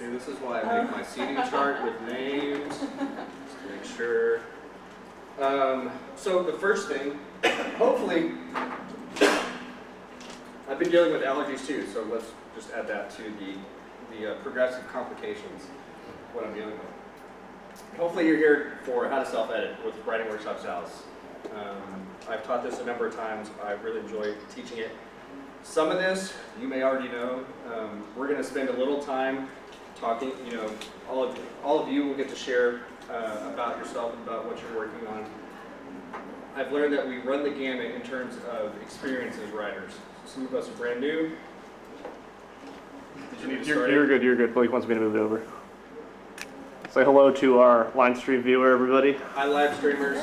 See, this is why I make my seating chart with names, just to make sure. So the first thing, hopefully, I've been dealing with allergies too, so let's just add that to the progressive complications of what I'm dealing with. Hopefully you're here for how to self-edit with Writing Workshop styles. I've taught this a number of times. I really enjoy teaching it. Some of this you may already know. We're going to spend a little time talking. You know, all of you will get to share about yourself and about what you're working on. I've learned that we run the gamut in terms of experience as writers. Some of us are brand new. Did you need to start? You're good. You're good. Blake wants me to move it over. Say hello to our line stream viewer, everybody. Hi, live streamers.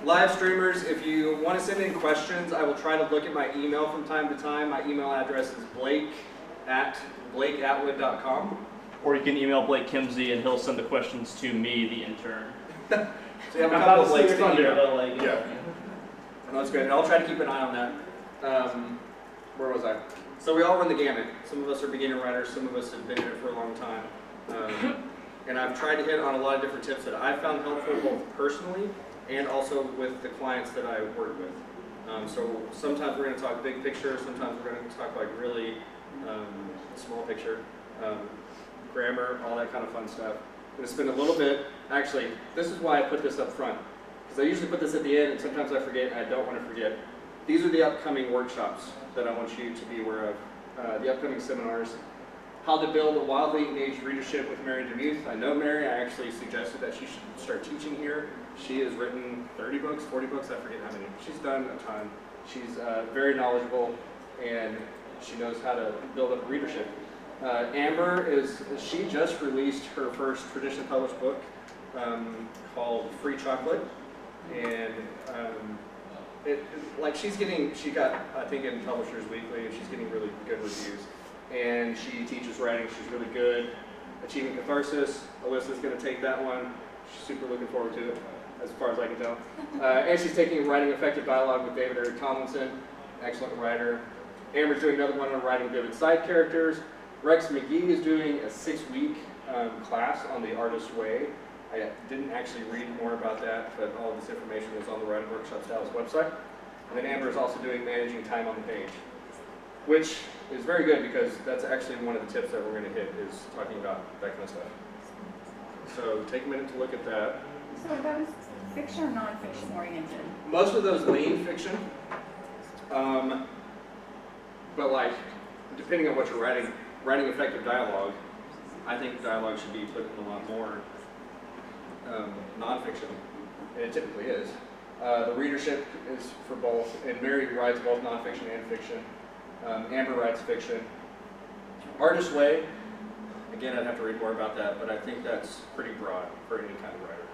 Live streamers, if you want to send in questions, I will try to look at my email from time to time. My email address is blake@blakeatwood.com. Or you can email Blake Kimsey and he'll send the questions to me, the intern. So you have a couple of Blakes to email. Yeah. No, that's good. And I'll try to keep an eye on that. Where was I? So we all run the gamut. Some of us are beginner writers. Some of us have been in it for a long time. And I've tried to hit on a lot of different tips that I found helpful both personally and also with the clients that I work with. So sometimes we're going to talk big picture, sometimes we're going to talk like really small picture, grammar, all that kind of fun stuff. I'm going to spend a little bit, actually, this is why I put this up front, because I usually put this at the end and sometimes I forget and I don't want to forget. These are the upcoming workshops that I want you to be aware of, the upcoming seminars. How to build a wildly engaged readership with Mary DeMuth. I know Mary, I actually suggested that she should start teaching here. She has written 30 books, 40 books, I forget how many. She's done a ton. She's very knowledgeable and she knows how to build up readership. Amber, she just released her first traditionally published book called Free Chocolate. And she got, I think, in Publishers Weekly, and she's getting really good reviews. And she teaches writing, she's really good. Achieving Catharsis, Alyssa's going to take that one. She's super looking forward to it, as far as I can tell. And she's taking Writing Effective Dialogue with David Eric Tomlinson, excellent writer. Amber's doing another one on writing vivid side characters. Rex McGee is doing a 6-week class on the artist's way. I didn't actually read more about that, but all of this information is on the Writing Workshop Styles website. And then Amber is also doing Managing Time on the Page, which is very good because that's actually one of the tips that we're going to hit is talking about that kind of stuff. So take a minute to look at that. So are those fiction or non-fiction oriented? Most of those lean fiction, but like depending on what you're writing effective dialogue, I think dialogue should be put in a lot more non-fiction, and it typically is. The readership is for both, and Mary writes both non-fiction and fiction. Amber writes fiction. Artist's Way, again, I'd have to read more about that, but I think that's pretty broad for any kind of writer.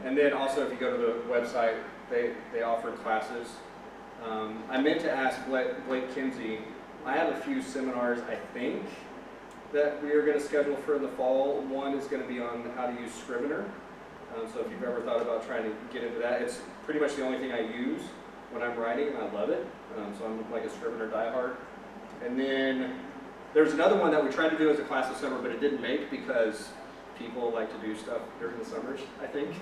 And then also, if you go to the website, they offer classes. I meant to ask Blake Kimsey, I have a few seminars, I think, that we are going to schedule for the fall. One is going to be on how to use Scrivener. So if you've ever thought about trying to get into that, it's pretty much the only thing I use when I'm writing, and I love it. So I'm like a Scrivener diehard. And then there's another one that we tried to do as a class this summer, but it didn't make because people like to do stuff during the summers, I think,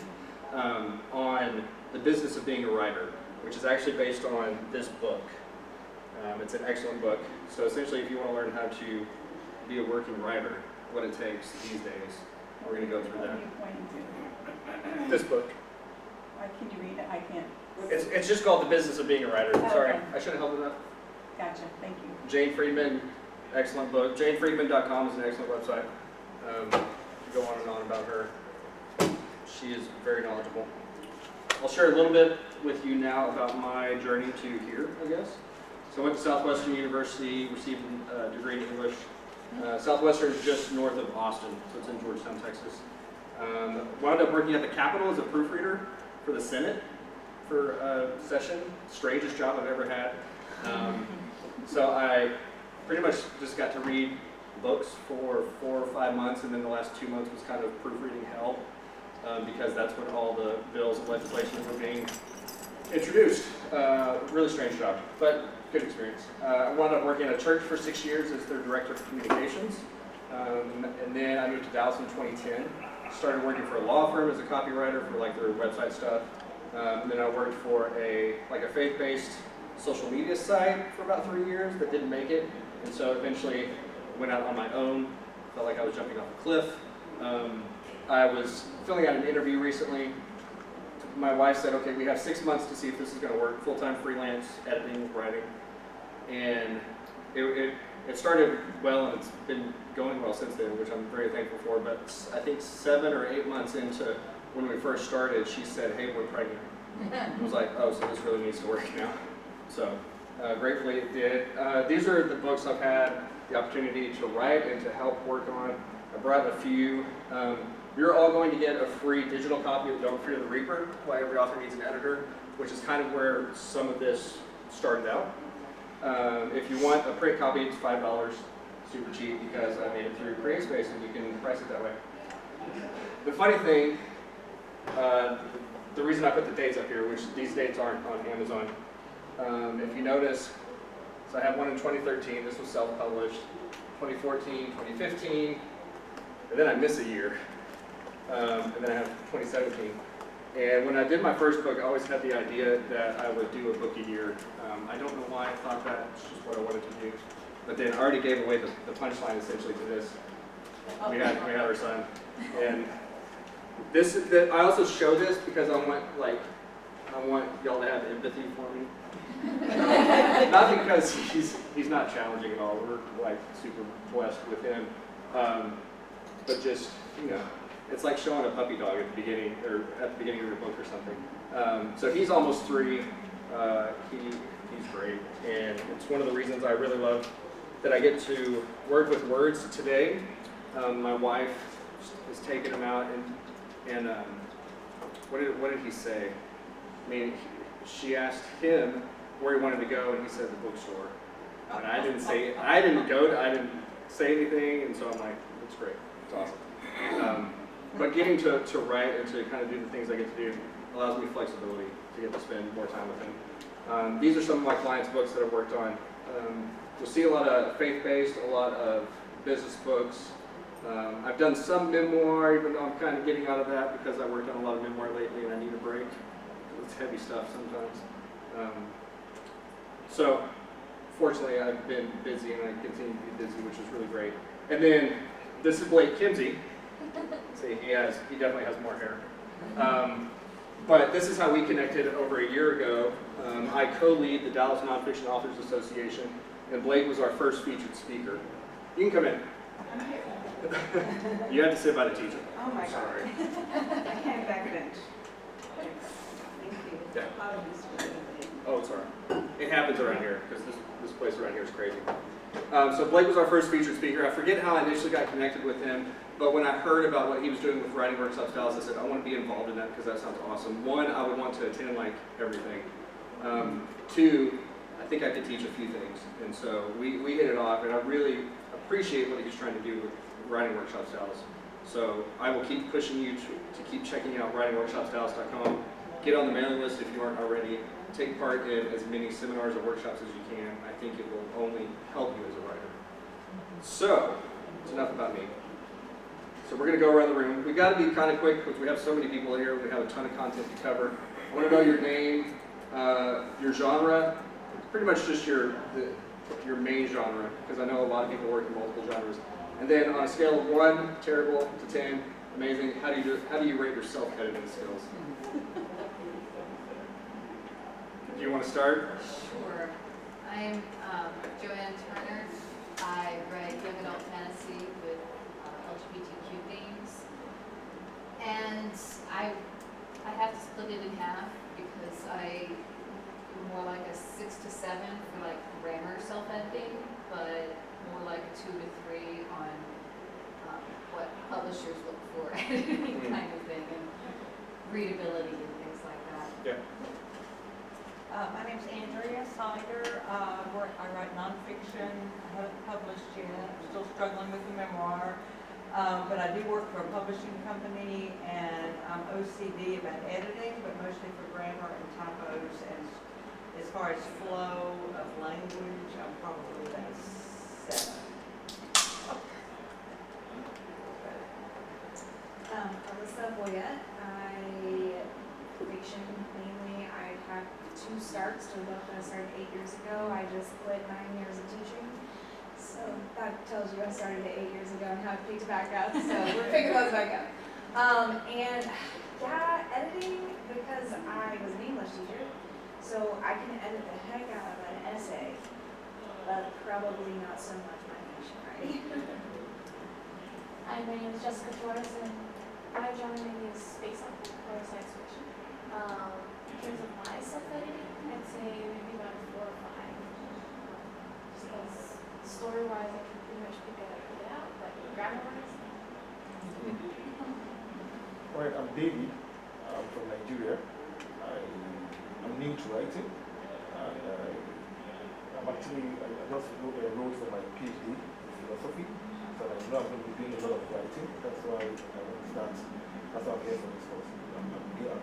on the business of being a writer, which is actually based on this book. It's an excellent book. So essentially, if you want to learn how to be a working writer, what it takes these days, we're going to go through that. What are you pointing to? This book. Can you read it? I can't. It's just called The Business of Being a Writer. Oh, Sorry, okay. I should have held it up. Gotcha. Thank you. Jane Friedman, excellent book. JaneFriedman.com is an excellent website. Go on and on about her. She is very knowledgeable. I'll share a little bit with you now about my journey to here, I guess. So I went to Southwestern University, received a degree in English. Southwestern is just north of Austin, so it's in Georgetown, Texas. Wound up working at the Capitol as a proofreader for the Senate for a session. Strangest job I've ever had. So I pretty much just got to read books for 4 or 5 months, and then the last 2 months was kind of proofreading hell, because that's when all the bills and legislation were being introduced. Really strange job, but good experience. I wound up working at a church for 6 years as their director of communications. And then I moved to Dallas in 2010. Started working for a law firm as a copywriter for like their website stuff. And then I worked for a faith-based social media site for about 3 years that didn't make it. And so eventually went out on my own. Felt like I was jumping off a cliff. I was filling out an interview recently. My wife said, okay, we have 6 months to see if this is going to work. Full-time freelance, editing, writing. And it started well, and it's been going well since then, which I'm very thankful for. But I think 7 or 8 months into when we first started, she said, hey, we're pregnant. I was like, oh, so this really needs to work now. So gratefully it did. These are the books I've had the opportunity to write and to help work on. I brought a few. You're all going to get a free digital copy of Don't Fear the Reaper, Why Every Author Needs an Editor, which is kind of where some of this started out. If you want a print copy, it's $5, super cheap, because I made it through CreateSpace and you can price it that way. The funny thing, the reason I put the dates up here, which these dates aren't on Amazon, if you notice, so I have one in 2013, this was self-published, 2014, 2015, and then I miss a year, and then I have 2017. And when I did my first book, I always had the idea that I would do a book a year. I don't know why I thought that, it's just what I wanted to do. But then I already gave away the punchline essentially to this. We had our son. And I also show this because I want y'all to have empathy for me. Not because he's not challenging at all. We're like super blessed with him. But just, it's like showing a puppy dog at the beginning of your book or something. So he's almost 3. He's great, and it's one of the reasons I really love that I get to work with words today. My wife has taken him out, and what did he say? I mean, she asked him where he wanted to go, and he said the bookstore. And I didn't say anything, and so I'm like, that's great, it's awesome. But getting to write and to kind of do the things I get to do allows me flexibility to get to spend more time with him. These are some of my clients' books that I've worked on. You'll see a lot of faith-based, a lot of business books. I've done some memoir, even though I'm kind of getting out of that because I worked on a lot of memoir lately and I need a break. It's heavy stuff sometimes. So, fortunately, I've been busy and I continue to be busy, which is really great. And then, this is Blake Atwood. See, he definitely has more hair. But this is how we connected over a year ago. I co-lead the Dallas Nonfiction Authors Association, and Blake was our first featured speaker. You can come in. You have to sit by the teacher. Oh my Sorry. God. I can't backbench. Thank you. Yeah. Apologies for anything. Oh, it's all right. It happens around here, because this place around here is crazy. So Blake was our first featured speaker. I forget how I initially got connected with him, but when I heard about what he was doing with Writing Workshops Dallas, I said, I want to be involved in that because that sounds awesome. 1, I would want to attend like everything. 2, I think I could teach a few things. And so we hit it off, and I really appreciate what he's trying to do with Writing Workshops Dallas. So I will keep pushing you to keep checking out writingworkshopsdallas.com. Get on the mailing list if you aren't already. Take part in as many seminars or workshops as you can. I think it will only help you as a writer. So, it's enough about me. So we're going to go around the room. We've got to be kind of quick because we have so many people here. We have a ton of content to cover. I want to know your name, your genre, pretty much just your main genre, because I know a lot of people work in multiple genres. And then on a scale of 1, terrible, to 10, amazing, how do you rate your self-editing skills? Do you want to start? Sure. I'm Joanne Turner. I write young adult fantasy with LGBTQ themes. And I have to split it in half because I do more like a 6 to 7 for like grammar self-editing, but more like a 2 to 3 on what publishers look for, editing kind of thing, and readability and things like that. Yeah. My name's Andrea Sider. I write nonfiction. I haven't published yet. I'm still struggling with the memoir. But I do work for a publishing company, and I'm OCD about editing, but mostly for grammar and typos. And as far as flow of language, I'm probably about 7. published a book that I started 8 years ago. I just quit 9 years of teaching. So that tells you I started it 8 years ago and how it picked back up. So we're picking those back up. And yeah, editing, because I was an English teacher, so I can edit the heck out of an essay, but probably not so much my fiction writing. Hi, my name is Jessica Torres, and my genre is space opera or science fiction. In terms of my self-editing, I'd say maybe about 4 or 5. Just because story-wise, I can pretty much pick it out, but grammar-wise, Right, I'm David. I'm from Nigeria. I'm new to writing. And I'm actually, I just enrolled for my PhD in philosophy. So I know I'm going to be doing a lot of writing. That's why I want to start. That's why I'm here for this course. I'm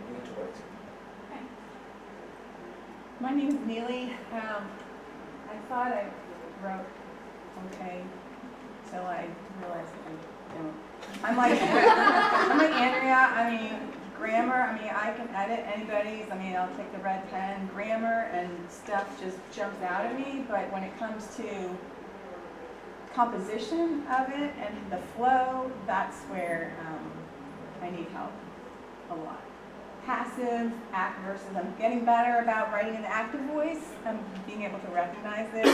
new to writing. My name is Neely. I thought I wrote okay till I realized I don't. I'm like Andrea. I mean, grammar. I mean, I can edit anybody's. I mean, I'll take the red pen. Grammar and stuff just jumps out at me. But when it comes to composition of it and the flow, that's where I need help a lot. Passive, act versus I'm getting better about writing in the active voice. I'm being able to recognize it.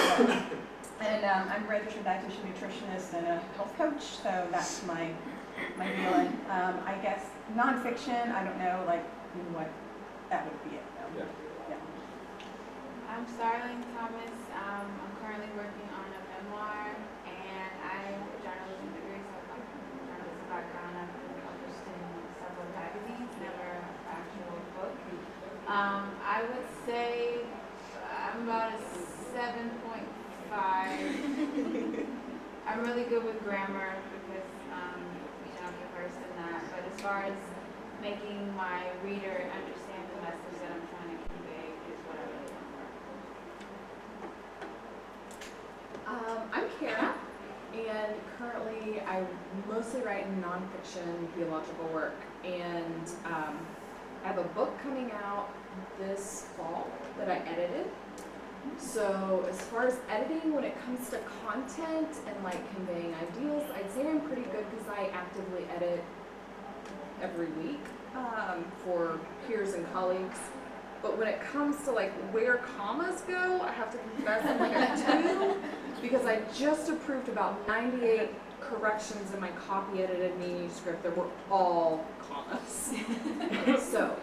And I'm a registered dietitian, nutritionist, and a health coach, so that's my deal. And I guess nonfiction, I don't know, like what that would be it. Though. Yeah. I'm Starling Thomas. I'm currently working on a memoir, and I have a journalism degree, so I come from a journalism background. I've been published in several magazines, never an actual book. I would say I'm about a 7.5. I'm really good with grammar because I'm versed in that. But as far as making my reader understand the message that I'm trying to convey is what I really want to work. I'm Kara, and currently I mostly write in nonfiction theological work, and I have a book coming out this fall that I edited. So as far as editing, when it comes to content and like conveying ideas, I'd say I'm pretty good because I actively edit every week for peers and colleagues. But when it comes to like where commas go, I have to confess I'm like a 2 because I just approved about 98 corrections in my copy edited manuscript that were all commas. So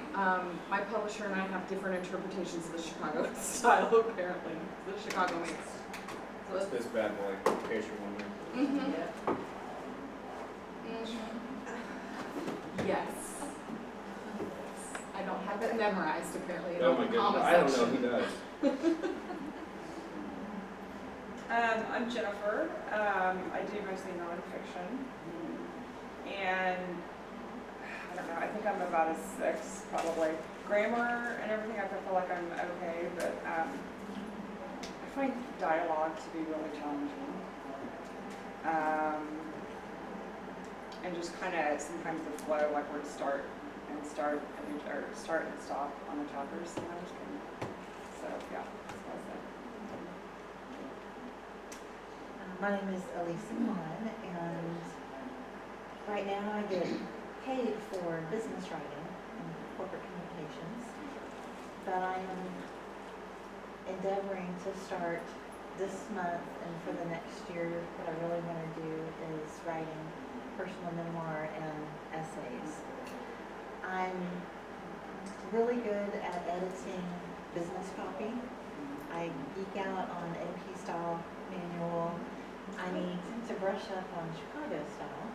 my publisher and I have different interpretations of the Chicago style apparently. The Chicago makes. So That's this bad boy, in case you're wondering. Mm-hmm. Yes. I don't have it memorized apparently. Oh my goodness, I don't know who does. I'm Jennifer. I do mostly nonfiction, and I don't know. I think I'm about a 6 probably. Grammar and everything, I feel like I'm okay, but I find dialogue to be really challenging, and just kind of sometimes the flow, like where to start and stop on the chapters. Sometimes can, so yeah. That's what I say. My name is Elisa Mon, and right now I get paid for business writing and corporate communications, but I am endeavoring to start this month and for the next year. What I really want to do is writing personal memoir and essays. I'm really good at editing business copy. I geek out on AP style manual. I need to brush up on Chicago style.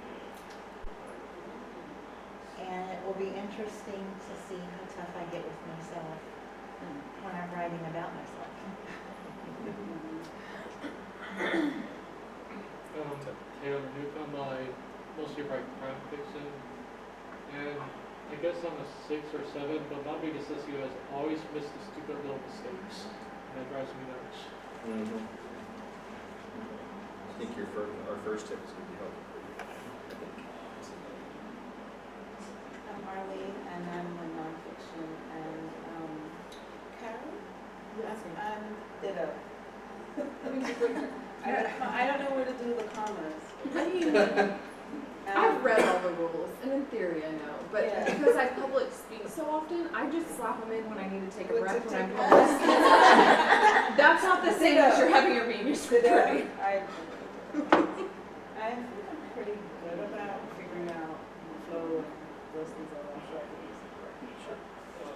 And it will be interesting to see how tough I get with myself when I'm writing about myself. Taylor Newcomb, I mostly write crime fiction. And I guess I'm a 6 or 7, but my biggest issue is I always miss the stupid little mistakes. And that drives me nuts. Mm-hmm. I think our first tip is going to be helpful for you. I think. I'm Marlene, and I'm a nonfiction. And Carol, Ditto. I don't know where to do the commas. I mean, I've read all the rules, and in theory I know, but Yeah. because I public speak so often, I just slap them in when I need to take a When breath to when I'm take- public speaking. That's not the same as you're having your manuscript ready. I'm pretty good about figuring out the flow and those things that I'm sure I can use. Sure.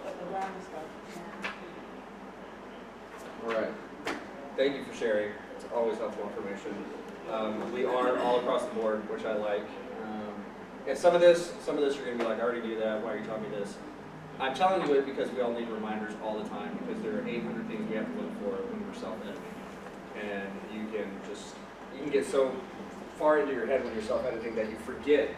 But the grammar stuff. All right. Thank you for sharing. It's always helpful information. We are all across the board, which I like. And some of this you're going to be like, I already knew that. Why are you telling me this? I'm telling you it because we all need reminders all the time, because there are 800 things we have to look for when we're self-editing. And you can get so far into your head when you're self-editing that you forget.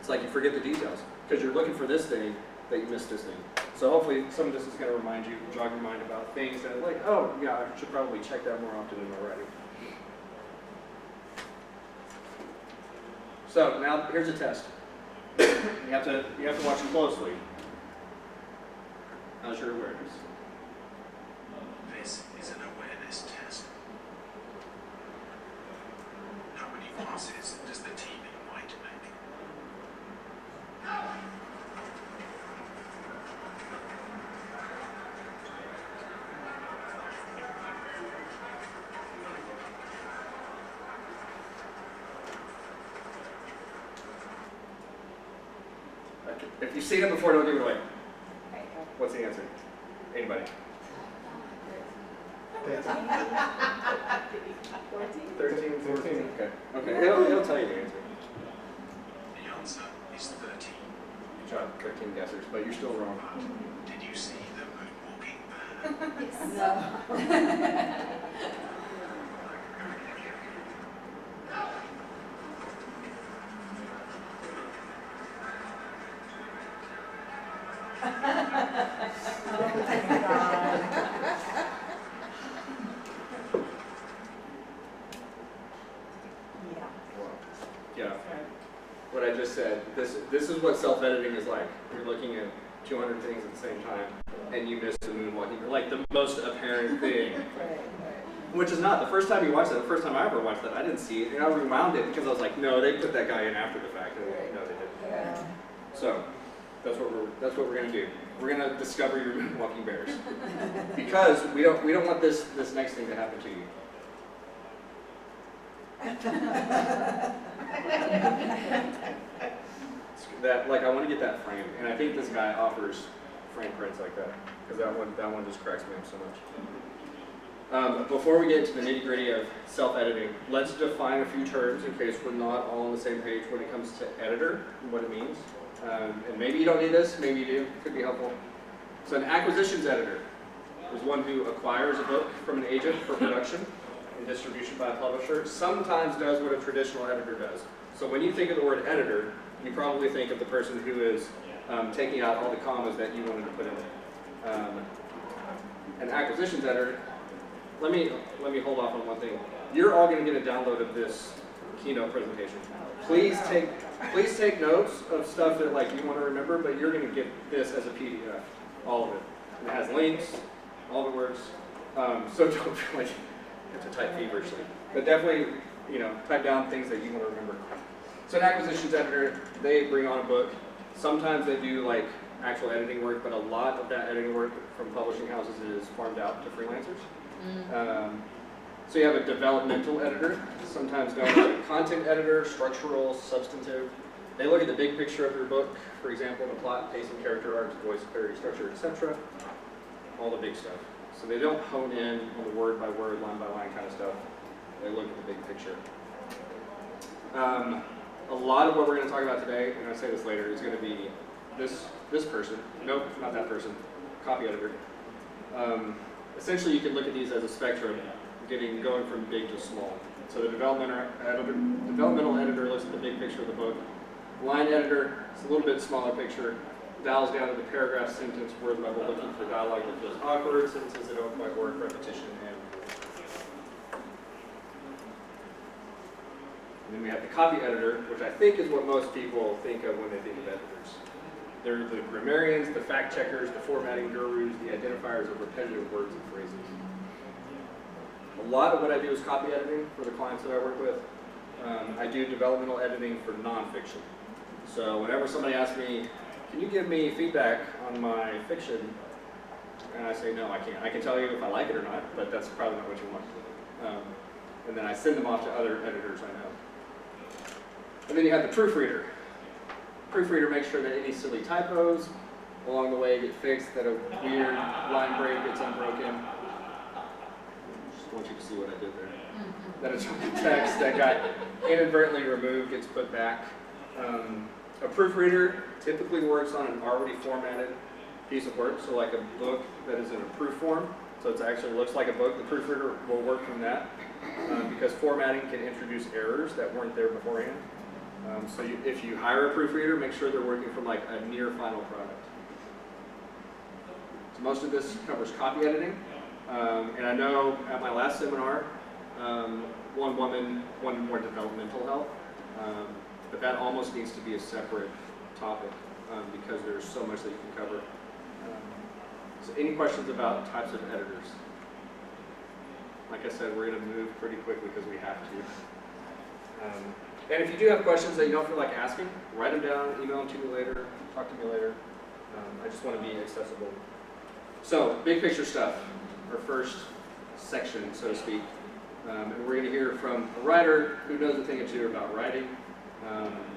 It's like you forget the details because you're looking for this thing that you missed this thing. So hopefully some of this is going to remind you, jog your mind about things that like, oh yeah, I should probably check that more often in my writing. So now here's a test. You have to watch them closely. How's your awareness? This is an awareness test. How many passes does the team in white make? If you've seen it before, don't give it away. What's the answer? Anybody? 13, 14. Okay. It'll tell you the answer. The answer is 13. Good job, 13 guessers, but you're still wrong. Did you see the moonwalking bird? Yeah. What I just said. This is what self-editing is like. You're looking at 200 things at the same time, and you miss the moonwalking. You're like the most apparent thing. Which is not. The first time you watched that, the first time I ever watched that, I didn't see it, and I rewound it because I was like, no, they put that guy in after the fact. And no, they didn't. Yeah. So that's what we're gonna do. We're gonna discover your moonwalking bears because we don't want this next thing to happen to you. That I want to get that framed, and I think this guy offers frame prints like that because that one just cracks me up so much. Before we get into the nitty-gritty of self-editing, let's define a few terms in case we're not all on the same page when it comes to editor and what it means. And maybe you don't need this, maybe you do. Could be helpful. So an acquisitions editor is one who acquires a book from an agent for production and distribution by a publisher. Sometimes does what a traditional editor does. So when you think of the word editor, you probably think of the person who is taking out all the commas that you wanted to put in it. An acquisitions editor. Let me hold off on one thing. You're all going to get a download of this keynote presentation. Please take notes of stuff that you want to remember, but you're going to get this as a PDF, all of it. And it has links, all the words. So don't feel like you have to type feverishly, but definitely type down things that you want to remember. So an acquisitions editor, they bring on a book. Sometimes they do actual editing work, but a lot of that editing work from publishing houses is farmed out to freelancers. So you have a developmental editor, sometimes known as a content editor, structural, substantive. They look at the big picture of your book, for example, the plot, pacing, character arcs, voice, clarity, structure, etc. All the big stuff. So they don't hone in on the word by word, line by line kind of stuff. They look at the big picture. A lot of what we're going to talk about today, and I'll say this later, is going to be this person. Nope, not that person. Copy editor. Essentially, you can look at these as a spectrum, going from big to small. So the developmental editor looks at the big picture of the book. Line editor is a little bit smaller picture, dials down to the paragraph, sentence, word level, looking for dialogue that feels awkward, sentences that don't quite work, repetition, and then we have the copy editor, which I think is what most people think of when they think of editors. They're the grammarians, the fact checkers, the formatting gurus, the identifiers of repetitive words and phrases. A lot of what I do is copy editing for the clients that I work with. I do developmental editing for nonfiction. So whenever somebody asks me, can you give me feedback on my fiction? And I say, no, I can't. I can tell you if I like it or not, but that's probably not what you want. And then I send them off to other editors I know. And then you have the proofreader. Proofreader makes sure that any silly typos along the way get fixed, that a weird line break gets unbroken. Just want you to see what I did there. That is text that got inadvertently removed gets put back. A proofreader typically works on an already formatted piece of work, so like a book that is in a proof form, so it actually looks like a book. The proofreader will work from that because formatting can introduce errors that weren't there beforehand. So if you hire a proofreader, make sure they're working from like a near final product. So most of this covers copy editing, and I know at my last seminar, one woman wanted more developmental help, but that almost needs to be a separate topic because there's so much that you can cover. So any questions about types of editors? Like I said, we're going to move pretty quickly because we have to. And if you do have questions that you don't feel like asking, write them down, email them to me later, talk to me later. I just want to be accessible. So, big picture stuff, our first section, so to speak. And we're going to hear from a writer who knows a thing or two about writing.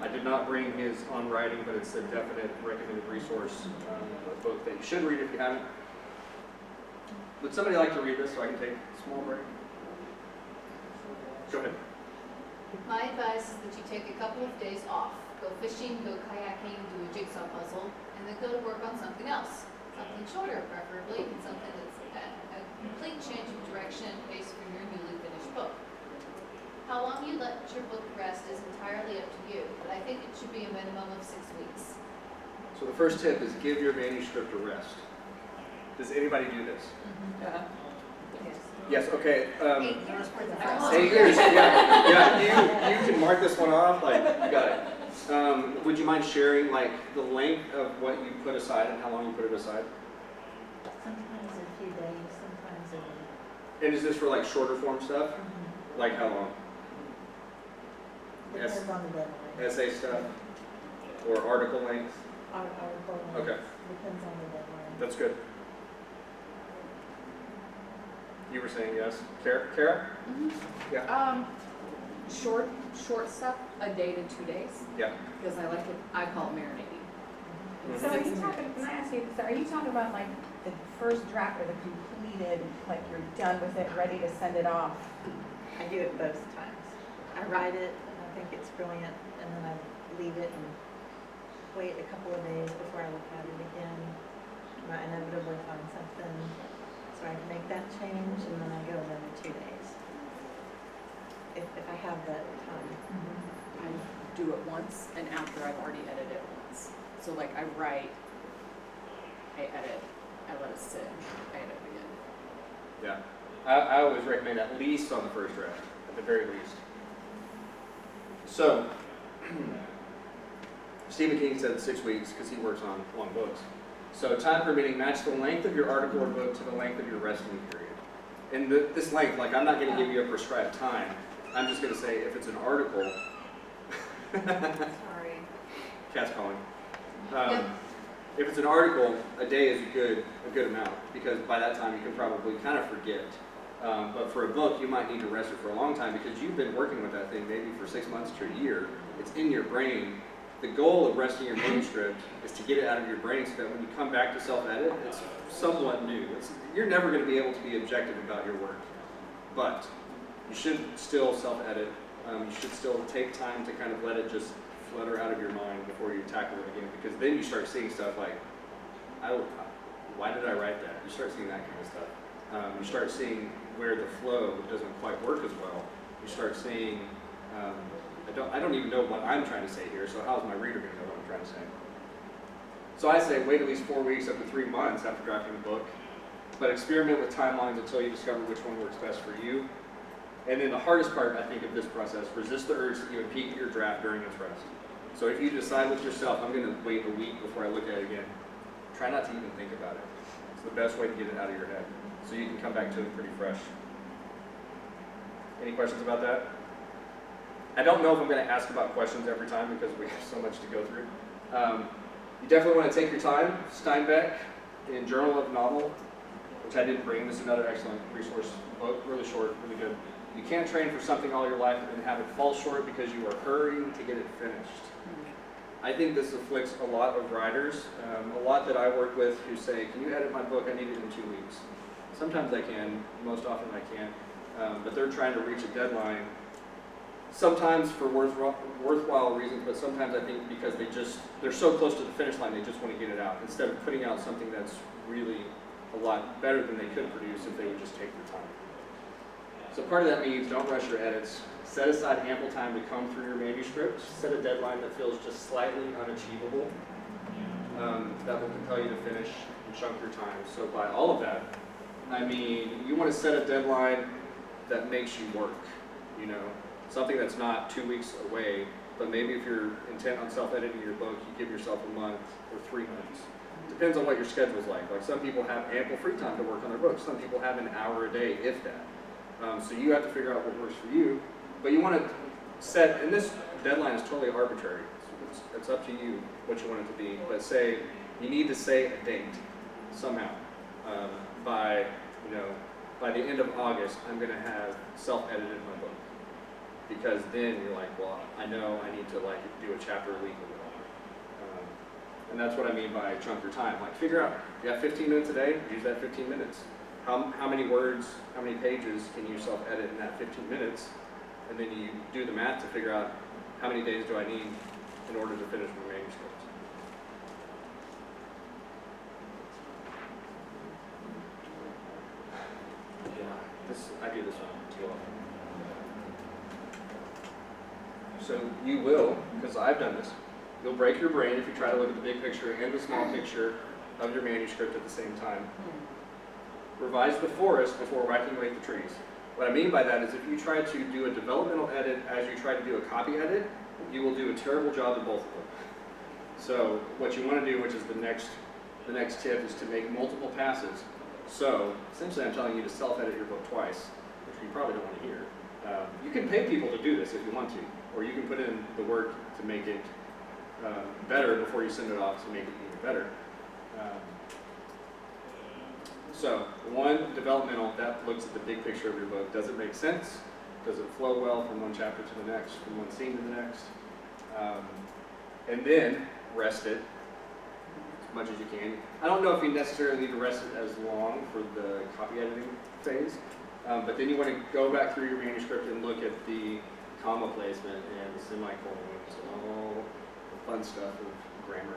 I did not bring his on writing, but it's a definite recommended resource, a book that you should read if you haven't. Would somebody like to read this so I can take a small break? Go ahead. My advice is that you take a couple of days off. Go fishing, go kayaking, do a jigsaw puzzle, and then go to work on something else. Something shorter, preferably, and something that's a complete change of direction based from your newly finished book. How long you let your book rest is entirely up to you, but I think it should be a minimum of 6 weeks. So the first tip is give your manuscript a rest. Does anybody do this? Yes, okay. 8 years worth of rest. 8 years, yeah. You can mark this one off, like, you got it. Would you mind sharing, like, the length of what you put aside and how long you put it aside? Sometimes a few days, sometimes a week. And is this for, like, shorter form stuff? Like how long? Depends on the deadline. Essay stuff? Or article length? Article length. Okay, Depends on the deadline. that's good. You were saying yes. Kara? Yeah. Short stuff, a day to 2 days. Yeah. Because I call it marinating. So are you talking, can I ask you, so are you talking about like the first draft or the completed, like you're done with it, ready to send it off? I do it both times. I write it and I think it's brilliant, and then I leave it and wait a couple of days before I look at it again. I might inevitably find something, so I make that change, and then I go another 2 days. If I have that time. I do it once, and after I've already edited it once. So like I write, I edit, I let it sit, I edit again. Yeah. I always recommend at least on the first draft, at the very least. So, Stephen King said 6 weeks because he works on long books. So time permitting, match the length of your article or book to the length of your resting period. And this length, like I'm not going to give you a prescribed time. I'm just going to say if it's an article. Sorry. Cat's calling. If it's an article, a day is a good amount because by that time you can probably kind of forget. But for a book, you might need to rest it for a long time because you've been working with that thing maybe for 6 months to a year. It's in your brain. The goal of resting your manuscript is to get it out of your brain so that when you come back to self-edit, it's somewhat new. You're never going to be able to be objective about your work, but you should still self-edit. You should still take time to kind of let it just flutter out of your mind before you tackle it again, because then you start seeing stuff like, why did I write that? You start seeing that kind of stuff. You start seeing where the flow doesn't quite work as well. You start seeing, I don't even know what I'm trying to say here, so how's my reader going to know what I'm trying to say? So I say wait at least 4 weeks up to 3 months after drafting a book, but experiment with timelines until you discover which one works best for you. And then the hardest part, I think, of this process, resist the urge that you would peek at your draft during its rest. So if you decide with yourself, I'm going to wait a week before I look at it again, try not to even think about it. It's the best way to get it out of your head, so you can come back to it pretty fresh. Any questions about that? I don't know if I'm going to ask about questions every time because we have so much to go through. You definitely want to take your time. Steinbeck in Journal of Novel, which I didn't bring. This is another excellent resource book, really short, really good. You can't train for something all your life and have it fall short because you are hurrying to get it finished. I think this afflicts a lot of writers, a lot that I work with who say, can you edit my book? I need it in 2 weeks. Sometimes I can, most often I can't, but they're trying to reach a deadline, sometimes for worthwhile reasons, but sometimes I think because they're so close to the finish line, they just want to get it out, instead of putting out something that's really a lot better than they could produce if they would just take their time. So part of that means don't rush your edits. Set aside ample time to comb through your manuscript. Set a deadline that feels just slightly unachievable. That will compel you to finish and chunk your time. So by all of that, I mean, you want to set a deadline that makes you work, you know, something that's not 2 weeks away, but maybe if you're intent on self-editing your book, you give yourself a month or 3 months. Depends on what your schedule's like. Like some people have ample free time to work on their books. Some people have an hour a day, if that. So you have to figure out what works for you. But you want to set, and this deadline is totally arbitrary. It's up to you what you want it to be. But say, you need to say a date somehow. By the end of August, I'm going to have self-edited my book. Because then you're like, well, I know I need to like do a chapter a week or whatever. And that's what I mean by chunk your time. Like figure out, you have 15 minutes a day, use that 15 minutes. How many words, how many pages can you self-edit in that 15 minutes? And then you do the math to figure out how many days do I need in order to finish my manuscript. Yeah, I do this one too often. So you will, because I've done this, you'll break your brain if you try to look at the big picture and the small picture of your manuscript at the same time. Revise the forest before wiping away the trees. What I mean by that is if you try to do a developmental edit as you try to do a copy edit, you will do a terrible job of both of them. So what you want to do, which is the next tip, is to make multiple passes. So essentially I'm telling you to self-edit your book twice, which you probably don't want to hear. You can pay people to do this if you want to, or you can put in the work to make it better before you send it off to make it even better. So, one, developmental, that looks at the big picture of your book. Does it make sense? Does it flow well from one chapter to the next, from one scene to the next? And then, rest it as much as you can. I don't know if you necessarily need to rest it as long for the copy editing phase, but then you want to go back through your manuscript and look at the comma placement and the semicolons and all the fun stuff of grammar.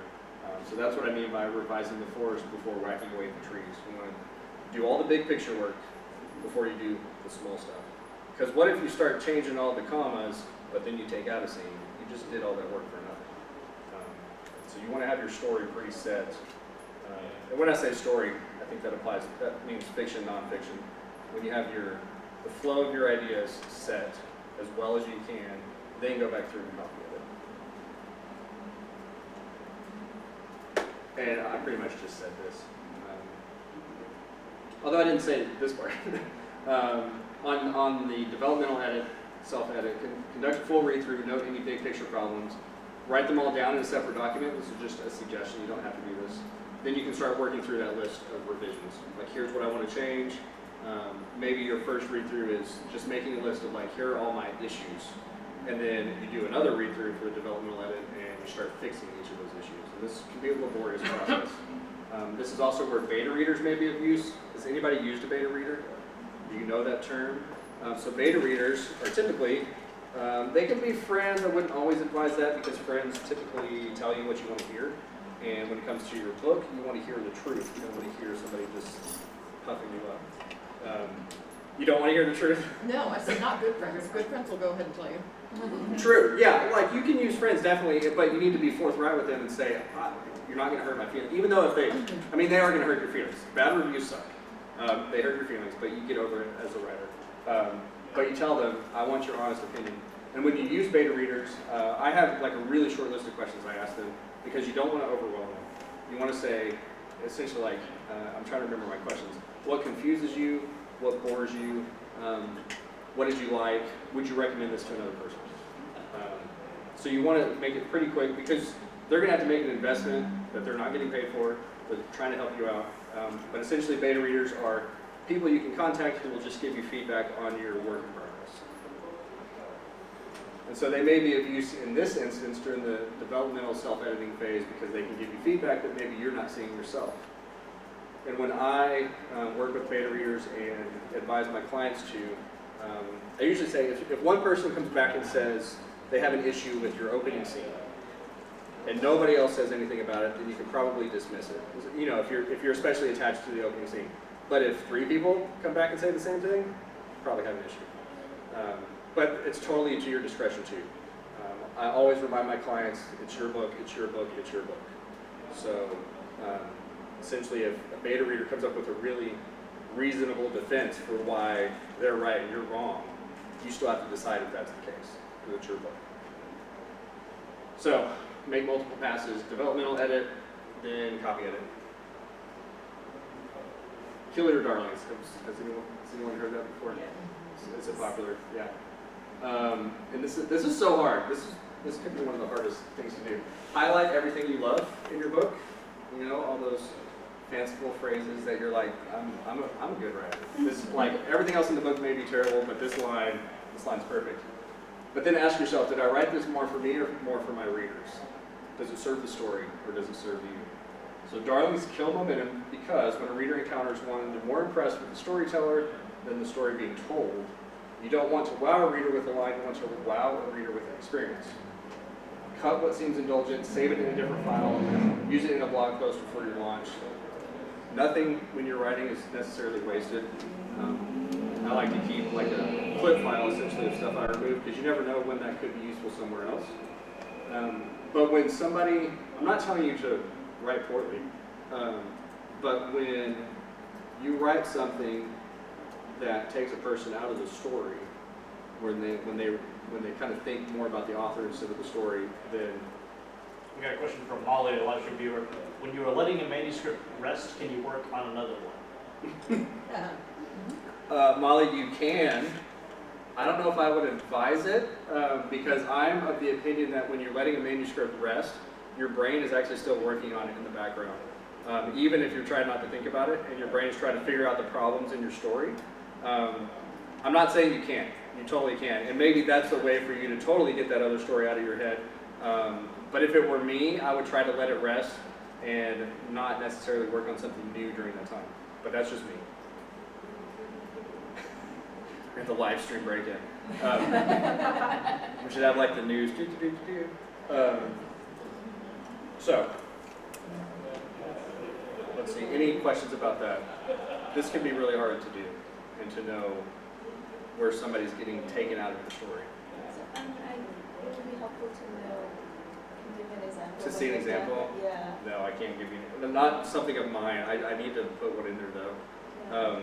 So that's what I mean by revising the forest before whacking away the trees. You want to do all the big picture work before you do the small stuff. Because what if you start changing all the commas, but then you take out a scene? You just did all that work for nothing. So you want to have your story pretty set. And when I say story, I think that applies. That means fiction, nonfiction. When you have the flow of your ideas set as well as you can, then go back through and copy it. And I pretty much just said this. Although I didn't say this part. On the developmental edit, self-edit, conduct a full read-through, note any big picture problems, write them all down in a separate document. This is just a suggestion, you don't have to do this. Then you can start working through that list of revisions. Like, here's what I want to change. Maybe your first read-through is just making a list of like, here are all my issues. And then you do another read-through for the developmental edit and you start fixing each of those issues. And this can be a laborious process. This is also where beta readers may be of use. Has anybody used a beta reader? Do you know that term? So beta readers are typically, they can be friends. I wouldn't always advise that because friends typically tell you what you want to hear. And when it comes to your book, you want to hear the truth. You don't want to hear somebody just puffing you up. You don't want to hear the truth? No, I said not good friends. Good friends will go ahead and tell you. True, yeah, like you can use friends definitely, but you need to be forthright with them and say, you're not going to hurt my feelings. Even though if they are going to hurt your feelings. Bad reviews suck. They hurt your feelings, but you get over it as a writer. But you tell them, I want your honest opinion. And when you use beta readers, I have like a really short list of questions I ask them because you don't want to overwhelm them. You want to say, essentially like, I'm trying to remember my questions. What confuses you? What bores you? what did you like, would you recommend this to another person? So you want to make it pretty quick because they're going to have to make an investment that they're not getting paid for. They're trying to help you out. But essentially beta readers are people you can contact who will just give you feedback on your work in progress. And so they may be of use in this instance during the developmental self-editing phase because they can give you feedback that maybe you're not seeing yourself. And when I work with beta readers and advise my clients to, I usually say if one person comes back and says they have an issue with your opening scene, and nobody else says anything about it, then you can probably dismiss it. You know, if you're especially attached to the opening scene. But if 3 people come back and say the same thing, you probably have an issue. But it's totally to your discretion too. I always remind my clients, it's your book, it's your book, it's your book. So essentially if a beta reader comes up with a really reasonable defense for why they're right and you're wrong, you still have to decide if that's the case, because it's your book. So make multiple passes, developmental edit, then copy edit. Kill it or darlings. Has anyone heard that before? Yeah. Is it popular? Yeah. And this is so hard. This could be one of the hardest things to do. Highlight everything you love in your book. You know, all those fanciful phrases that you're like, I'm a good writer. This like everything else in the book may be terrible, but this line's perfect. But then ask yourself, did I write this more for me or more for my readers? Does it serve the story or does it serve you? So darlings kill momentum because when a reader encounters one, they're more impressed with the storyteller than the story being told. You don't want to wow a reader with a line, you want to wow a reader with an experience. Cut what seems indulgent, save it in a different file, use it in a blog post before your launch. Nothing when you're writing is necessarily wasted. I like to keep like a clip file essentially of stuff I remove because you never know when that could be useful somewhere else. But when somebody, I'm not telling you to write poorly, but when you write something that takes a person out of the story, when they kind of think more about the author instead of the story, then We got a question from Molly, a live stream viewer. When you are letting a manuscript rest, can you work on another one? Molly, you can. I don't know if I would advise it because I'm of the opinion that when you're letting a manuscript rest, your brain is actually still working on it in the background. Even if you're trying not to think about it and your brain is trying to figure out the problems in your story. I'm not saying you can't. You totally can. And maybe that's a way for you to totally get that other story out of your head. But if it were me, I would try to let it rest and not necessarily work on something new during that time. But that's just me. We have the live stream break-in. We should have like the news. So, let's see. Any questions about that? This can be really hard to do and to know where somebody's getting taken out of the story. So, it would be helpful to know, give an example. To see an example? Yeah. No, I can't give you, not something of mine. I need to put one in there though.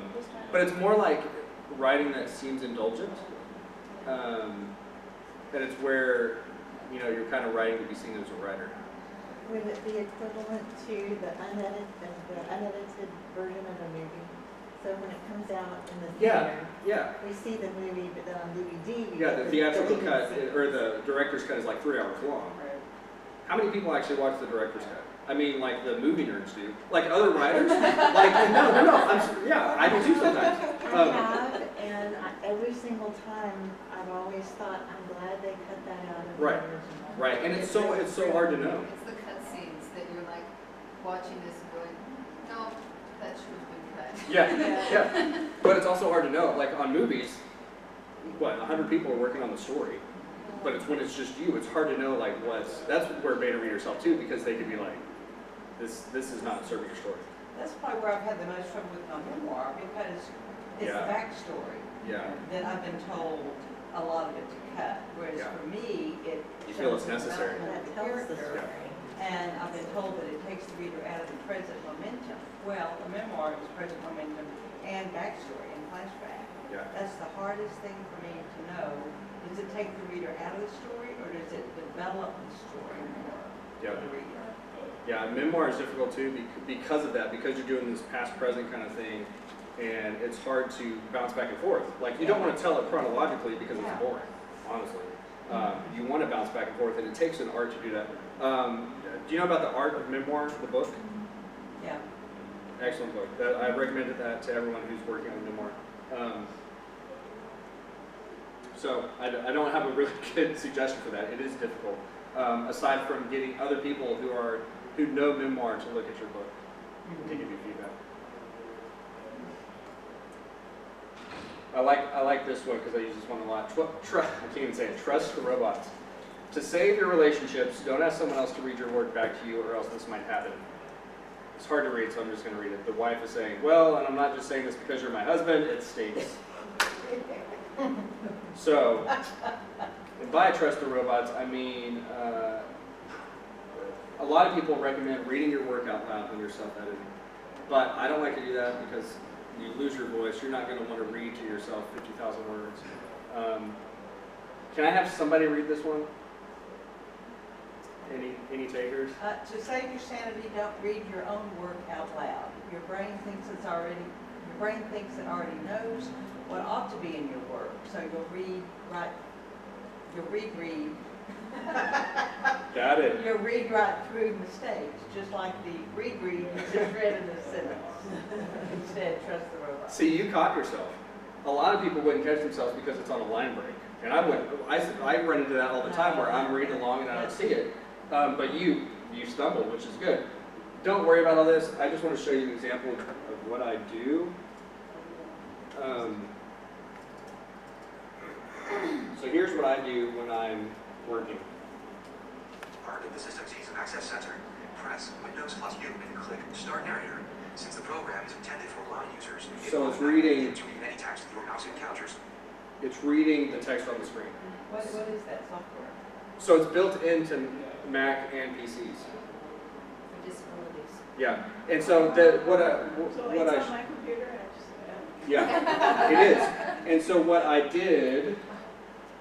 But it's more like writing that seems indulgent. And it's where, you know, you're kind of writing to be seen as a writer. Would it be equivalent to the unedited version of a movie? So when it comes out in the theater, we see the movie, but then on DVD, yeah, the theatrical cut or the director's cut is like 3 hours long. How many people actually watch the director's cut? I mean, like the movie nerds do. Like other writers? Like no. I do too sometimes. I have, and every single time I've always thought, I'm glad they cut that out of the original. Right, and it's so hard to know. It's the cut scenes that you're like watching this and going, no, that should have been cut. Yeah. But it's also hard to know. Like on movies, 100 people are working on the story. But it's when it's just you, it's hard to know like that's where beta readers help too, because they could be like, this is not serving your story. That's probably where I've had the most trouble with my memoir, because it's the backstory that I've been told a lot of it to cut. Whereas for me, you feel it's necessary. That tells the story. And I've been told that it takes the reader out of the present momentum. Well, the memoir is present momentum and backstory and flashback. Yeah. That's the hardest thing for me to know. Does it take the reader out of the story, or does it develop the story more for the reader? Yeah, memoir is difficult too because of that, because you're doing this past-present kind of thing. and it's hard to bounce back and forth. Like, you don't want to tell it chronologically because it's boring, honestly. You want to bounce back and forth, and it takes an art to do that. Do you know about The Art of Memoir, the book? Yeah. Excellent book. I recommended that to everyone who's working on memoir. So I don't have a really good suggestion for that. It is difficult. Aside from getting other people who know memoir to look at your book to give you feedback. I like this one because I use this one a lot. I can't even say it. Trust the robots. To save your relationships, don't ask someone else to read your work back to you, or else this might happen. It's hard to read, so I'm just going to read it. The wife is saying, well, and I'm not just saying this because you're my husband, it stinks. So, and by trust the robots, I mean, a lot of people recommend reading your work out loud when you're self-editing. But I don't like to do that because you lose your voice. You're not going to want to read to yourself 50,000 words. Can I have somebody read this one? Any takers? To save your sanity, don't read your own work out loud. Your brain thinks it already knows what ought to be in your work. So you'll reread. Got it. You'll read right through mistakes, just like the reread you just read in this sentence. Instead, trust the robot. See, you caught yourself. A lot of people wouldn't catch themselves because it's on a line break. And I run into that all the time where I'm reading along and I don't see it. But you stumble, which is good. Don't worry about all this. I just want to show you an example of what I do. So here's what I do when I'm working. Park in the System Keys and Access Center. Press Windows plus U and click Start Narrator. Since the program is intended for blind users, So it's reading. to read any text your mouse encounters. It's reading the text on the screen. What is that software? So it's built into Mac and PCs. For disabilities. Yeah. And so what it's I on my computer and I just, yeah, it is. And so what I did,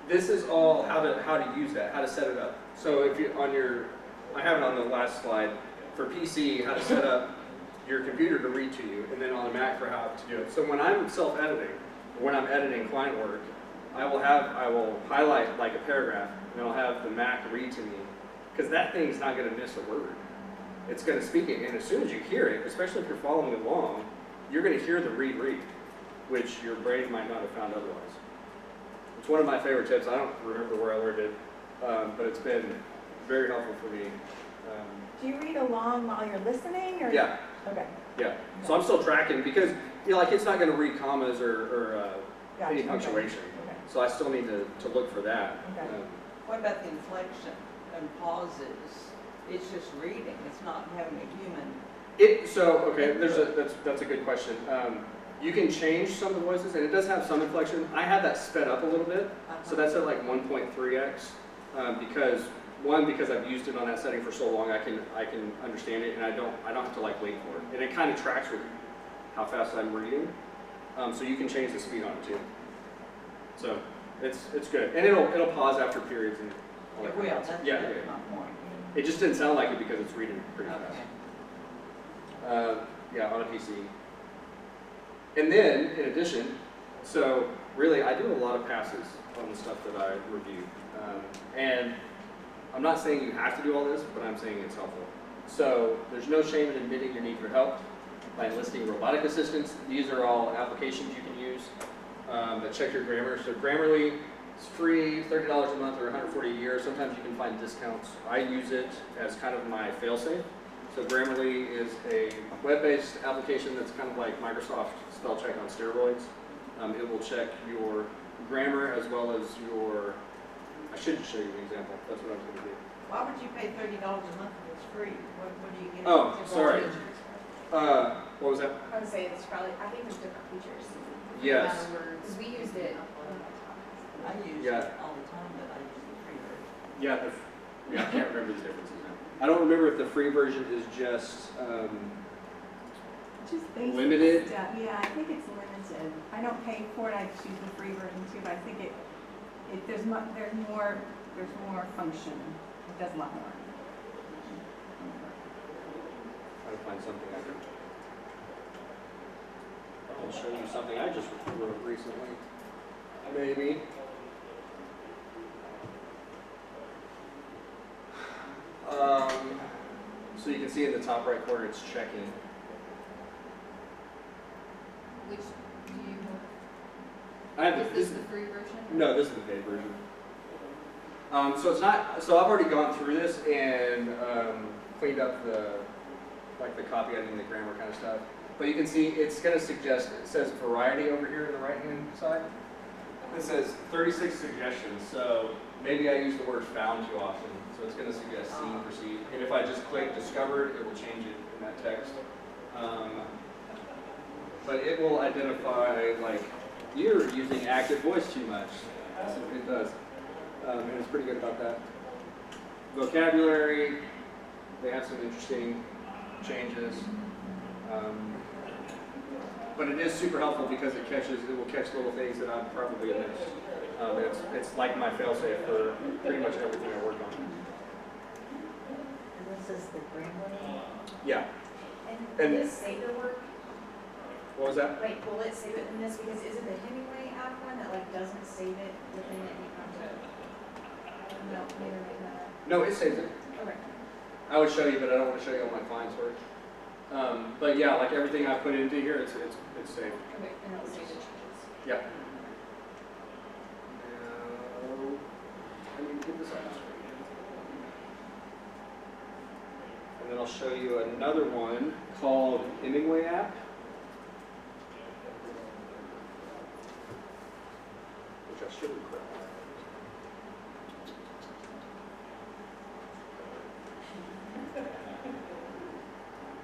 this is all how to use that, how to set it up. So if you I have it on the last slide for PC, how to set up your computer to read to you, and then on the Mac for how to do it. So when I'm self-editing, when I'm editing client work, I will highlight like a paragraph, and then I'll have the Mac read to me, because that thing's not going to miss a word. It's going to speak it, and as soon as you hear it, especially if you're following along, you're going to hear the read, which your brain might not have found otherwise. It's one of my favorite tips. I don't remember where I learned it, but it's been very helpful for me. Do you read along while you're listening? Or? Yeah. Okay. Yeah. So I'm still tracking because like it's not going to read commas or any Gotcha. punctuation. Okay. So I still need to look for that. Okay. What about the inflection and pauses? It's just reading. It's not having a human. That's a good question. You can change some of the voices, and it does have some inflection. I have that sped up a little bit, so that's at like 1.3x because I've used it on that setting for so long. I can understand it, and I don't have to like wait for it, and it kind of tracks with how fast I'm reading. So you can change the speed on it too. So it's good, and it'll pause after periods and all that. It will. Kind of That's yeah. my point. It just didn't sound like it because it's reading pretty fast. Okay. Yeah, on a PC. And then, in addition, so really I do a lot of passes on the stuff that I review. And I'm not saying you have to do all this, but I'm saying it's helpful. So there's no shame in admitting your need for help by enlisting robotic assistants. These are all applications you can use that check your grammar. So Grammarly is free, $30 a month or $140 a year. Sometimes you can find discounts. I use it as kind of my fail-safe. So Grammarly is a web-based application that's kind of like Microsoft spell check on steroids. It will check your grammar as well as your, I should just show you an example. That's what I was going to do. Why would you pay $30 a month if it's free? What do you get? Oh, sorry. What was that? I would say it's probably, I think there's different features. Yes. Because we used it. I use it all the time, but I use the free version. Yeah, I can't remember the differences now. I don't remember if the free version is just basic limited. stuff. Yeah, I think it's limited. I don't pay for it. I choose the free version too, but I think there's more function. It does a lot more. Try to find something I can. I'll show you something I just wrote recently. Maybe. So you can see in the top right corner it's checking. Which do you, I have is this the free version? No, this is the paid version. So it's not. So I've already gone through this and cleaned up the copyediting, the grammar kind of stuff. But you can see it's going to suggest. It says variety over here on the right hand side. It says 36 suggestions. So maybe I use the word found too often. So it's going to suggest seen, perceived. And if I just click discovered, it will change it in that text. But it will identify like you're using active voice too much. That's what it does. And it's pretty good about that. Vocabulary, they have some interesting changes. But it is super helpful because it will catch little things that I've probably missed. It's like my failsafe for pretty much everything I work on. And this is the Grammarly? Yeah. And will it save your work? What was that? Like, will it save it in this? Because is it the Hemingway app one that like doesn't save it within any content? No, maybe not. No, it saves it. Okay. I would show you, but I don't want to show you all my clients' work. But yeah, like everything I put into here, it's saved. Okay, and it'll save the changes. Yeah. Now, I need to get this on the screen. And then I'll show you another one called Hemingway app, which I should have grabbed.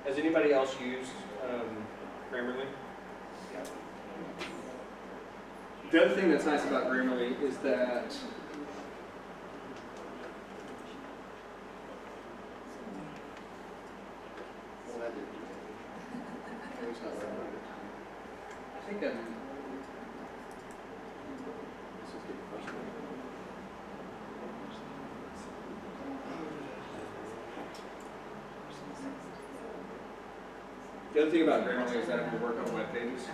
Has anybody else used Grammarly? Yeah. The other thing that's nice about Grammarly is that I think the other thing about Grammarly is that it will work on web pages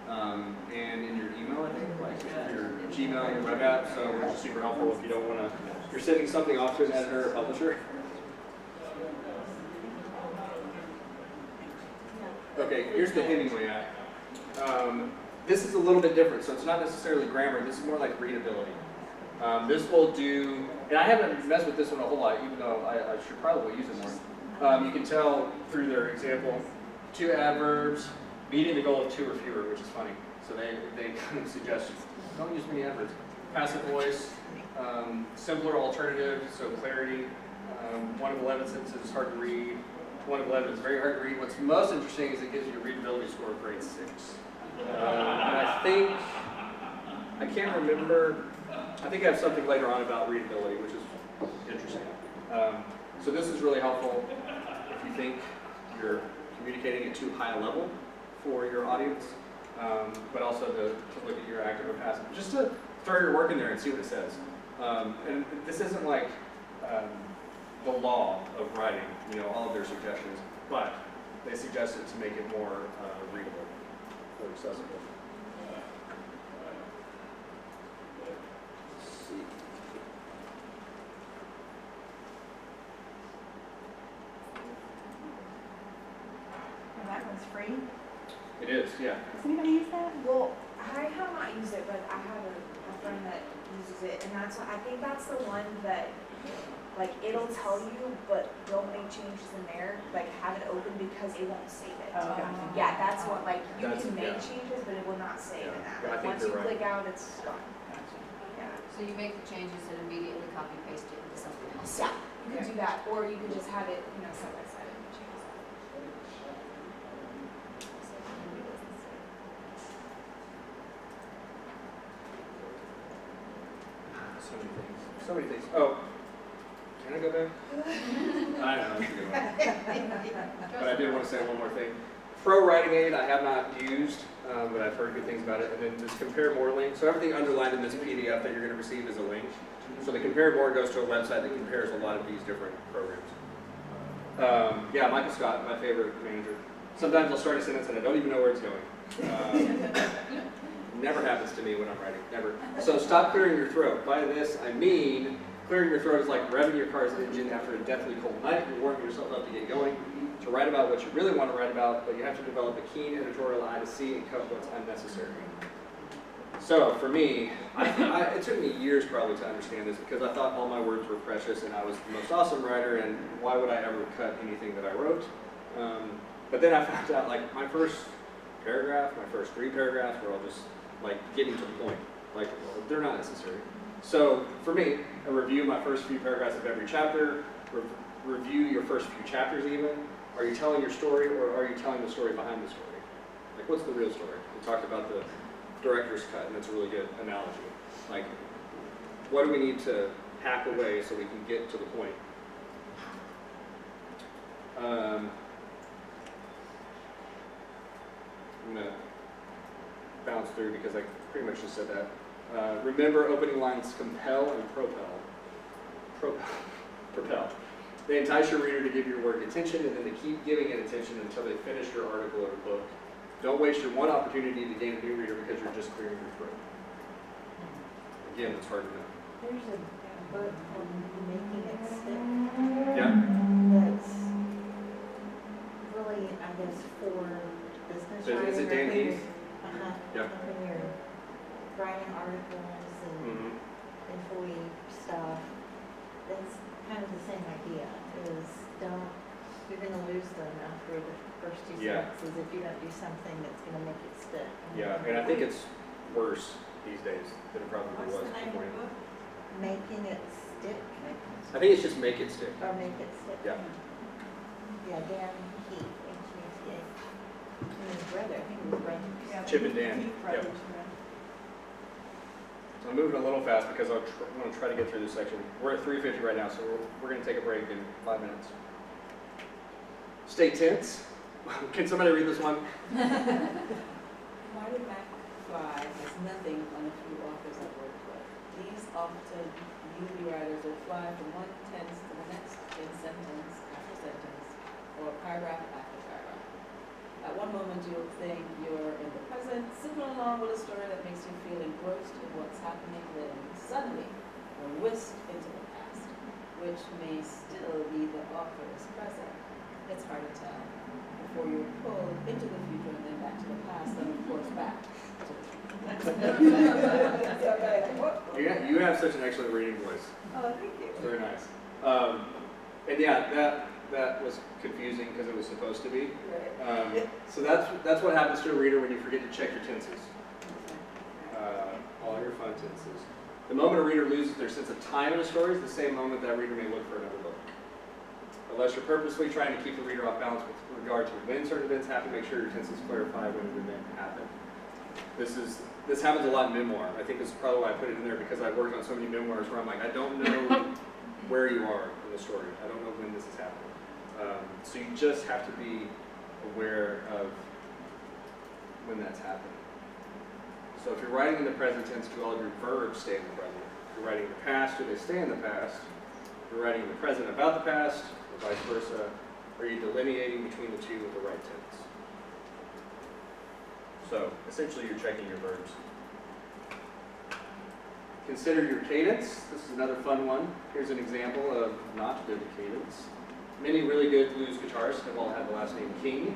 and in your email, I think, like your Gmail and your web app, so which is super helpful if you don't want to, you're sending something off to an editor or publisher. Okay, here's the Hemingway app. This is a little bit different, so it's not necessarily grammar, this is more like readability. This will do, and I haven't messed with this one a whole lot, even though I should probably use it more. You can tell through their example, 2 adverbs, meeting the goal of 2 or fewer, which is funny. So they kind of suggest, don't use many adverbs. Passive voice, simpler alternative, so clarity. 1 of 11 sentences is hard to read. 1 of 11 is very hard to read. What's most interesting is it gives you a readability score of grade 6. And I think, I can't remember, I think I have something later on about readability, which is interesting. So this is really helpful if you think you're communicating at too high a level for your audience, but also to look at your active or passive, just to throw your work in there and see what it says. And this isn't like the law of writing, you know, all of their suggestions, but they suggest it to make it more readable or accessible. Let's see. And that one's free. It is, yeah. Does anybody use that? Well, I have not used it, but I have a friend that uses it, and that's I think that's the one that like it'll tell you, but don't make changes in there. Like have it open because it won't save it. Oh, okay. Yeah, that's what like you That's- can make yeah. changes, but it will not save in that. Yeah, I Like, think once you're you right. click out, it's gone. Yeah. So you make the changes and immediately copy paste it into something else. Yeah, you can do that, or you can just have it, you know, side by side and change that. So many things. So many things. Oh, can I go back? I know, I should go back. But I did want to say one more thing. Pro Writing Aid I have not used, but I've heard good things about it. And then this compare more link. So everything underlined in this PDF that you're going to receive is a link. So the compare more goes to a website that compares a lot of these different programs. Yeah, Michael Scott, my favorite manager. Sometimes I'll start a sentence and I don't even know where it's going. Never happens to me when I'm writing, never. So stop clearing your throat. By this, I mean clearing your throat is like revving your car's engine after a deathly cold night. You're warming yourself up to get going, to write about what you really want to write about, but you have to develop a keen editorial eye to see and cut what's unnecessary. So for me, it took me years probably to understand this because I thought all my words were precious and I was the most awesome writer, and why would I ever cut anything that I wrote? But then I found out like my first paragraph, my first 3 paragraphs were all just like getting to the point. Like, well, they're not necessary. So for me, I review my first few paragraphs of every chapter, review your first few chapters even. Are you telling your story or are you telling the story behind the story? Like, what's the real story? We talked about the director's cut, and that's a really good analogy. Like, what do we need to hack away so we can get to the point? I'm going to bounce through because I pretty much just said that. Remember, opening lines compel and propel. Propel. They entice your reader to give your work attention, and then they keep giving it attention until they finish your article or book. Don't waste your one opportunity to gain a new reader because you're just clearing your throat. Again, it's hard to know. There's a book called Making It Stick. Yeah. That's really, I guess, for business writing. Is it Dan Heath? Yeah. When you're writing articles and employee stuff, that's kind of the same idea. You're going to lose them after the first 2 sentences if you don't do something that's going to make it stick. Yeah, and I think it's worse these days than it probably was before. Making It Stick. I think it's just Make It Stick. Or Make It Stick. Yeah. Yeah, Dan Heath, H-E-T-H. And his brother, I think it was brother. Yeah, Chip and Dan. Yep. So I'm moving a little fast because I want to try to get through this section. We're at 3:50 right now, so we're going to take a break in 5 minutes. Stay tense. Can somebody read this one? Marty McFly has nothing on a few authors I've worked with. These often newbie writers will fly from one tense to the next in sentence after sentence, or paragraph after paragraph. At one moment you'll think you're in the present, zipping along with a story that makes you feel engrossed in what's happening, then suddenly you're whisked into the past, which may still be the author's present. It's hard to tell. Before you're pulled into the future and then back to the past, then of course back to the future. You have such an excellent reading voice. Oh, thank you. It's very nice. And yeah, that was confusing because it was supposed to be. So that's what happens to a reader when you forget to check your tenses. All your fun tenses. The moment a reader loses their sense of time in a story is the same moment that reader may look for another book. Unless you're purposely trying to keep the reader off balance with regard to when certain events happen, make sure your tenses clarify when an event happened. This happens a lot in memoir. I think this is probably why I put it in there because I've worked on so many memoirs where I'm like, I don't know where you are in the story. I don't know when this is happening. So you just have to be aware of when that's happening. So if you're writing in the present tense, do all of your verbs stay in the present? If you're writing in the past, do they stay in the past? If you're writing in the present about the past, or vice versa, are you delineating between the two with the right tense? So essentially you're checking your verbs. Consider your cadence. This is another fun one. Here's an example of not good cadence. Many really good blues guitarists have all had the last name King.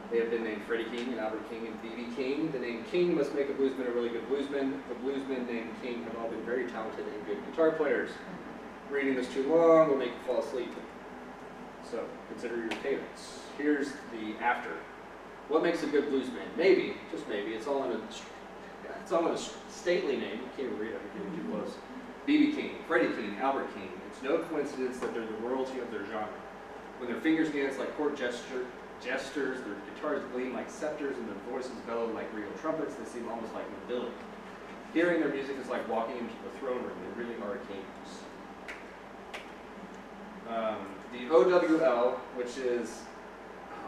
They have been named Freddie King and Albert King and B.B. King. The name King must make a bluesman a really good bluesman. The bluesmen named King have all been very talented and good guitar players. Reading this too long will make you fall asleep. So consider your cadence. Here's the after. What makes a good bluesman? Maybe, just maybe, it's all in a stately name. You can't even read it, you're getting too close. B.B. King, Freddie King, Albert King. It's no coincidence that they're the royalty of their genre. When their fingers dance like court jesters, their guitars gleam like scepters, and their voices bellow like real trumpets, they seem almost like nobility. Hearing their music is like walking into the throne room. They really are kings. The OWL, which is,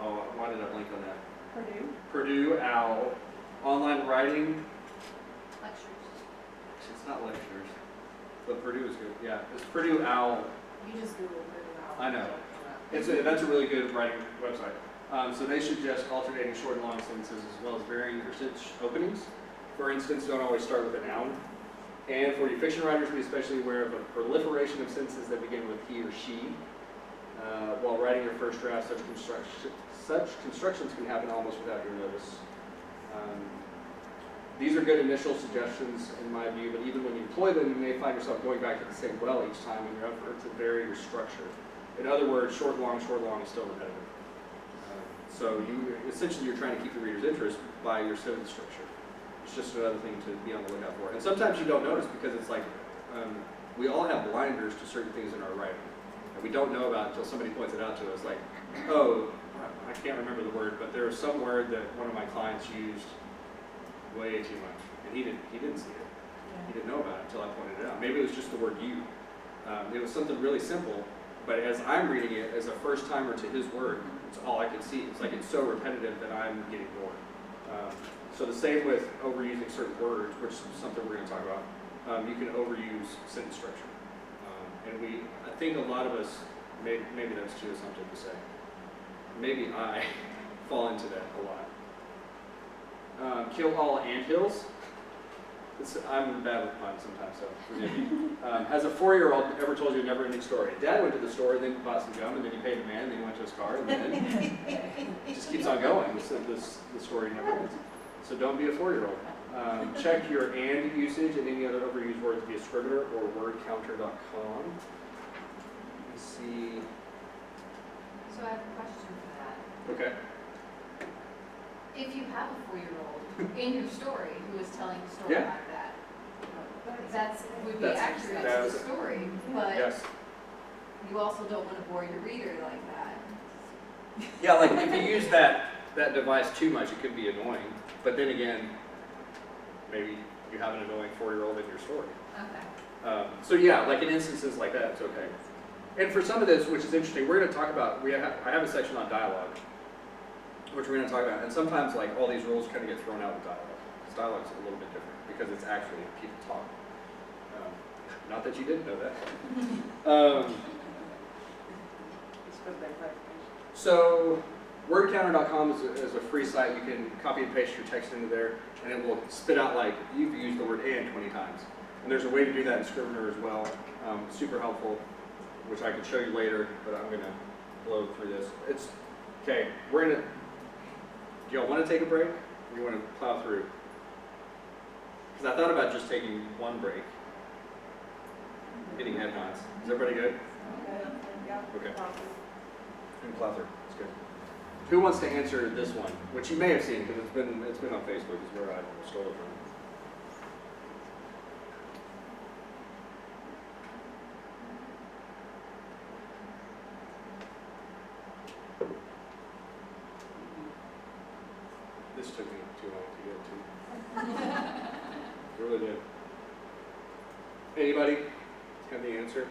why did I blank on that? Purdue OWL, online writing. Lectures. It's not lectures, but Purdue is good. Yeah, it's Purdue OWL. You just Google Purdue OWL. I know. That's a really good writing website. So they suggest alternating short and long sentences as well as varying usage openings. For instance, don't always start with a noun. And for you fiction writers, be especially aware of a proliferation of sentences that begin with he or she. While writing your first draft, such constructions can happen almost without your notice. These are good initial suggestions in my view, but even when you employ them, you may find yourself going back to the same well each time in your effort to vary your structure. In other words, short, long is still repetitive. So essentially you're trying to keep the reader's interest by your sentence structure. It's just another thing to be on the lookout for. And sometimes you don't notice because it's like, we all have blinders to certain things in our writing. And we don't know about until somebody points it out to us, like, oh, I can't remember the word, but there was some word that one of my clients used way too much. And he didn't see it. He didn't know about it until I pointed it out. Maybe it was just the word you. It was something really simple, but as I'm reading it as a first timer to his word, it's all I can see. It's like it's so repetitive that I'm getting bored. So the same with overusing certain words, which is something we're going to talk about. You can overuse sentence structure. And I think a lot of us, maybe that's too assumptive to say. Maybe I fall into that a lot. Kill all anthills. I'm bad with puns sometimes, so forgive me. Has a 4-year-old ever told you a never-ending story? Dad went to the store, then bought some gum, and then he paid the man, and then he went to his car, and then it just keeps on going. The story never ends. So don't be a 4-year-old. Check your and usage and any other overused words via Scrivener or wordcounter.com. Let me see. So I have a question for that. Okay. If you have a 4-year-old in your story who is telling a story Yeah. like that, would be That's- accurate that to was the story, but Yes. you also don't want to bore your reader like that. Yeah, like if you use that device too much, it could be annoying. But then again, maybe you have an annoying 4-year-old in your story. Okay. So yeah, like in instances like that, it's okay. And for some of this, which is interesting, we're going to talk about, I have a section on dialogue, which we're going to talk about. And sometimes like all these rules kind of get thrown out with dialogue. Because dialogue's a little bit different because it's actually people talk. Not that you didn't know that. So wordcounter.com is a free site. You can copy and paste your text into there, and it will spit out like you've used the word and 20 times. And there's a way to do that in Scrivener as well. Super helpful, which I can show you later, but I'm going to blow through this. It's okay. We're going to. Do y'all want to take a break, or you want to plow through? Because I thought about just taking one break. Getting head nods. Is everybody good? Okay. We can plow through. It's good. Who wants to answer this one, which you may have seen because it's been on Facebook. Is where I stole it from. This took me too long to get to. It really did. Anybody have the answer?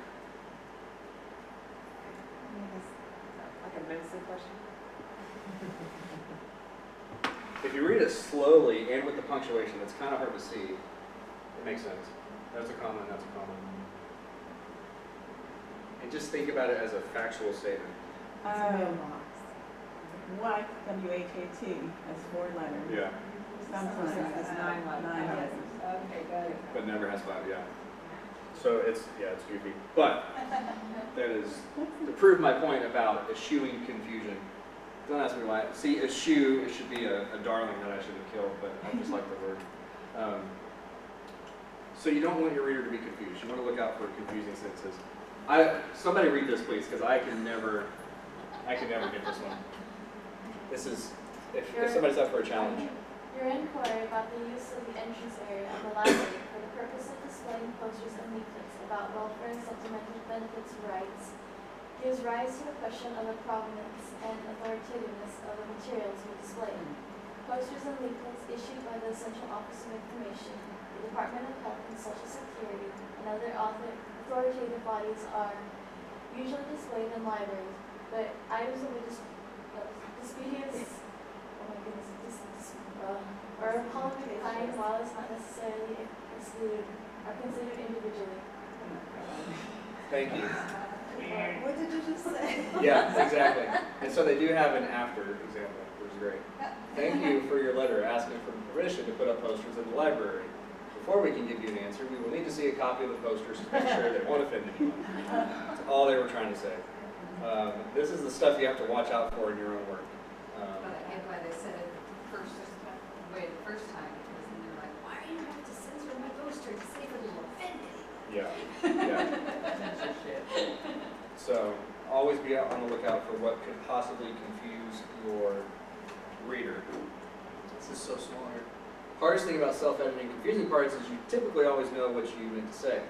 Like a medicine question? If you read it slowly and with the punctuation, it's kind of hard to see. It makes sense. That's a comma, that's a comma. And just think about it as a factual statement. What, W-H-A-T, as 4 letters. Yeah. Sometimes it's 9 letters. Okay, got it. But never has 5, yeah. So it's goofy. But that is to prove my point about eschewing confusion. Don't ask me why. See, eschew, it should be a darling that I should have killed, but I just like the word. So you don't want your reader to be confused. You want to look out for confusing sentences. Somebody read this, please, because I can never get this one. This is, if somebody's up for a challenge. Your inquiry about the use of the entrance area of the library for the purpose of displaying posters and leaflets about welfare and supplemental benefits rights gives rise to the question of the provenance and authoritativeness of the materials we display. Posters and leaflets issued by the Central Office of Information, the Department of Health and Social Security, and other authoritative bodies are usually displayed in libraries, but items of a disputous, or a public kind, while it's not necessarily excluded, are considered individually. Thank you. What did you just say? Yeah, exactly. And so they do have an after example, which is great. Thank you for your letter asking for permission to put up posters in the library. Before we can give you an answer, we will need to see a copy of the posters to make sure they won't offend anyone. That's all they were trying to say. This is the stuff you have to watch out for in your own work. But I get why they said it the first time, because then they're like, why do you have to censor my poster to say it will offend anyone? Yeah. So always be on the lookout for what could possibly confuse your reader. This is so small here. Hardest thing about self-editing confusing parts is you typically always know what you meant to say,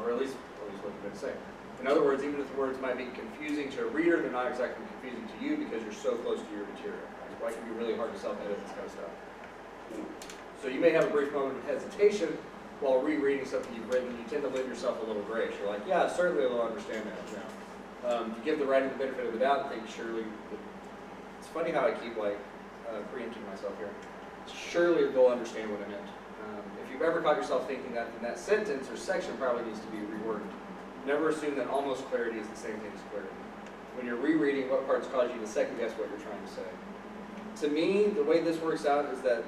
or at least what you meant to say. In other words, even if the words might be confusing to a reader, they're not exactly confusing to you because you're so close to your material. That's why it can be really hard to self-edit this kind of stuff. So you may have a brief moment of hesitation while rereading something you've written. You tend to leave yourself a little grace. You're like, yeah, certainly they'll understand that now. You give the writing the benefit of the doubt and think, surely, it's funny how I keep preempting myself here. Surely they'll understand what I meant. If you've ever caught yourself thinking that, then that sentence or section probably needs to be reworded. Never assume that almost clarity is the same thing as clarity. When you're rereading, what parts cause you to second guess what you're trying to say? To me, the way this works out is that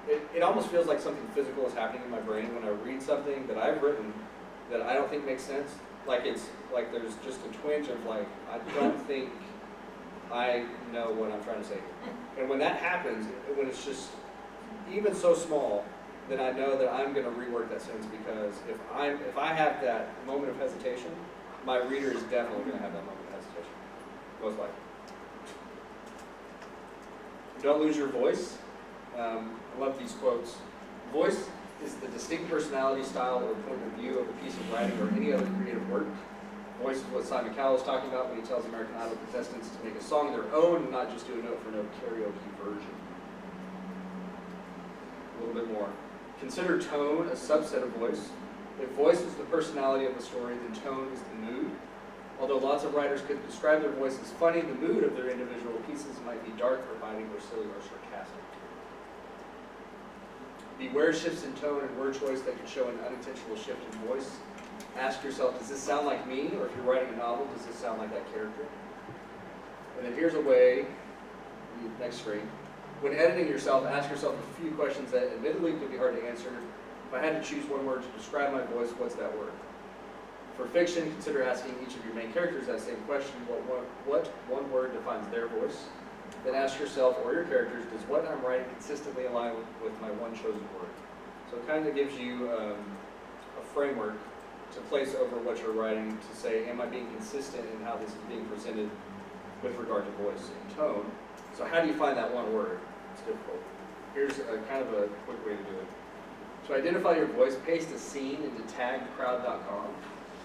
it almost feels like something physical is happening in my brain when I read something that I've written that I don't think makes sense. Like it's like there's just a twinge of I don't think I know what I'm trying to say. And when that happens, when it's just even so small, then I know that I'm going to rework that sentence, because if I have that moment of hesitation, my reader is definitely going to have that moment of hesitation. Most likely. Don't lose your voice. I love these quotes. Voice is the distinct personality, style, or point of view of a piece of writing or any other creative work. Voice is what Simon Cowell is talking about when he tells American Idol contestants to make a song of their own and not just do a note-for-note karaoke version. A little bit more. Consider tone a subset of voice. If voice is the personality of the story, then tone is the mood. Although lots of writers could describe their voice as funny, the mood of their individual pieces might be dark or biting or silly or sarcastic. Beware shifts in tone and word choice that could show an unintentional shift in voice. Ask yourself, does this sound like me? Or if you're writing a novel, does this sound like that character? And then here's a way, next screen. When editing yourself, ask yourself a few questions that admittedly could be hard to answer. If I had to choose one word to describe my voice, what's that word? For fiction, consider asking each of your main characters that same question, what one word defines their voice? Then ask yourself or your characters, does what I'm writing consistently align with my one chosen word? So it kind of gives you a framework to place over what you're writing to say, am I being consistent in how this is being presented with regard to voice and tone? So how do you find that one word? It's difficult. Here's kind of a quick way to do it. To identify your voice, paste a scene into tagcrowd.com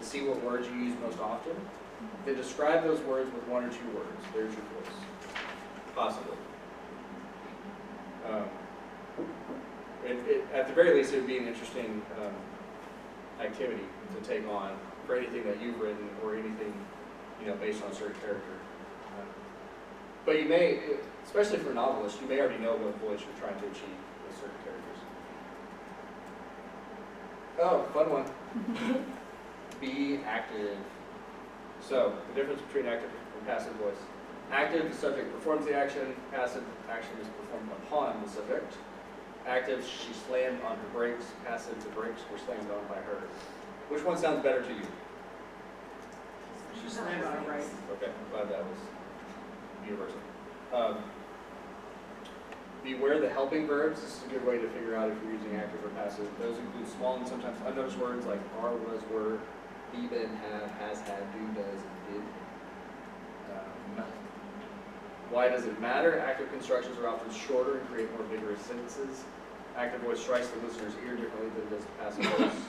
to see what words you use most often. Then describe those words with one or two words. There's your voice. Possibly. At the very least, it would be an interesting activity to take on for anything that you've written or anything, based on a certain character. But you may, especially for novelists, you may already know what voice you're trying to achieve with certain characters. Oh, fun one. Be active. So, the difference between active and passive voice. Active, the subject performs the action. Passive action is performed upon the subject. Active, she slammed on her brakes. Passive, the brakes were slammed on by her. Which one sounds better to you? She slammed on her brakes. Okay, I'm glad that was universal. Beware the helping verbs. This is a good way to figure out if you're using active or passive. Those include small and sometimes unnoticed words like are, was, were, be, been, have, has, had, do, does, and did. Why does it matter? Active constructions are often shorter and create more vigorous sentences. Active voice strikes the listener's ear differently than does passive voice.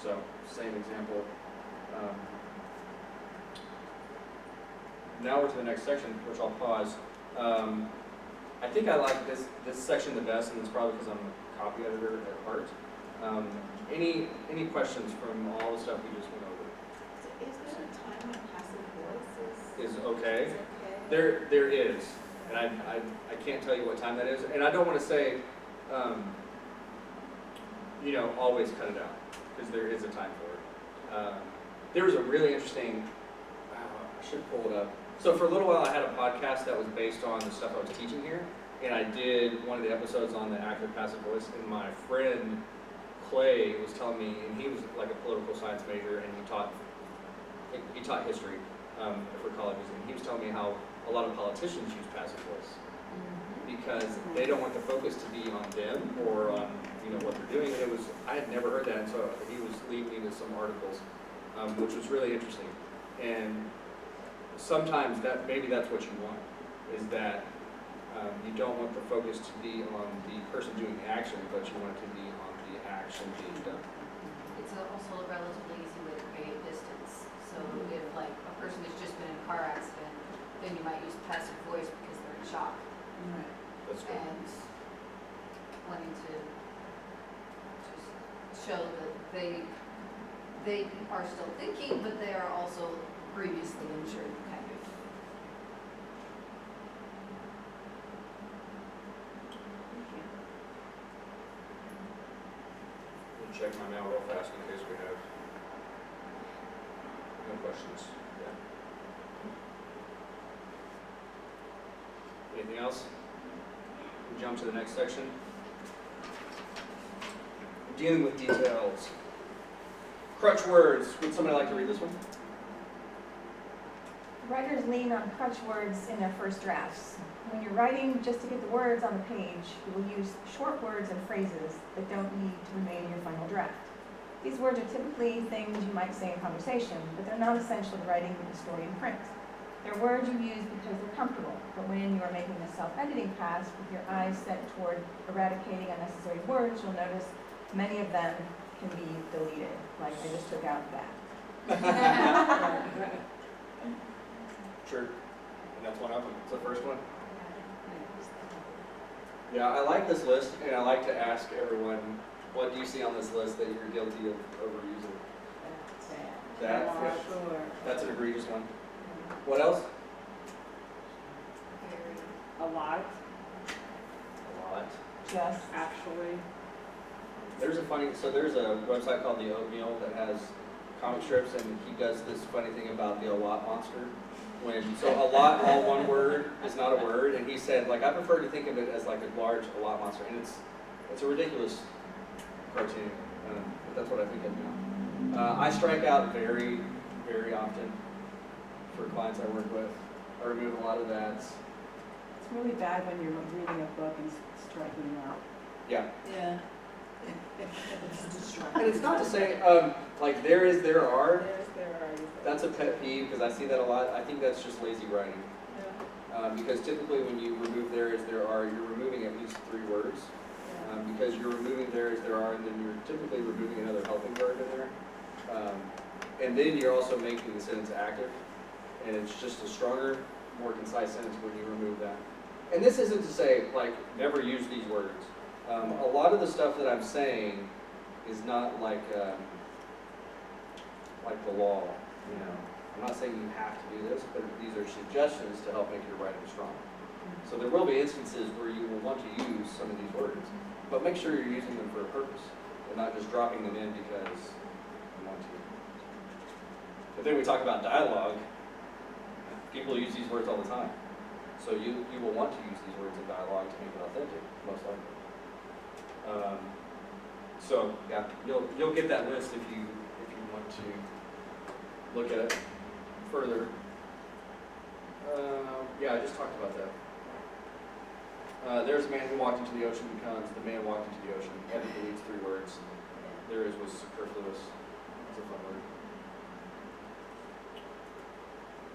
So, same example. Now we're to the next section, which I'll pause. I think I like this section the best, and it's probably because I'm a copy editor at heart. Any questions from all the stuff we just went over? Is there a time when passive voice Is okay. is okay? There is, and I can't tell you what time that is, and I don't want to say, always cut it out, because there is a time for it. there was a really interesting, I should pull it up. So for a little while I had a podcast that was based on the stuff I was teaching here, and I did one of the episodes on the active passive voice, and my friend Clay was telling me, and he was like a political science major, and he taught history for colleges, and he was telling me how a lot of politicians use passive voice because they don't want the focus to be on them or on what they're doing. And I had never heard that, and so he was leading me to some articles, which was really interesting. And sometimes maybe that's what you want, is that you don't want the focus to be on the person doing the action, but you want it to be on the action being done. It's also a relatively easy way to create distance. So if like a person has just been in a car accident, then you might use passive voice because they're in shock. Right. That's good. And wanting to just show that they are still thinking, but they are also previously injured, kind of. We'll check my mail real fast in case we have no questions. Yeah. Anything else? We jump to the next section. Dealing with details. Crutch words. Would somebody like to read this one? Writers lean on crutch words in their first drafts. When you're writing just to get the words on the page, you will use short words and phrases that don't need to remain in your final draft. These words are typically things you might say in conversation, but they're not essential to writing the story in print. They're words you use because they're comfortable, but when you are making a self-editing pass with your eyes set toward eradicating unnecessary words, you'll notice many of them can be deleted, like I just took out that. Sure. And that's one of them. It's the first one. Yeah, I like this list, and I like to ask everyone, what do you see on this list that you're guilty of overusing? That? Yeah. Sure. That's an egregious one. What else? A lot, A lot. Just actually. There's a website called The Oatmeal that has comic strips, and he does this funny thing about the a lot monster. So a lot, all one word, is not a word, and he said, like, I prefer to think of it as like a large a lot monster, and it's a ridiculous cartoon, but that's what I think of now. I strike out very, very often for clients I work with. I remove a lot of that. it's really bad when you're reading a book and striking out. Yeah. Yeah. And it's not to say, like, there is, there are. There's, there are. That's a pet peeve because I see that a lot. I think that's just lazy writing. Because typically when you remove there is, there are, you're removing at least 3 words. Because you're removing there is, there are, and then you're typically removing another helping verb in there. And then you're also making the sentence active. And it's just a stronger, more concise sentence when you remove that. And this isn't to say, like, never use these words. A lot of the stuff that I'm saying is not like the law, you know. I'm not saying you have to do this, but these are suggestions to help make your writing strong. So there will be instances where you will want to use some of these words, but make sure you're using them for a purpose and not just dropping them in because you want to. But then we talk about dialogue. People use these words all the time. So you will want to use these words in dialogue to make it authentic, most likely. So yeah, you'll get that list if you want to look at it further. Yeah, I just talked about that. There's a man who walked into the ocean becomes the man walked into the ocean. Edit deletes 3 words. There is was superfluous. It's a fun word.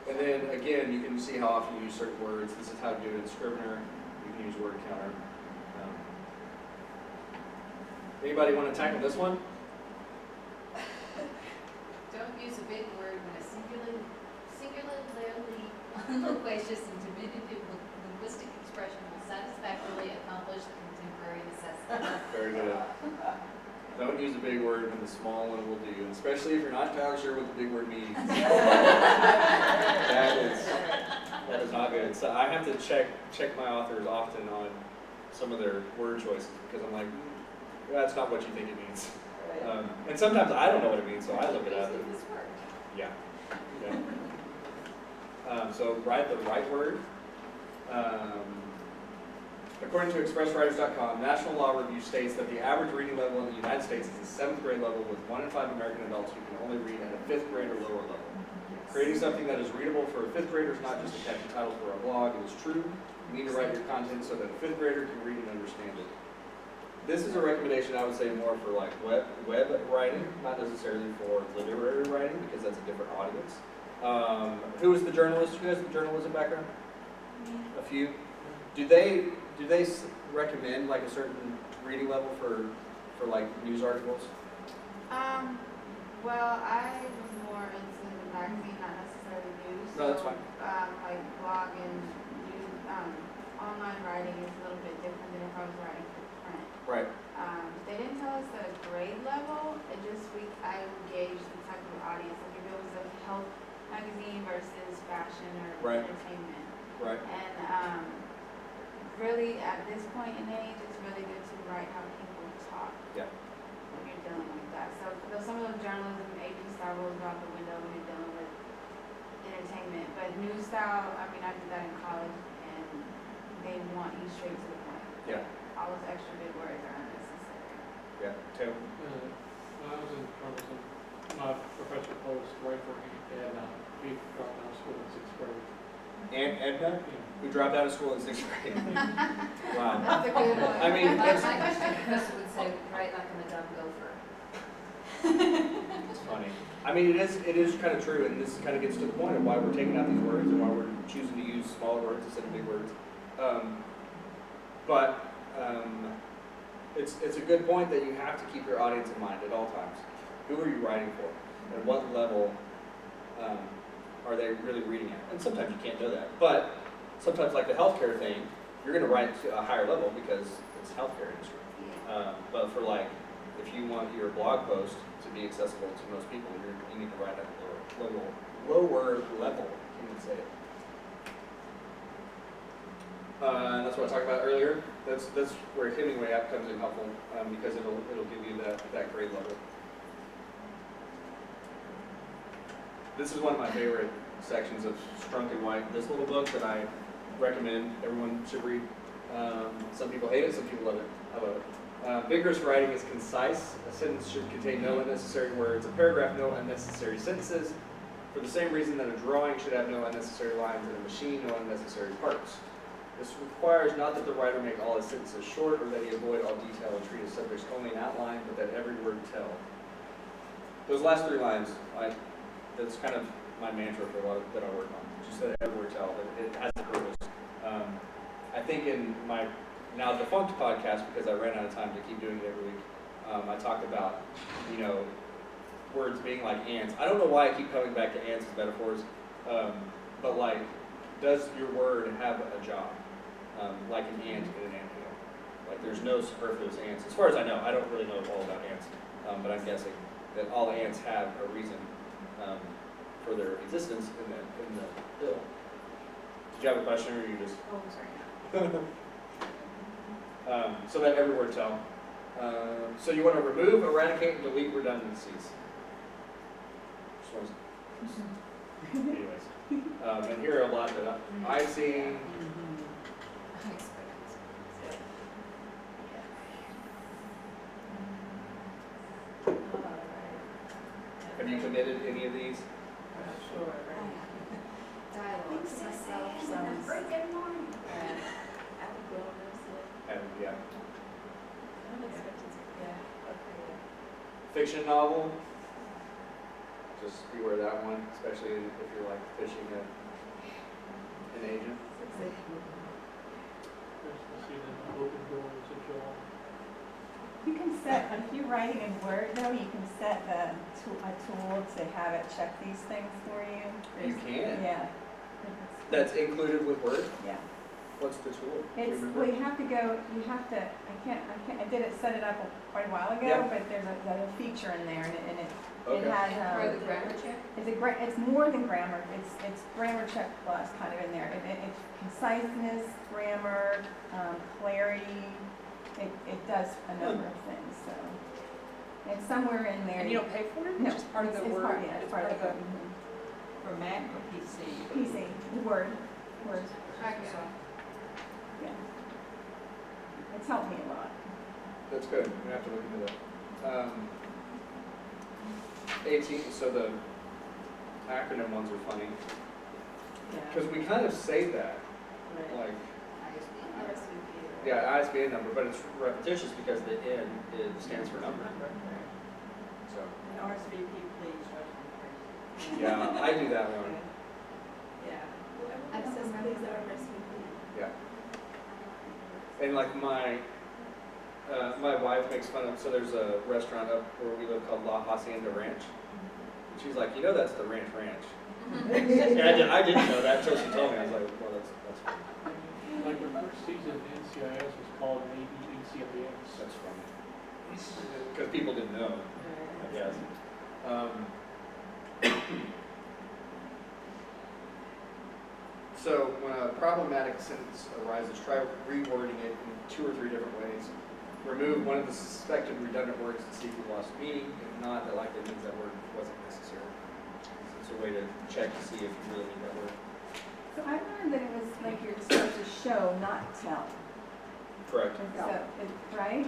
And then again, you can see how often you use certain words. This is how to do it in Scrivener. You can use word counter. Anybody want to tackle this one? Don't use a big word when a singularly unloquacious and diminutive linguistic expression will satisfactorily accomplish the contemporary necessity. Very good. Don't use a big word when the small one will do, and especially if you're not entirely sure what the big word means. That is not good. So I have to check my authors often on some of their word choices because I'm like, that's not what you think it means. And sometimes I don't know what it means, so I look it up. Yeah. So write the right word. According to expresswriters.com, National Law Review states that the average reading level in the United States is the 7th grade level, with 1 in 5 American adults who can only read at a 5th grade or lower level. Creating something that is readable for a 5th grader is not just a catchy title for a blog. It is true. You need to write your content so that a 5th grader can read and understand it. This is a recommendation I would say more for like web writing, not necessarily for literary writing, because that's a different audience. Who is the journalist? You guys have a journalism background? A few. Do they recommend like a certain reading level for like news articles? Well, I was more into the magazine, not necessarily news. No, that's fine. Like blog and news, online writing is a little bit different than if I was writing for print. Right. They didn't tell us the grade level. It just I would gauge the type of audience. Like if it was a health magazine versus fashion or Right. entertainment. Right. And really, at this point in age, it's really good to write how people talk. Yeah. When you're dealing with that. So some of those journalism AP style will go out the window when you're dealing with entertainment. But news style, I mean, I did that in college, and they want you straight to the point. Yeah. All those extra big words are unnecessary. Yeah. Tim. When I was in journalism, my professor posed right for me, and he dropped out of school in 6th grade. And Edna, who dropped out of school in 6th grade. Wow. That's a good one. I mean, my that's professor would say, write like I'm a dumb gopher. it's funny. I mean, it is kind of true, and this kind of gets to the point of why we're taking out these words and why we're choosing to use smaller words instead of big words. It's a good point that you have to keep your audience in mind at all times. Who are you writing for? At what level are they really reading at? And sometimes you can't know that. But sometimes, like the healthcare thing, you're going to write to a higher level because it's healthcare industry. But for like, if you want your blog post to be accessible to most people, you need to write at a lower level. I can't even say it. And that's what I talked about earlier. That's where Hemingway app comes in helpful because it'll give you that grade level. This is one of my favorite sections of Strunk and White. This little book that I recommend everyone should read. Some people hate it, some people love it. I love it. Vigorous writing is concise. A sentence should contain no unnecessary words. A paragraph, no unnecessary sentences. For the same reason that a drawing should have no unnecessary lines and a machine, no unnecessary parts. This requires not that the writer make all his sentences short or that he avoid all detail and treat his subjects only in outline, but that every word tell. Those last 3 lines, that's kind of my mantra for a lot that I work on. Just that every word tell, that it has a purpose. I think in my now defunct podcast, because I ran out of time to keep doing it every week, I talked about, words being like ants. I don't know why I keep coming back to ants as metaphors, but like, does your word have a job? Like an ant in an anthill. Like there's no superfluous ants. As far as I know, I don't really know all about ants, but I'm guessing that all ants have a reason for their existence in the hill. Did you have a question, or you just? Oh, sorry. So that every word tell. So you want to remove, eradicate, and delete redundancies. Anyways, and here are a lot that I've seen. Have you committed any of these? Sure. Dialogue, myself, And yeah. Yeah, okay. Fiction novel. Just beware that one, especially if you're like fishing an agent. You can set, if you're writing in Word though, you can set a tool to have it check these things for you. You can? Yeah. That's included with Word? Yeah. What's the tool? It's, well, you have to go, I did it, set it up quite a while ago, Yeah. but there's a feature in there and it Okay. has, For the grammar check? it's more than grammar, it's grammar check plus kind of in there. It's conciseness, grammar, clarity, it does a number of things, so. It's somewhere in there. And you don't pay for it? No. It's just part of the It's word? part, yeah, it's part of the, Mac or PC? PC, Word. Microsoft. Yeah. It's helped me a lot. That's good. I'm gonna have to look into that. 18. So the acronym ones are funny Yeah. because we kind of say that, like, yeah, ISBN number, but it's repetitious because the N stands for number. So And RSVP, please, right? yeah, I do that one. Yeah. I don't remember that. Yeah. And like my wife makes fun of, so there's a restaurant up where we live called La Hacienda Ranch. And she's like, you know that's the Ranch. And I didn't know that until she told me. I was like, well, that's funny. Like the first season of NCIS was called maybe NCIS. That's funny. Because people didn't know, I guess. So when a problematic sentence arises, try rewording it in 2 or 3 different ways. Remove one of the suspected redundant words to see if you lost meaning. If not, that likely means that word wasn't necessary. It's a way to check to see if you really need that word. So I learned that it was like you're supposed to show, not tell. Correct. So, right?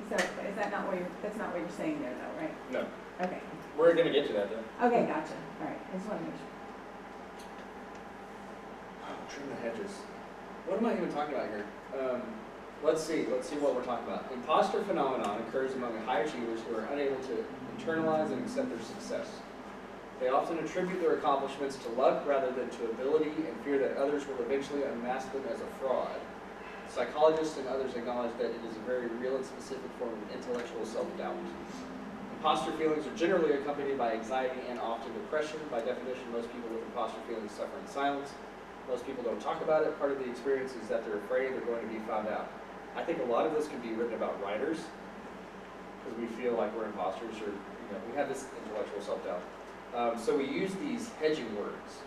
So is that not what that's not what you're saying there though, right? No. Okay. We're going to get to that though. Okay, gotcha. All right. I just want to make sure. Oh, trim the hedges. What am I even talking about here? Let's see what we're talking about. Imposter phenomenon occurs among high achievers who are unable to internalize and accept their success. They often attribute their accomplishments to luck rather than to ability and fear that others will eventually unmask them as a fraud. Psychologists and others acknowledge that it is a very real and specific form of intellectual self-doubt. Imposter feelings are generally accompanied by anxiety and often depression. By definition, most people with imposter feelings suffer in silence. Most people don't talk about it. Part of the experience is that they're afraid they're going to be found out. I think a lot of this can be written about writers because we feel like we're imposters or we have this intellectual self-doubt. So we use these hedging words.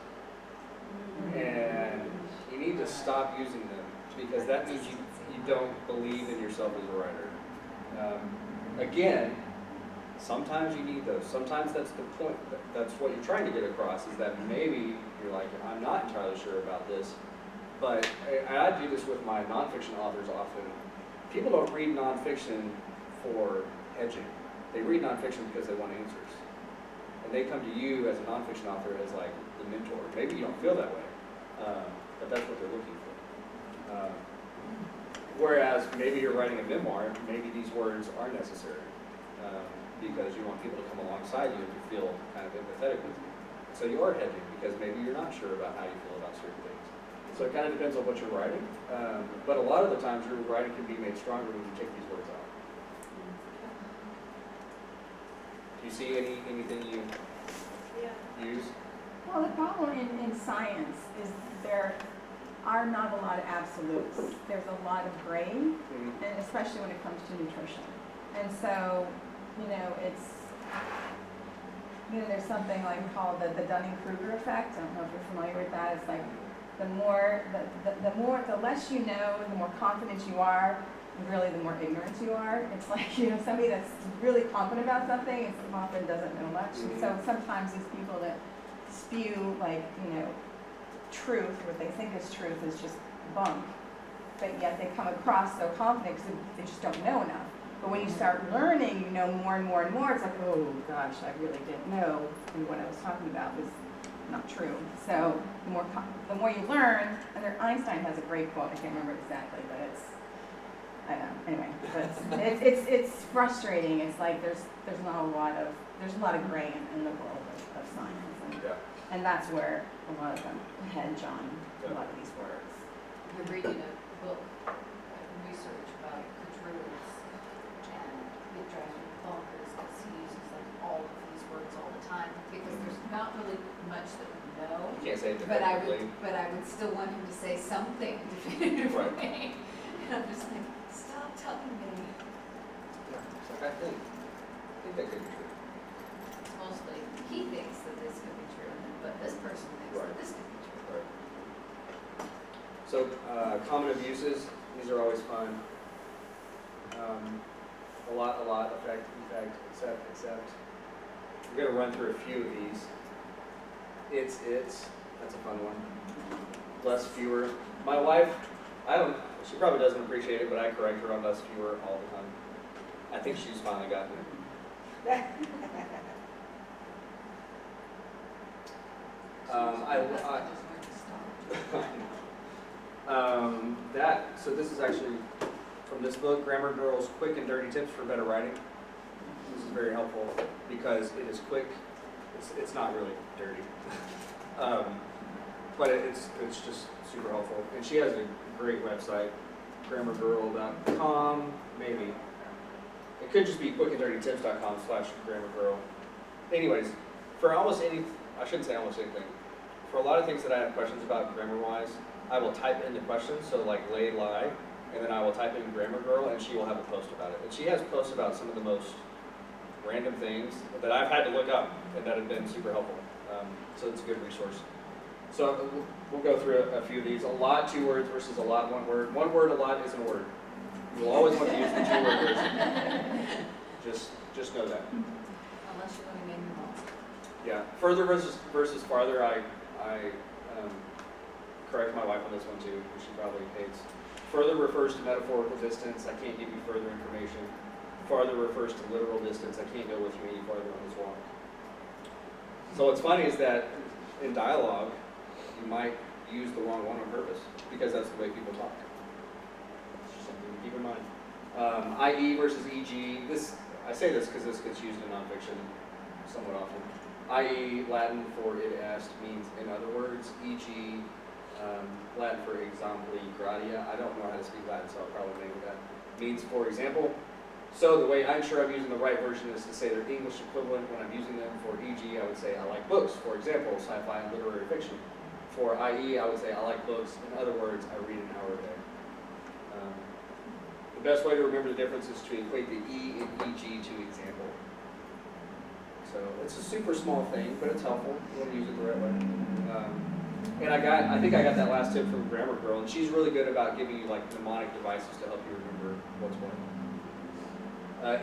And you need to stop using them because that means you don't believe in yourself as a writer. Again, sometimes you need those. Sometimes that's the point. That's what you're trying to get across is that maybe you're like, I'm not entirely sure about this. But I do this with my nonfiction authors often. People don't read nonfiction for hedging. They read nonfiction because they want answers. And they come to you as a nonfiction author as like the mentor. Maybe you don't feel that way, but that's what they're looking for. Whereas maybe you're writing a memoir, maybe these words are necessary because you want people to come alongside you and to feel kind of empathetic with you. So you are hedging because maybe you're not sure about how you feel about certain things. So it kind of depends on what you're writing, but a lot of the times your writing can be made stronger when you take these words out. Do you see anything you use? Well, the problem in science is there are not a lot of absolutes. There's a lot of gray, and especially when it comes to nutrition. And so, there's something like called the Dunning-Kruger effect. I don't know if you're familiar with that. It's like the less you know, the more confident you are, and really the more ignorant you are. It's like, somebody that's really confident about something and often doesn't know much. And so sometimes these people that spew truth, what they think is truth is just bunk. But yet they come across so confident because they just don't know enough. But when you start learning, you know more and more and more. It's like, oh gosh, I really didn't know, and what I was talking about was not true. So the more you learn, and Einstein has a great quote. I can't remember exactly, but I know. Anyway, but it's frustrating. It's like there's a lot of gray in the world of science, and that's where a lot of them hedge on a lot of these words. You're reading a book, research about Cadru's, and it drives me bonkers because he uses like all of these words all the time because there's not really much that we know. You can't say it but I definitively. would still want him to say something definitively. Right. And I'm just like, stop telling me. Yeah, it's like, I think that could be true. It's mostly he thinks that this could be true, but this person thinks that this could be true. Right. So common abuses, these are always fun. A lot, effect, except. We're going to run through a few of these. That's a fun one. Less, fewer. My wife, she probably doesn't appreciate it, but I correct her on less, fewer all the time. I think she's finally gotten it. So this is actually from this book, Grammar Girl's Quick and Dirty Tips for Better Writing. This is very helpful because it is quick. It's not really dirty, but it's just super helpful. And she has a great website, grammargirl.com, maybe. It could just be quickanddirtytips.com/grammargirl. Anyways, for almost I shouldn't say almost anything. For a lot of things that I have questions about grammar-wise, I will type in the questions, so like lay, lie, and then I will type in Grammar Girl, and she will have a post about it. And she has posts about some of the most random things that I've had to look up and that have been super helpful. So it's a good resource. So we'll go through a few of these. A lot, 2 words versus a lot, 1 word. 1 word, a lot isn't a word. You'll always want to use the 2-word version. Just know that. Unless you're going to name them all. Yeah. Further versus farther, I correct my wife on this one too, which she probably hates. Further refers to metaphorical distance. I can't give you further information. Farther refers to literal distance. I can't go with you any farther on this walk. So what's funny is that in dialogue, you might use the wrong one on purpose because that's the way people talk. It's just something to keep in mind. IE versus EG. I say this because this gets used in nonfiction somewhat often. IE, Latin for id est, means in other words. EG, Latin for exempli gratia. I don't know how to speak Latin, so I'll probably name that. Means for example. So the way I'm sure I'm using the right version is to say their English equivalent when I'm using them. For EG, I would say I like books. For example, sci-fi and literary fiction. For IE, I would say I like books. In other words, I read an hour a day. The best way to remember the difference is to equate the E in EG to example. So it's a super small thing, but it's helpful. You want to use it the right way. And I think I got that last tip from Grammar Girl, and she's really good about giving you like mnemonic devices to help you remember what's what.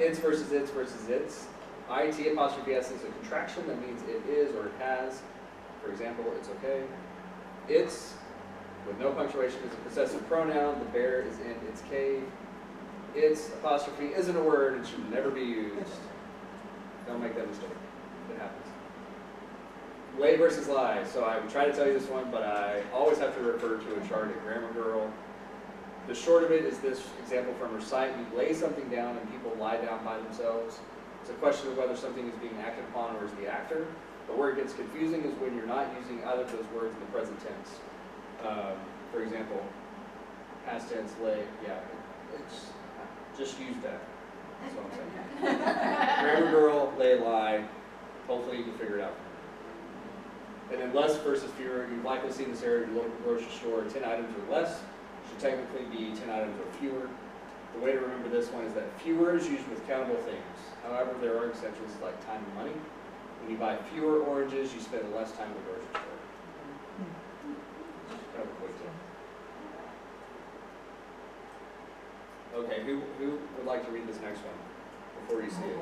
It's versus its versus its. IT apostrophe S is a contraction that means it is or it has. For example, it's okay. It's, with no punctuation, is a possessive pronoun. The bear is in its cave. Its apostrophe isn't a word and should never be used. Don't make that mistake. It happens. Lay versus lie. So I would try to tell you this one, but I always have to refer to a chart at Grammar Girl. The short of it is this example from her site. You lay something down and people lie down by themselves. It's a question of whether something is being acted upon or is the actor. But where it gets confusing is when you're not using either of those words in the present tense. For example, past tense, lay, it's just use that. That's what I'm saying. Grammar Girl, lay, lie. Hopefully you can figure it out. And then less versus fewer. You've likely seen this error at your local grocery store. 10 items or less should technically be 10 items or fewer. The way to remember this one is that fewer is used with countable things. However, there are exceptions like time and money. When you buy fewer oranges, you spend less time at the grocery store. Kind of a quick tip. Okay, who would like to read this next one before you see it?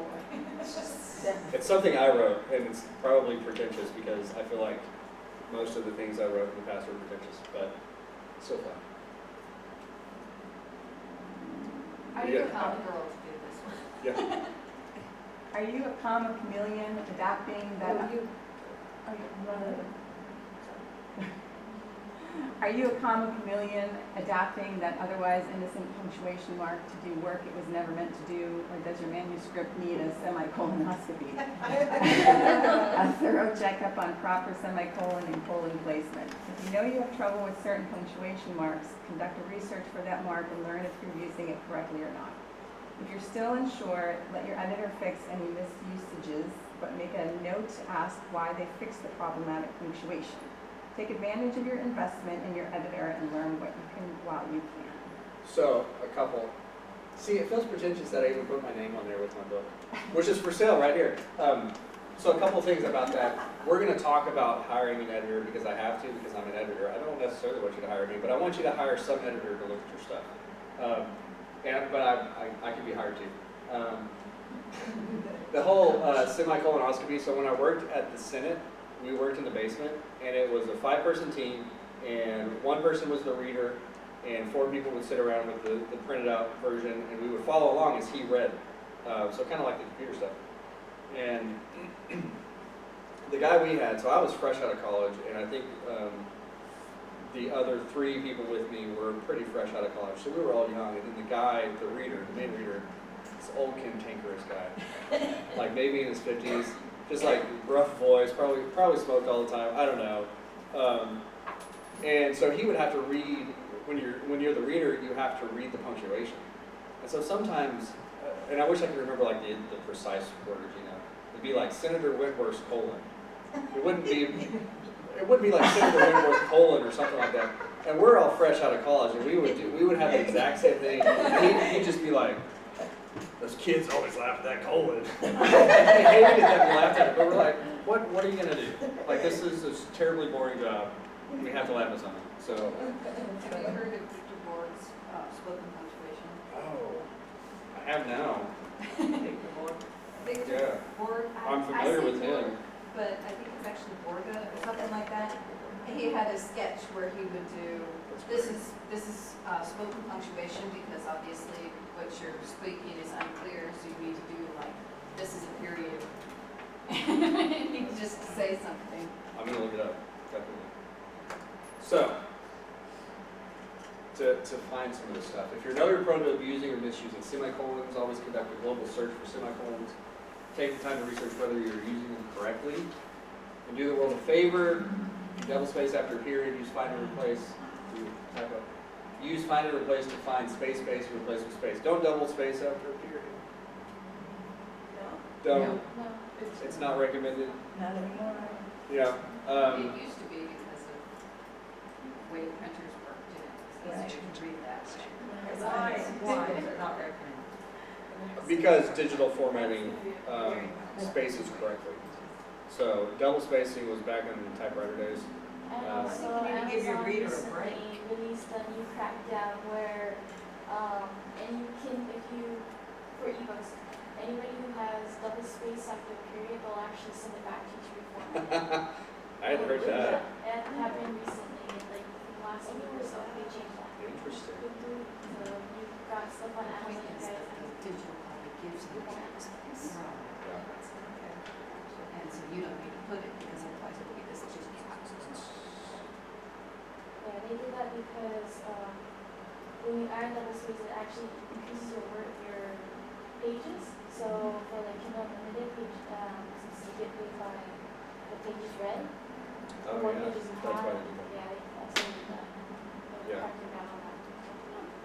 It's something I wrote, and it's probably pretentious because I feel like most of the things I wrote in the past were pretentious, but it's still fun. Are you a common girl to do this one? Yeah. Are you a comma chameleon adapting that? Are you a comma chameleon adapting that otherwise innocent punctuation mark to do work it was never meant to do, or does your manuscript need a semicolonoscopy? A thorough checkup on proper semicolon and colon placement. If you know you have trouble with certain punctuation marks, conduct a research for that mark and learn if you're using it correctly or not. If you're still unsure, let your editor fix any misusages, but make a note to ask why they fixed the problematic punctuation. Take advantage of your investment in your editor and learn what you can while you can. So, a couple. See, it feels pretentious that I even put my name on there with my book, which is for sale right here. So a couple things about that. We're going to talk about hiring an editor because I have to, because I'm an editor. I don't necessarily want you to hire me, but I want you to hire some editor to look at your stuff. But I can be hired too. The whole semicolonoscopy, so when I worked at the Senate, we worked in the basement, and it was a 5-person team, and 1 person was the reader, and 4 people would sit around with the printed out version, and we would follow along as he read. So kind of like the computer stuff. And the guy we had, so I was fresh out of college, and I think the other 3 people with me were pretty fresh out of college, so we were all young. And then the guy, the reader, the main reader, this old cantankerous guy, like maybe in his 50s, just like rough voice, probably smoked all the time. I don't know. And so he would have to read when you're the reader, you have to read the punctuation. And so sometimes, and I wish I could remember like the precise words, you know, it'd be like Senator Whitworth's colon. It wouldn't be like Senator Whitworth colon or something like that. And we're all fresh out of college, and we would have the exact same thing. He'd just be like, those kids always laugh at that colon. We hated that we laughed at it, but we're like, what are you gonna do? Like, this is a terribly boring job. We have to laugh at something. So. Have you heard of Victor Board's spoken punctuation? Oh, I have now. Victor Board. Victor Board. I'm familiar with him. But I think it's actually Borga or something like that. He had a sketch where he would do, this is spoken punctuation because obviously what you're speaking is unclear, so you need to do like, this is a period. You need to just say something. I'm gonna look it up, definitely. So, to find some of this stuff, if you know you're prone to abusing or misusing semicolons, always conduct a global search for semicolons. Take the time to research whether you're using them correctly. And do the world a favor, double space after a period, use find and replace, use find and replace to find space, space, and replace with space. Don't double space after a period. No. Don't. No. It's not recommended. Not anymore. Yeah. It used to be because of the way printers worked, you know, it's easier to read that way. Why is it not recommended? Because digital formatting spaces correctly. So double spacing was back in typewriter days. And also, You need to give your Amazon reader a break. recently released a new crackdown where, and you can, if you, for ebooks, anybody who has double space after a period, they'll actually send it back to you to reformat. I hadn't heard that. It happened recently, like last week or so, they changed that. Interesting. So you've got stuff on Amazon, you guys can Digital copy gives you the space. And so you don't need to put it because otherwise it will be this just. Yeah, they did that because when you add double space, it actually increases your pages. So for like Kindle Unlimited page, since you get paid by the pages read, the more pages you That's why have, they do that. yeah, they also do that. Yeah. Cracking down on that.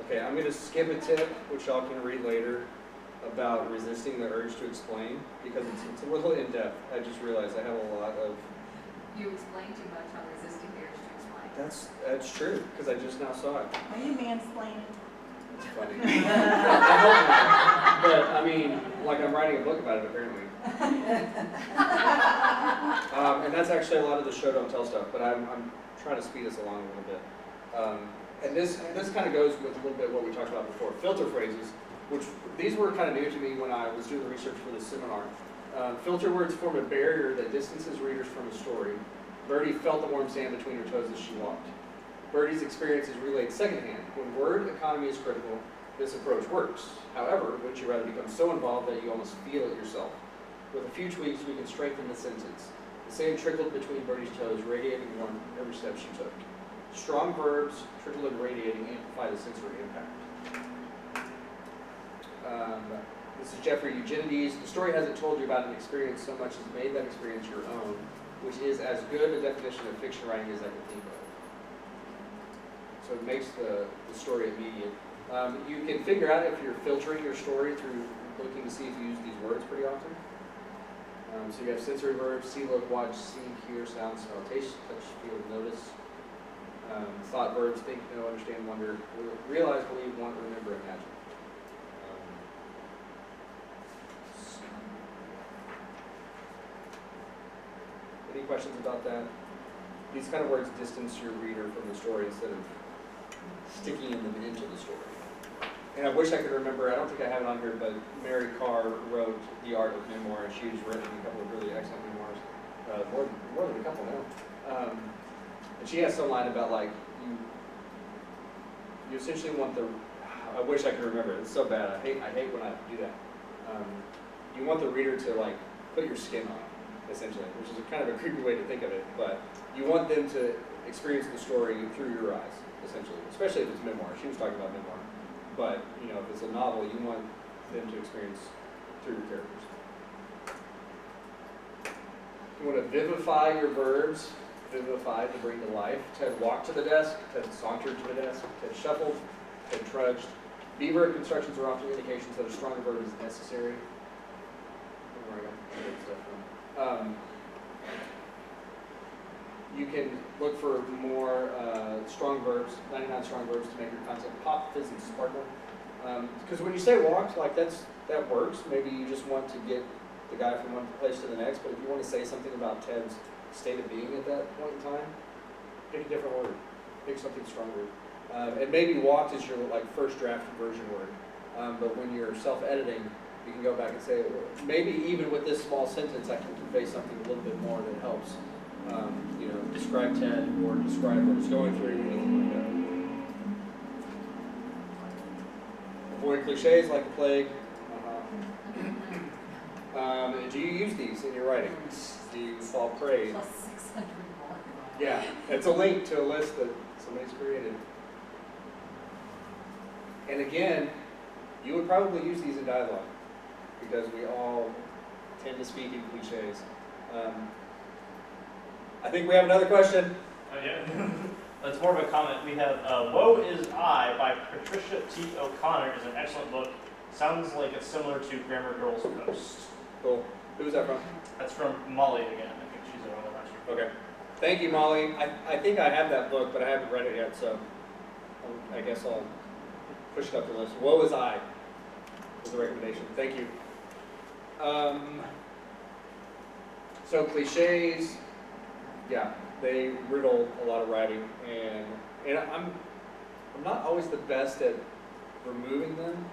Okay, I'm going to skip a tip, which y'all can read later, about resisting the urge to explain, because it's a little in-depth. I just realized I have a lot of... You explain too much on resisting the urge to explain. That's true, because I just now saw it. Are you mansplaining? It's funny. I hope not. But, I mean, like I'm writing a book about it, apparently. And that's actually a lot of the show don't tell stuff, but I'm trying to speed us along a little bit. And this kind of goes with a little bit what we talked about before, filter phrases, which these were kind of new to me when I was doing the research for this seminar. Filter words form a barrier that distances readers from a story. Birdie felt the warm sand between her toes as she walked. Birdie's experience is relayed secondhand. When word economy is critical, this approach works. However, would you rather become so involved that you almost feel it yourself? With a few tweaks, we can strengthen the sentence. The sand trickled between Birdie's toes, radiating warmth every step she took. Strong verbs, trickle and radiating, amplify the sensory impact. This is Jeffrey Eugenides. The story hasn't told you about an experience so much as made that experience your own, which is as good a definition of fiction writing as I can think of. So it makes the story immediate. You can figure out if you're filtering your story through looking to see if you use these words pretty often. So you have sensory verbs, see, look, watch, see, hear, sound, smell, taste, touch, feel, notice. Thought verbs, think, know, understand, wonder, realize, believe, want, remember, imagine. Any questions about that? These kind of words distance your reader from the story instead of sticking them into the story. And I wish I could remember, I don't think I have it on here, but Mary Carr wrote The Art of Memoir, and she's written a couple of really excellent memoirs, more more than a couple now. And she has some line about like, you essentially want the, I wish I could remember it, it's so bad, I hate when I do that. You want the reader to like put your skin on, essentially, which is a kind of a creepy way to think of it, but you want them to experience the story through your eyes, essentially, especially if it's memoir. She was talking about memoir. But, you know, if it's a novel, you want them to experience through your characters. You want to vivify your verbs, vivify to bring to life. Ted walked to the desk, Ted sauntered to the desk, Ted shuffled, Ted trudged. B verb constructions are often indications that a stronger verb is necessary. Where I got that stuff from. You can look for more strong verbs, 99 strong verbs to make your content pop, fizz, and sparkle. Because when you say walked, like that works. Maybe you just want to get the guy from one place to the next, but if you want to say something about Ted's state of being at that point in time, pick a different word. Pick something stronger. And maybe walked is your like first draft version word. But when you're self-editing, you can go back and say, maybe even with this small sentence, I can convey something a little bit more that helps. You know, describe Ted or describe what he's going through, anything like that. Avoid cliches like the plague. Do you use these in your writing? Do you fall prey? Plus 600 more. Yeah, it's a link to a list that somebody's created. And again, you would probably use these in dialogue because we all tend to speak in cliches. I think we have another question. Yeah. That's more of a comment. We have Woe Is I by Patricia T. O'Connor is an excellent book. Sounds like it's similar to Grammar Girl's Post. Cool. Who's that from? That's from Molly again. I think she's another master. Okay. Thank you, Molly. I think I have that book, but I haven't read it yet, so I guess I'll push it up the list. Woe Is I was the recommendation. Thank you. So cliches, yeah, they riddle a lot of writing, and I'm not always the best at removing them.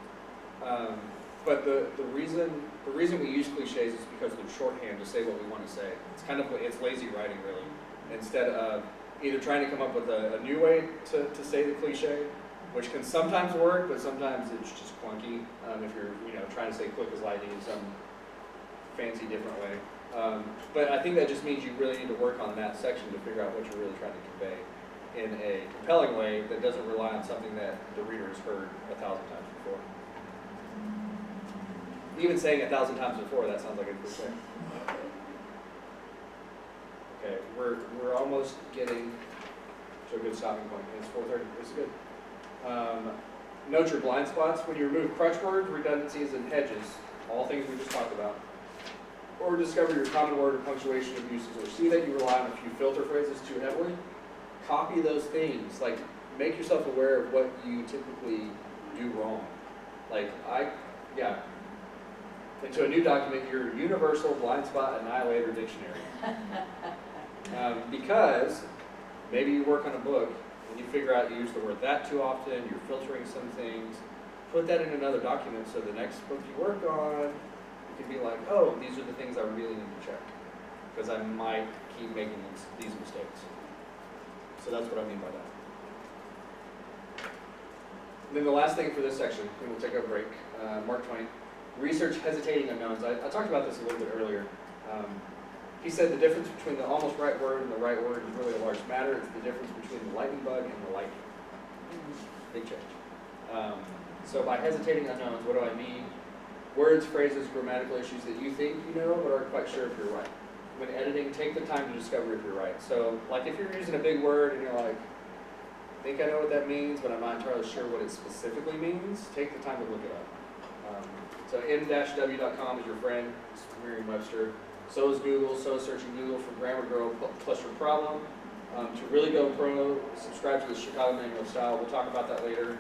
But the reason we use cliches is because they're shorthand to say what we want to say. It's lazy writing, really. Instead of either trying to come up with a new way to say the cliche, which can sometimes work, but sometimes it's just clunky if you're trying to say quick as lightning in some fancy different way. But I think that just means you really need to work on that section to figure out what you're really trying to convey in a compelling way that doesn't rely on something that the reader has heard 1,000 times before. Even saying 1,000 times before, that sounds like a cliche. Okay, we're almost getting to a good stopping point. It's 4:30. It's good. Note your blind spots. When you remove crutch words, redundancies, and hedges, all things we just talked about, or discover your common word or punctuation abuses, or see that you rely on a few filter phrases too heavily, copy those things. Like, make yourself aware of what you typically do wrong. Like, into a new document, your universal blind spot annihilator dictionary. Because maybe you work on a book and you figure out you use the word that too often, you're filtering some things, put that in another document so the next book you work on, you can be like, oh, these are the things I really need to check, because I might keep making these mistakes. So that's what I mean by that. And then the last thing for this section, and we'll take a break, Mark Twain, research hesitating unknowns. I talked about this a little bit earlier. He said the difference between the almost right word and the right word is really a large matter. It's the difference between the lightning bug and the lightning. Big change. So by hesitating unknowns, what do I mean? Words, phrases, grammatical issues that you think you know but aren't quite sure if you're right. When editing, take the time to discover if you're right. So like if you're using a big word and you're like, I think I know what that means, but I'm not entirely sure what it specifically means, take the time to look it up. So m-w.com is your friend, it's Merriam-Webster. So is Google, so is searching Google for Grammar Girl plus your problem. To really go pro, subscribe to the Chicago Manual of Style. We'll talk about that later.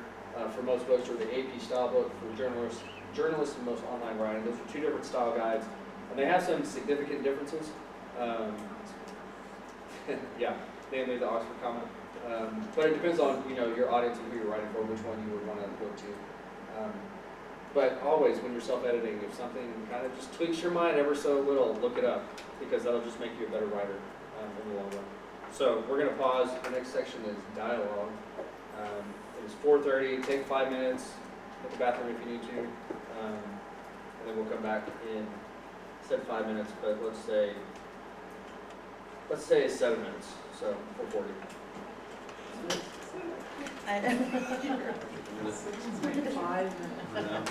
For most books, or the AP style book for journalists and most online writing. Those are two different style guides, and they have some significant differences. Yeah, namely the Oxford comment. But it depends on your audience and who you're writing for, which one you would want to look to. But always, when you're self-editing, if something kind of just tweaks your mind ever so little, look it up, because that'll just make you a better writer. in the long run. So we're gonna pause. The next section is dialogue. It is 4:30. Take 5 minutes. Hit the bathroom if you need to, and then we'll come back in. Said 5 minutes, but let's say 7 minutes. So 4:40. I know. 5 minutes.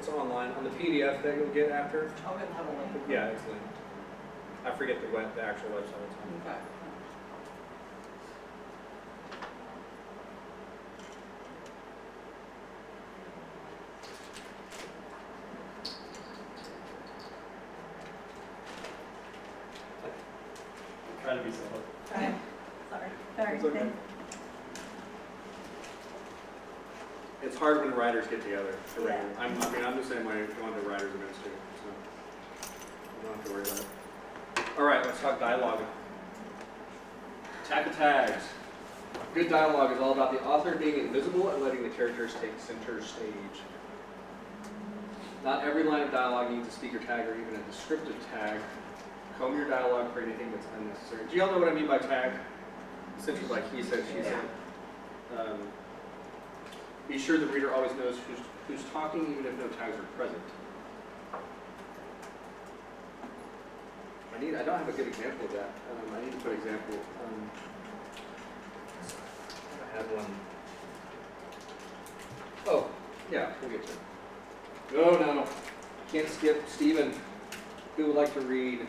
It's online on the PDF that you'll get after. I'll have a link. Yeah, it's linked. I forget the actual website. Okay. Trying to be simple. Sorry. Sorry. It's okay. It's hard when writers get together. Yeah. I'm the same way going to writers events too, so you don't have to worry about it. All right, let's talk dialogue. Attack of tags. Good dialogue is all about the author being invisible and letting the characters take center stage. Not every line of dialogue needs a speaker tag or even a descriptive tag. Comb your dialogue for anything that's unnecessary. Do y'all know what I mean by tag? Essentially like he said, she said. Be sure the reader always knows who's talking, even if no tags are present. I don't have a good example of that. I need to put an example. I have one. Oh, yeah, we'll get to it. No. Can't skip Stephen. Who would like to read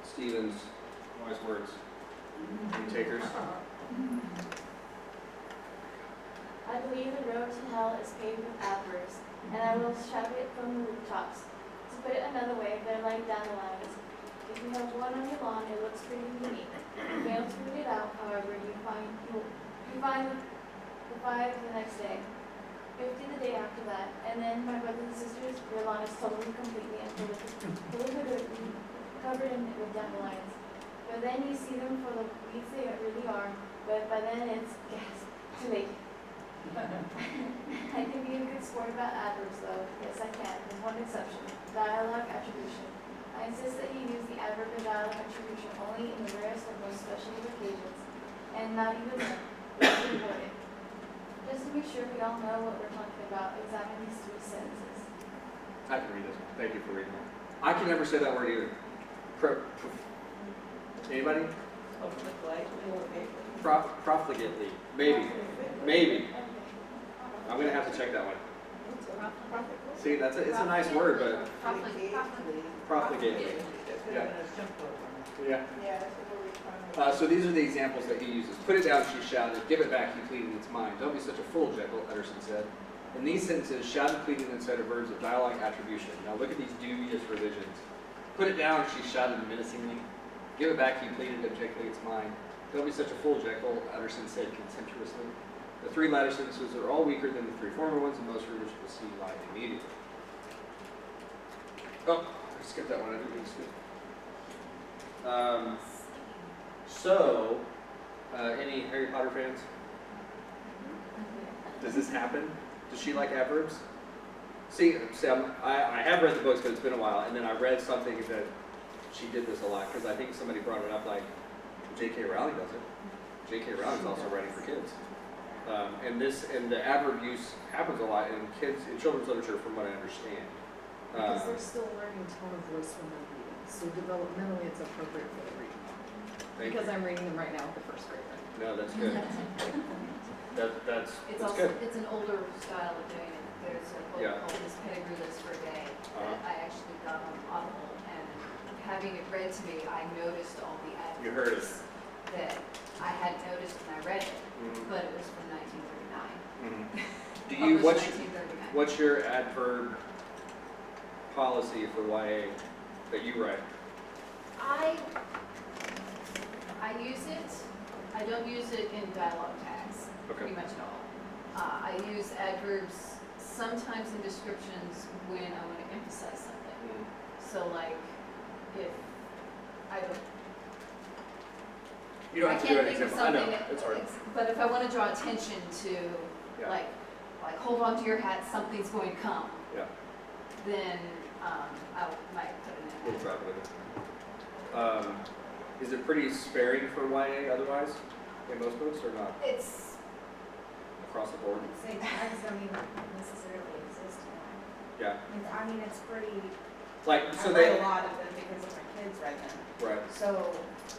Stephen's wise words? Any takers? I believe the road to hell is paved with adverbs, and I will shout it from the rooftops. To put it another way, they're like dandelions. If you have one on your lawn, it looks pretty unique. If you fail to root it out, however, you find the 5 the next day, 50 the day after that, and then, my brothers and sisters, your lawn is totally, completely, and covered with dandelions. But then you see them for the weeds they really are, but by then it's too late. I can be a good sport about adverbs though. Yes, I can, with one exception. Dialogue attribution. I insist that you use the adverb or dialogue attribution only in the rarest and most special of occasions, and not even then. It's important. Just to be sure we all know what we're talking about, examine these 3 sentences. I can read this one. Thank you for reading it. I can never say that word either. Anybody? Profligately. Maybe. I'm going to have to check that one. See, it's a nice word, but profligately. Yeah. So these are the examples that he uses. Put it down, she shouted. Give it back, he pleaded in its mind. Don't be such a fool, Jekyll, Utterson said. In these sentences, shouted, pleaded instead of verbs of dialogue attribution. Now look at these dubious revisions. Put it down, she shouted menacingly. Give it back, he pleaded objectively, it's mine. Don't be such a fool, Jekyll, Utterson said contemptuously. The 3 latter sentences are all weaker than the 3 former ones, and most readers will see why immediately. Oh, I skipped that one. I didn't mean to skip. Any Harry Potter fans? Does this happen? Does she like adverbs? See, I have read the books, but it's been a while, and then I read something that she did this a lot, because I think somebody brought it up, like, J.K. Rowling does it. J.K. Rowling's also writing for kids. And the adverb use happens a lot in children's literature, from what I understand. Because they're still learning tone of voice when they're reading, so developmentally it's appropriate for the reading. Because I'm reading them right now with the first grader. No, that's good. That's good. It's an older style of doing it. There's a book called This Pedigree List for a Day that I actually got on Audible, and having it read to me, I noticed all the adverbs. You heard it. That I hadn't noticed when I read it, but it was from 1939. What's your adverb policy for YA that you write? I use it. I don't use it in dialogue tags, pretty much at all. I use adverbs sometimes in descriptions when I want to emphasize something. So like, if I don't. You don't have to do an example. I know, it's hard. But if I want to draw attention to, like hold on to your hat, something's going to come. Yeah. Then I might put it in. We'll try with it. Is it pretty sparing for YA otherwise in most books, or not? It's across the board. Say tags don't even necessarily exist anymore. Yeah. I mean, it's pretty. Like I read a lot of them because of my kids read them. Right. So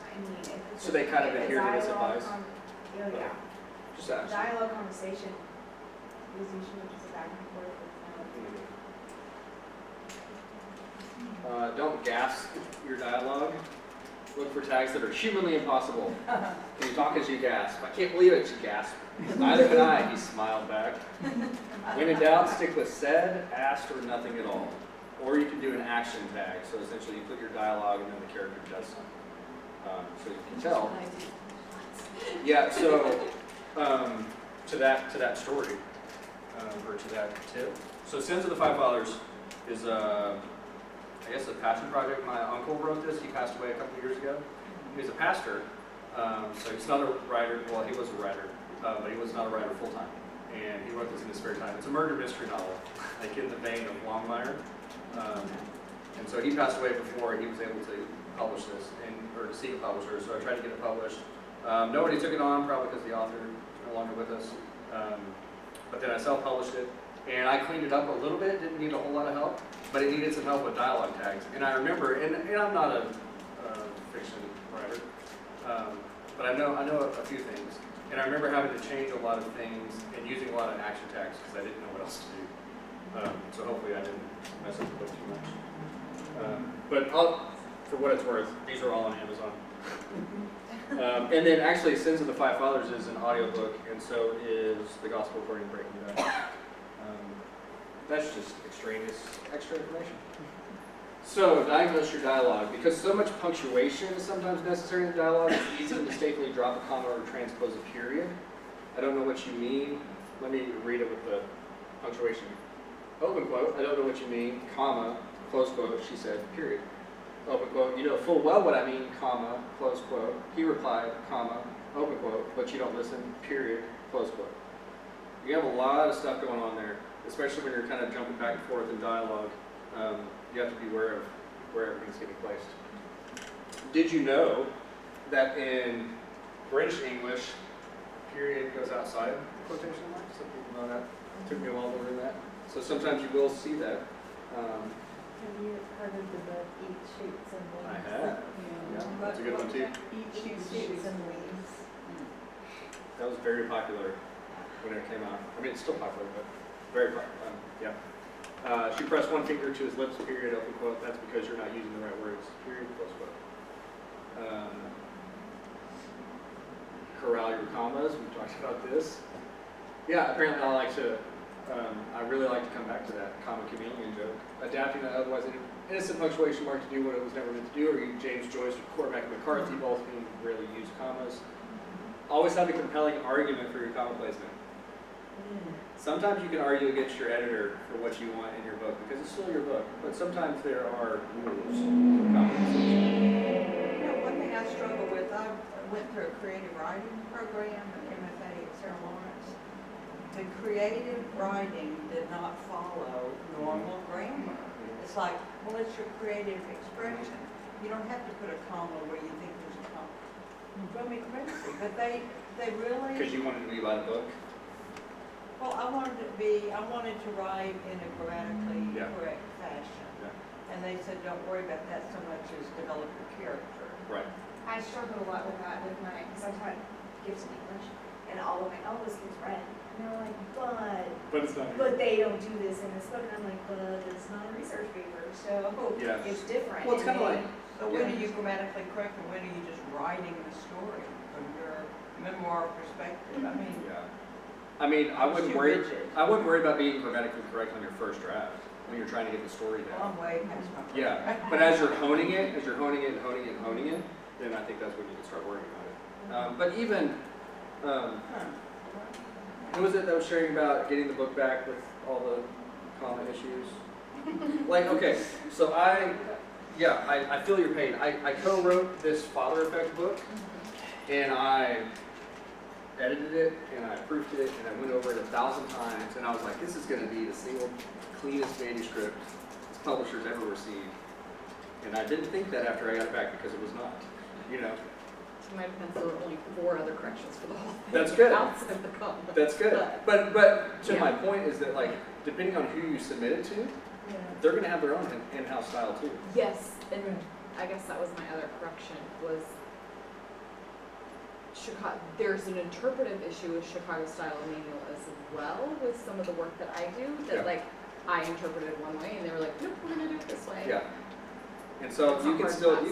I mean, if it's so they kind of adhere to this advice. Yeah. Just ask. Dialogue conversation is usually just a back and forth with don't gasp your dialogue. Look for tags that are humanly impossible. Can you talk as you gasp? I can't believe it, you gasp. Neither can I, he smiled back. When in doubt, stick with said, asked, or nothing at all. Or you can do an action tag. So essentially you put your dialogue and then the character does something. So you can tell. Yeah, so to that story, or to that tip. So Sins of the Five Fathers is I guess a passion project. My uncle wrote this. He passed away a couple of years ago. He was a pastor, so he's not a writer. Well, he was a writer, but he was not a writer full time. And he wrote this in his spare time. It's a murder mystery novel, like in the vein of Longmire. And so he passed away before he was able to publish this, or to seek a publisher. So I tried to get it published. Nobody took it on, probably because the author is no longer with us. But then I self-published it. And I cleaned it up a little bit, didn't need a whole lot of help, but it needed some help with dialogue tags. And I remember, and I'm not a fiction writer, but I know a few things. And I remember having to change a lot of things and using a lot of action tags because I didn't know what else to do. So hopefully I didn't mess up the book too much. But for what it's worth, these are all on Amazon. And then actually Sins of the Five Fathers is an audiobook, and so is The Gospel According to Breaking Bad. That's just extraneous extra information. So, diagnose your dialogue. Because so much punctuation is sometimes necessary in dialogue, it's easy to mistakenly drop a comma or transpose a period. I don't know what you mean. Let me read it with the punctuation. Open quote, I don't know what you mean, comma, close quote, she said, period. Open quote, you know full well what I mean, comma, close quote. He replied, comma, open quote, but you don't listen, period, close quote. You have a lot of stuff going on there, especially when you're kind of jumping back and forth in dialogue. You have to be aware of where everything's getting placed. Did you know that in British English, period goes outside the quotation mark? Some people know that. It took me a while to learn that. So sometimes you will see that. Have you heard of the book Eat, Shoots, and Leaves? I have. Yeah, that's a good one too. Eat, Shoots, and Leaves. That was very popular when it came out. I mean, it's still popular, but very popular. Yeah. She pressed one finger to his lips, period, open quote. That's because you're not using the right words, period, close quote. Corral your commas. We talked about this. Yeah, apparently I really like to come back to that comma chameleon joke. Adapting an otherwise innocent punctuation mark to do what it was never meant to do, or James Joyce or Cormac McCarthy, both who rarely use commas. Always have a compelling argument for your comma placement. Sometimes you can argue against your editor for what you want in your book because it's still your book, but sometimes there are rules for comma placement. You know, one thing I struggle with, I went through a creative writing program at MFA at Sarah Lawrence. The creative writing did not follow normal grammar. It's like, well, it's your creative expression. You don't have to put a comma where you think there's a comma. You drove me crazy, but they really. Because you wanted to be by the book? Well, I wanted to write in a grammatically correct fashion. Yeah. And they said, don't worry about that so much as develop your character. Right. I struggled a lot with that with my, because I taught Gibson English, and all of my eldest kids read. And they're like, But it's not. but they don't do this in this book. And I'm like, but it's not a research paper, so it's different. Well, it's kind of like. So when are you grammatically correct and when are you just writing the story from your memoir perspective? I mean. Yeah. I mean, I wouldn't worry about being grammatically correct on your first draft when you're trying to get the story down. Long way past my first Yeah, draft. but as you're honing it, then I think that's when you can start worrying about it. But even, who was it that was sharing about getting the book back with all the comma issues? Like, okay, so I feel your pain. I co-wrote this Father Effect book, and I edited it, and I proofed it, and I went over it 1,000 times, and I was like, this is going to be the single cleanest manuscript this publisher's ever received. And I didn't think that after I got it back because it was not, you know. To my defense, there were only 4 other corrections for the whole thing. That's good. Outside the comma. That's good. But to my point is that, like, depending on who you submit it to, they're going to have their own in-house style too. Yes, and I guess that was my other correction was Chicago. There's an interpretive issue with Chicago Style Manual as well with some of the work that I do that like I interpreted one way and they were like, nope, we're gonna do it this way. Yeah. And so you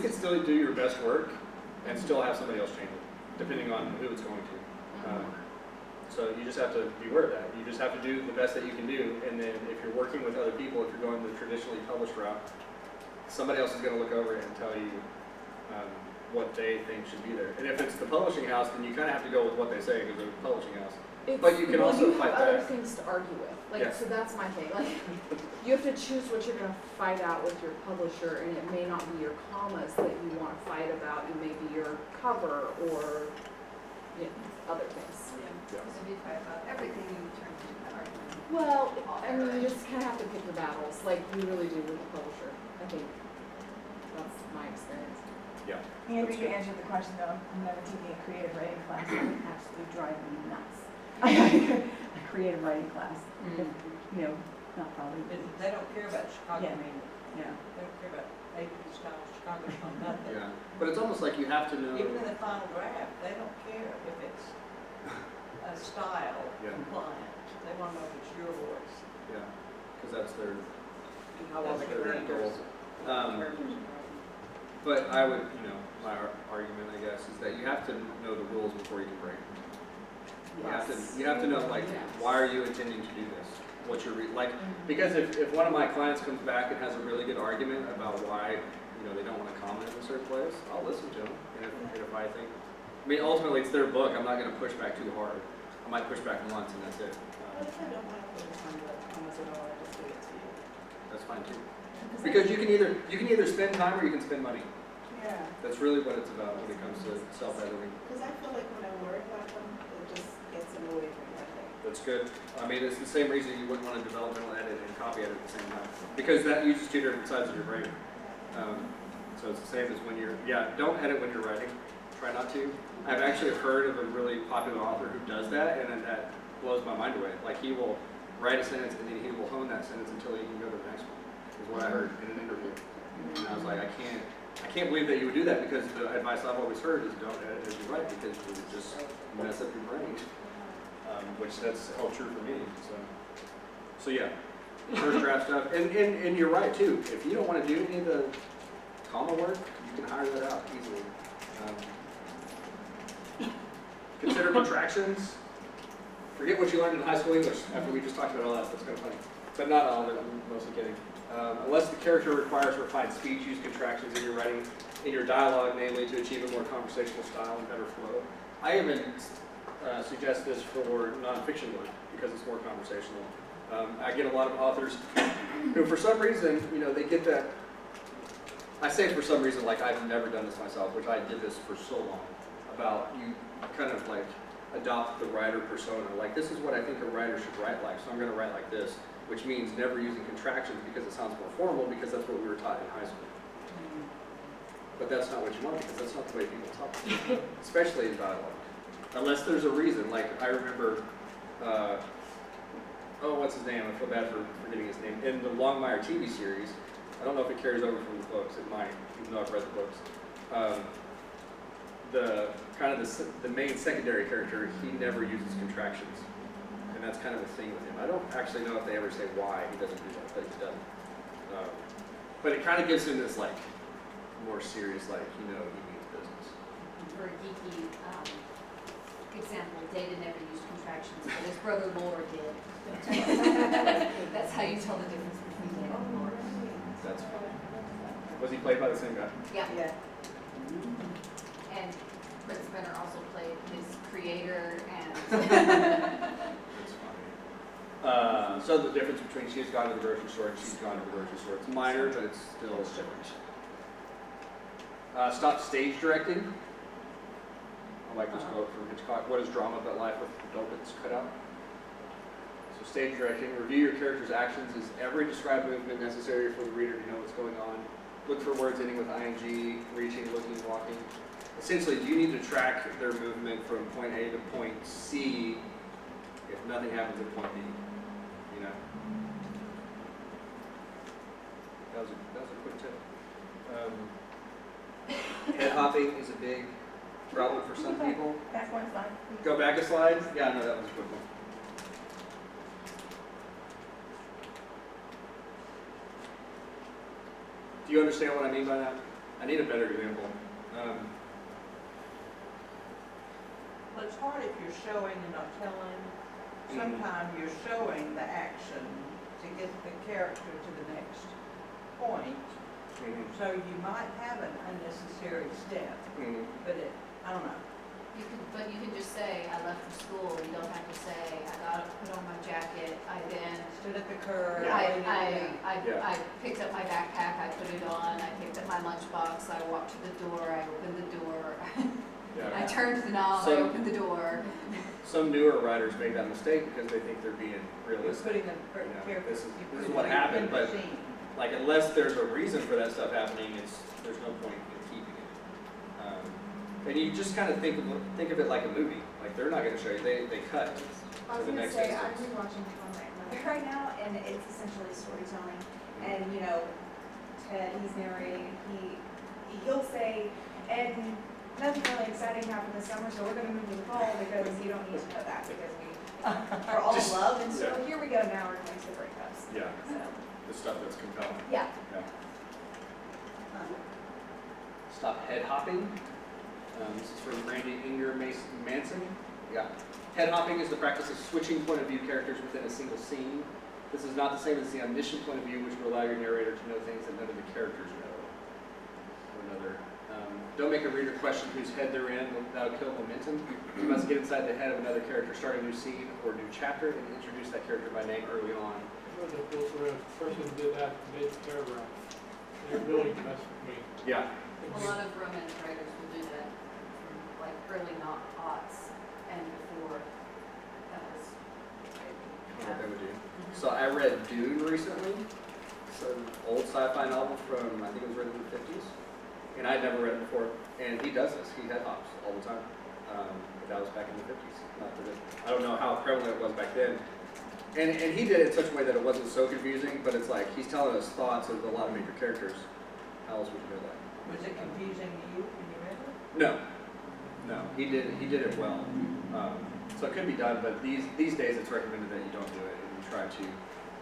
can still do your best work and still have somebody else change it, depending on who it's going to. So you just have to be aware of that. You just have to do the best that you can do, and then if you're working with other people, if you're going the traditionally published route, somebody else is going to look over it and tell you what they think should be there. And if it's the publishing house, then you kind of have to go with what they say because they're the publishing house. But you can also fight have other back. things to argue with. Like, Yeah. so that's my thing. Like, you have to choose what you're going to fight out with your publisher, and it may not be your commas that you want to fight about. It may be your cover or other things. Because if you fight about everything, you turn into an argument. Well, I mean, you just kind of have to pick your battles, like you really do with the publisher. I think that's my experience. Yeah. Andrew, you answered the question though. I'm never taking a creative writing class. It would absolutely drive me nuts. A creative writing class. You know, not probably. They don't care about Chicago, Yeah. Yeah. They don't care about AP style Chicago style, nothing. Yeah. But it's almost like you have to know. Even in the final draft, they don't care if it's a style compliant. They want to know if it's your voice. Yeah. Because that's their. How well That's the their characters. goal. But I would, my argument, I guess, is that you have to know the rules before you can break them. You have to know, like, why are you intending to do this? What's your because if one of my clients comes back and has a really good argument about why, they don't want to comment in a certain place, I'll listen to them. And if I think, ultimately it's their book. I'm not going to push back too hard. I might push back once and that's it. What if I don't want to put it on the comments at all, I just give it to you? That's fine too. Because you can either spend time or you can spend money. Yeah. That's really what it's about when it comes to self-editing. Because I feel like when I work about them, it just gets in the way for me, I think. That's good. It's the same reason you wouldn't want to developmental edit and copy edit at the same time. Because that uses two different sides of your brain. So it's the same as when don't edit when you're writing. Try not to. I've actually heard of a really popular author who does that, and that blows my mind away. Like, he will write a sentence and then he will hone that sentence until he can go to the next one, is what I heard in an interview. And I was like, I can't believe that you would do that, because the advice I've always heard is don't edit as you write, because you would just mess up your brain. Which that's held true for me. So yeah, first draft stuff, and you're right too. If you don't want to do any of the comma work, you can hire that out easily. Consider contractions. Forget what you learned in high school English after we just talked about all that. That's kind of funny, but not all of it. I'm mostly kidding. Unless the character requires refined speech, use contractions in your writing, in your dialogue, namely to achieve a more conversational style and better flow. I even suggest this for nonfiction work because it's more conversational. I get a lot of authors who, for some reason, they get that. I say for some reason, like I've never done this myself, which I did this for so long. About you kind of like adopt the writer persona. Like, this is what I think a writer should write like, so I'm going to write like this, which means never using contractions because it sounds more formal, because that's what we were taught in high school. But that's not what you want, because that's not the way people talk, especially in dialogue. Unless there's a reason. Like, I remember, what's his name? I feel bad for forgetting his name. In the Longmire TV series, I don't know if it carries over from the books. It might, even though I've read the books. The main secondary character, he never uses contractions, and that's kind of a thing with him. I don't actually know if they ever say why he doesn't do that, but he doesn't. But it kind of gives him this like more serious, like he means business. For a geeky example, David never used contractions, but his brother Lord did. That's how you tell the difference between David and Lord. That's funny. Was he played by the same guy? Yeah. And Fritz Benner also played his creator and. That's funny. So the difference between She's Gone to the Grocery Store and She's Gone to the Grocery Store, it's minor, but it's still different. Stop stage directing. I like this quote from Hitchcock. What is drama but life with dope bits cut out? So stage directing. Review your character's actions. Is every described movement necessary for the reader to know what's going on? Look for words ending with ing, reaching, looking, walking. Essentially, do you need to track their movement from point A to point C if nothing happens at point B? That was a quick tip. Head hopping is a big problem for some people. Back one slide. Go back a slide? Yeah, no, that was a quick one. Do you understand what I mean by that? I need a better example. Well, it's hard if you're showing and not telling. Sometimes you're showing the action to get the character to the next point. So you might have an unnecessary step, but I don't know. But you can just say, I left for school. You don't have to say, I got to put on my jacket. I then Stood at the curb. I picked up my backpack. I put it on. I picked up my lunchbox. I walked to the door. I opened the door. I turned the knob. I opened the door. Some newer writers make that mistake because they think they're being realistic. This is what happened, but like unless there's a reason for that stuff happening, there's no point in keeping it. And you just kind of think of it like a movie. Like they're not going to show you. They cut to the next instance. I'm rewatching one right now, and it's essentially storytelling. And you know, Ted, he's narrating. He'll say, and nothing really exciting happened this summer, so we're going to move to the fall because you don't need to know that because we are all in love. And so here we go. Now we're going to breakups. Yeah. So. The stuff that's compelling. Yeah. Stop head hopping. This is from Randy Inger Manson. Yeah. Head hopping is the practice of switching point of view characters within a single scene. This is not the same as the omniscient point of view, which will allow your narrator to know things that none of the characters know. Another. Don't make a reader question whose head they're in. That'll kill momentum. You must get inside the head of another character, start a new scene or new chapter, and introduce that character by name early on. The person who did that mid-paragraph. It really messed with me. Yeah. A lot of romance writers will do that from like early aughts and before that was. What they would do. So I read Dune recently. It's an old sci-fi novel from, I think it was written in the 50s. And I'd never read it before. And he does this. He head hops all the time. But that was back in the 50s. Not that I don't know how prevalent it was back then. And he did it in such a way that it wasn't so confusing, but it's like he's telling us thoughts of a lot of major characters. How else would you know that? Was it confusing to you when you read it? No, he did it well. So it could be done, but these days it's recommended that you don't do it and you try to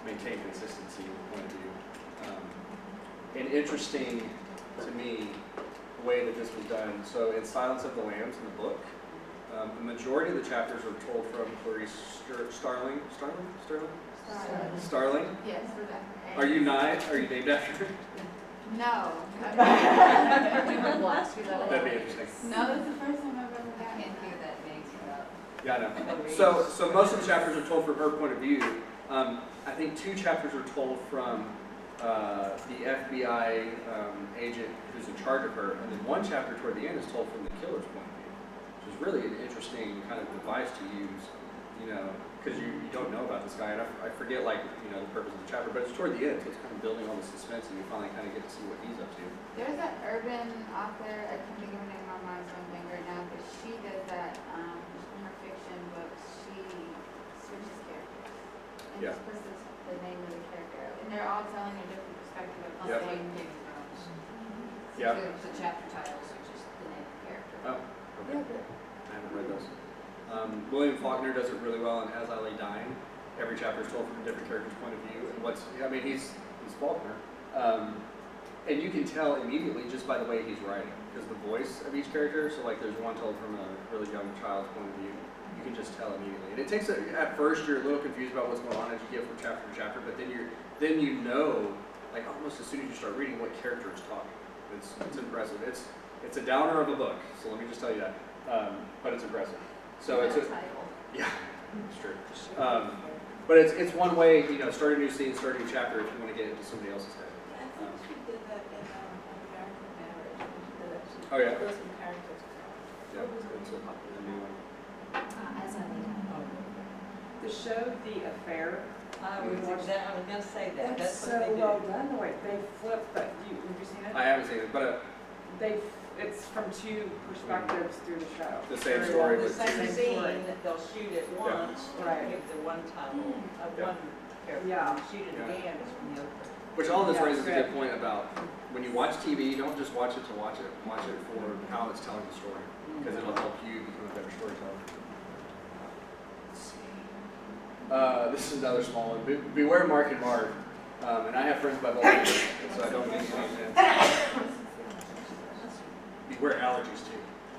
maintain consistency with point of view. And interesting to me the way that this was done. So in Silence of the Lambs in the book, the majority of the chapters are told from Clarice Starling. Yes, for that. Are you named after her? No. That'd be interesting. No, that's the first time I've ever I gotten can't hear that being set up. Yeah, I know. So most of the chapters are told from her point of view. I think 2 chapters are told from the FBI agent who's in charge of her, and then 1 chapter toward the end is told from the killer's point of view, which is really an interesting kind of device to use, you know, because you don't know about this guy, and I forget, like, you know, the purpose of the chapter, but it's toward the end, so it's kind of building all the suspense, and you finally kind of get to see what he's up to. There's that urban author, I can't think of her name on my something right now, but she does that in her fiction books. She switches characters and just puts the name of the character, and they're all telling a different perspective of the Yep. same thing. Yeah. The chapter titles are just the name of the character. Oh, okay. I haven't read those. William Faulkner does it really well in As I Lay Dying. Every chapter is told from a different character's point of view, and he's Faulkner. And you can tell immediately just by the way he's writing, because the voice of each character, so like there's one told from a really young child's point of view, you can just tell immediately. And it takes, at first you're a little confused about what's going on as you get from chapter to chapter, but then you know, like almost as soon as you start reading, what character is talking. It's impressive. It's a downer of a book, so let me just tell you that. But it's impressive. So it's a title. Yeah, it's true. But it's one way, you know, start a new scene, start a new chapter if you want to get into somebody else's head. I think she did that in American Marriage. She did that. She Oh, yeah? put some characters. Yeah, it's a new one. As I lay down. The show The Affair. I was going to say that. That's what so they do. well done. The way they flip that. Have you seen it? I haven't seen it, but It's from 2 perspectives through the show. the same story, The but same Same scene story. that they'll shoot it once, Right. and give the one title of Yeah. one character, Yeah. and shoot it Yeah. again is from the other. which all this Yeah, raises a good good. point about when you watch TV, you don't just watch it to watch it. Watch it for how it's telling the story, because it'll help you become a better storyteller. Let's see. This is another small one. Beware Mark and Marv. And I have friends by both ends. so I don't need anything. Beware allergies too.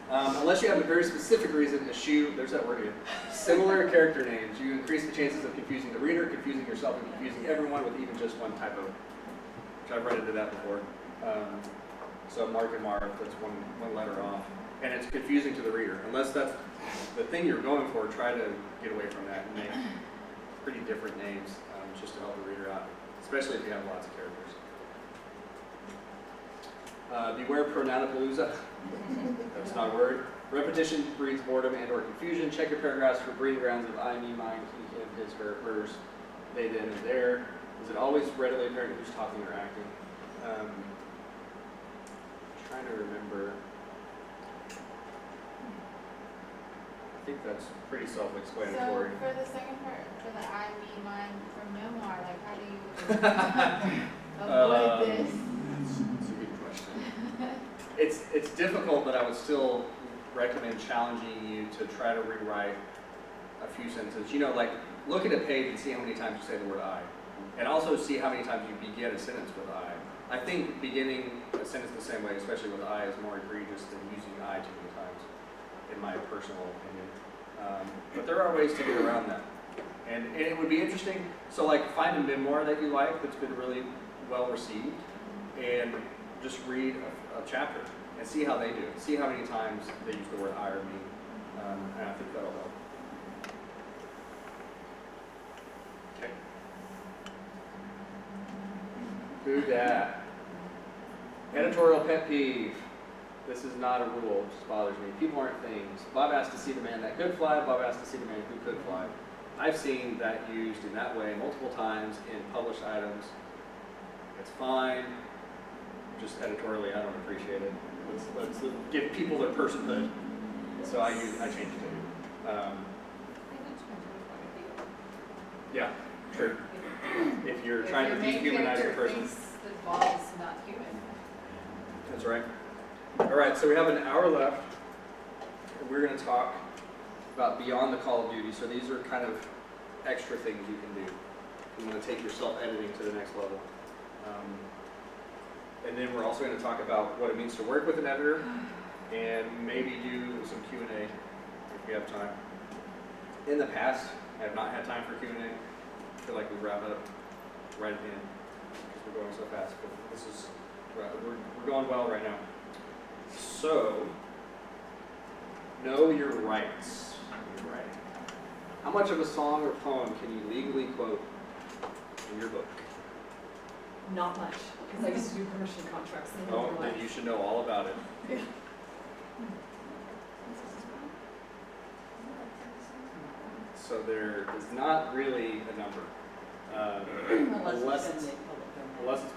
Unless you have a very specific reason to eschew, there's that word again, similar character names, you increase the chances of confusing the reader, confusing yourself, and confusing everyone with even just one typo, which I've run into that before. So Mark and Mark, that's one letter off. And it's confusing to the reader. Unless that's the thing you're going for, try to get away from that and make pretty different names just to help the reader out, especially if you have lots of characters. Beware pronouncapalooza. That's not a word. Repetition breeds boredom and or confusion. Check your paragraphs for breeding grounds of I, me, mine, he, him, his, her, hers, they, them, and their. Is it always readily apparent who's talking or acting? Trying to remember. I think that's pretty self-explanatory. So for the second part, for the I, me, mine, for memoir, like how do you avoid this? That's a good question. It's difficult, but I would still recommend challenging you to try to rewrite a few sentences. You know, like look at a page and see how many times you say the word I. And also see how many times you begin a sentence with I. I think beginning a sentence the same way, especially with I, is more egregious than using I too many times, in my personal opinion. But there are ways to get around that. And it would be interesting, so like find a memoir that you like that's been really well received, and just read a chapter and see how they do it. See how many times they use the word I or me, and I think that'll help. Okay. Who dat? Editorial pet peeve. This is not a rule, it just bothers me. People aren't things. Bob asked to see the man that could fly, Bob asked to see the man who could fly. I've seen that used in that way multiple times in published items. It's fine, just editorially I don't appreciate it. Let's give people their personhood. So I changed it too. Yeah, sure. If you're trying to dehumanize the person. The ball is not human. That's right. All right, so we have an hour left. And we're going to talk about beyond the Call of Duty. So these are kind of extra things you can do. You want to take your self-editing to the next level. And then we're also going to talk about what it means to work with an editor and maybe do some Q&A if we have time. In the past, I have not had time for Q&A. I feel like we wrap up right at the end because we're going so fast. But this is, we're going well right now. So, know your rights when you're writing. How much of a song or poem can you legally quote in your book? Not much, because I used to do permission contracts. Oh, then you should know all about it. Yeah. So there is not really a number. Unless it's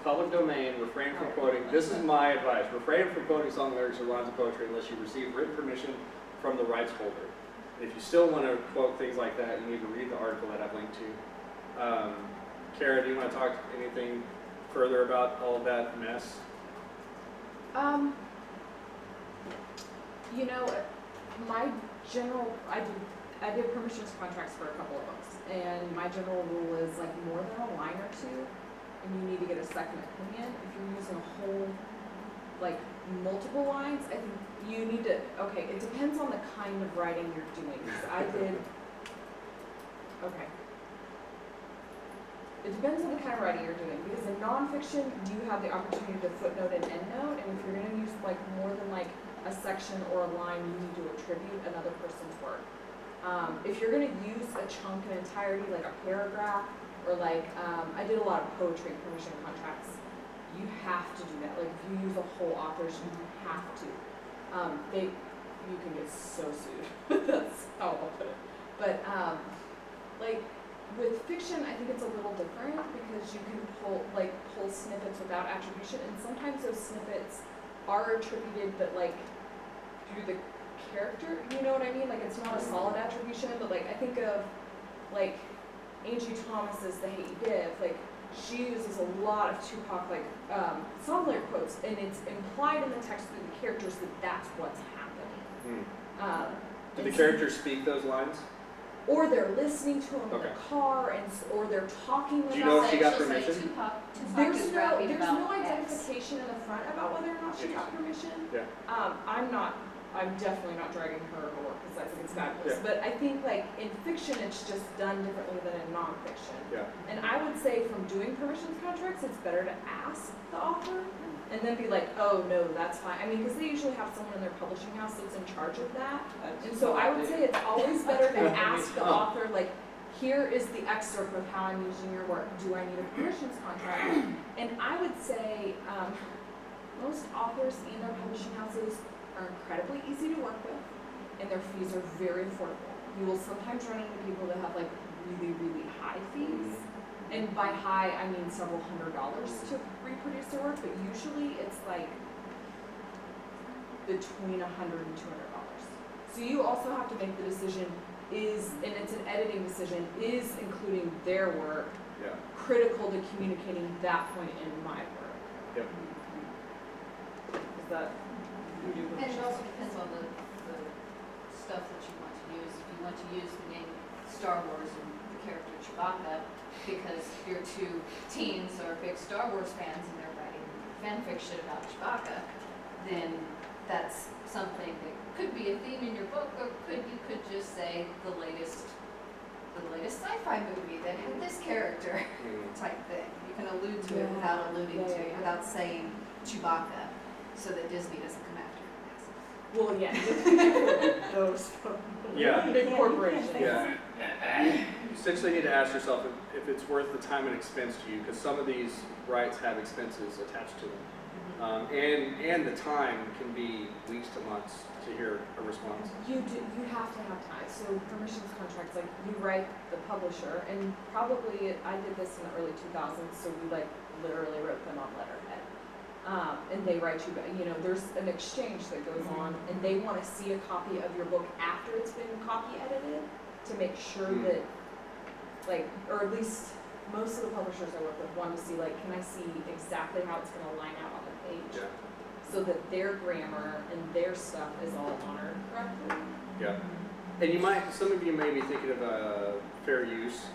public domain, refrain from quoting. This is my advice. Refrain from quoting song lyrics or lines of poetry unless you receive written permission from the rights holder. If you still want to quote things like that, you need to read the article that I've linked to. Kara, do you want to talk anything further about all of that mess? You know, my general, I did permissions contracts for a couple of books, and my general rule is like more than a line or two, and you need to get a second opinion. If you're using a whole, like multiple lines, I think you need to, okay, it depends on the kind of writing you're doing. It depends on the kind of writing you're doing, because in nonfiction, you have the opportunity to footnote and endnote, and if you're gonna use like more than like a section or a line, you need to attribute another person's work. If you're gonna use a chunk in entirety, like a paragraph, or like, I did a lot of poetry permission contracts, you have to do that. Like if you use a whole author's, you have to. You can get so sued. That's how I'll put it. But like with fiction, I think it's a little different because you can pull snippets without attribution, and sometimes those snippets are attributed, but like through the character. You know what I mean? Like it's not a solid attribution, but like I think of like Angie Thomas's The Hate You Give. Like she uses a lot of Tupac song lyric quotes, and it's implied in the text through the characters that that's what's happening. Do the characters speak those lines? Or they're listening to him in the car, or they're talking about. Do you know if she got permission? There's no identification conversation in the front about whether or not she got permission. Yeah. I'm definitely not dragging her work because I think it's fabulous. Yeah. But I think like in fiction, it's just done differently than in nonfiction. Yeah. And I would say from doing permissions contracts, it's better to ask the author and then be like, oh no, that's fine. I mean, because they usually have someone in their publishing house that's in charge of that. And so I would say it's always better to ask the author, like, here is the excerpt of how I'm using your work. Do I need a permissions contract? And I would say most authors and their publishing houses are incredibly easy to work with, and their fees are very affordable. You will sometimes run into people that have like really, really high fees. And by high, I mean several $100s to reproduce their work, but usually it's like between $100 and $200. So you also have to make the decision and it's an editing decision, is including their work critical to communicating that point in my work? Yep. Is that? And it also depends on the stuff that you want to use. If you want to use the name Star Wars and the character Chewbacca because your two teens are big Star Wars fans and they're writing fan fiction about Chewbacca, then that's something that could be a theme in your book, or you could just say the latest sci-fi movie that had this character type thing. You can allude to it without alluding to it, without saying Chewbacca, so that Disney doesn't come after it. Well, yeah, those big corporations. Yeah. You essentially need to ask yourself if it's worth the time and expense to you, because some of these rights have expenses attached to them. And the time can be weeks to months to hear a response. You have to have time. So permissions contracts, like you write the publisher, and probably I did this in the early 2000s, so we like literally wrote them on letterhead. And they write you back, there's an exchange that goes on, and they want to see a copy of your book after it's been copy edited to make sure that, like, or at least most of the publishers I work with want to see, like, can I see exactly how it's going to line out on the page so that their grammar and their stuff is all honored correctly. Yeah. And some of you may be thinking of fair use,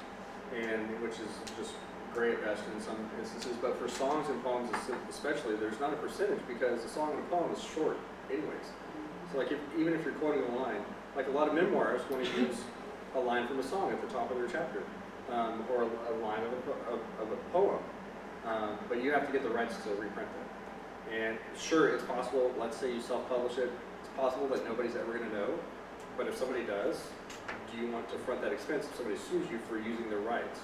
and which is just great at best in some instances, but for songs and poems especially, there's not a percentage because a song and a poem is short anyways. So like even if you're quoting a line, like a lot of memoirs want to use a line from a song at the top of their chapter, or a line of a poem, but you have to get the rights to reprint that. And sure, it's possible, let's say you self-publish it, it's possible that nobody's ever going to know, but if somebody does, do you want to front that expense if somebody sues you for using their rights?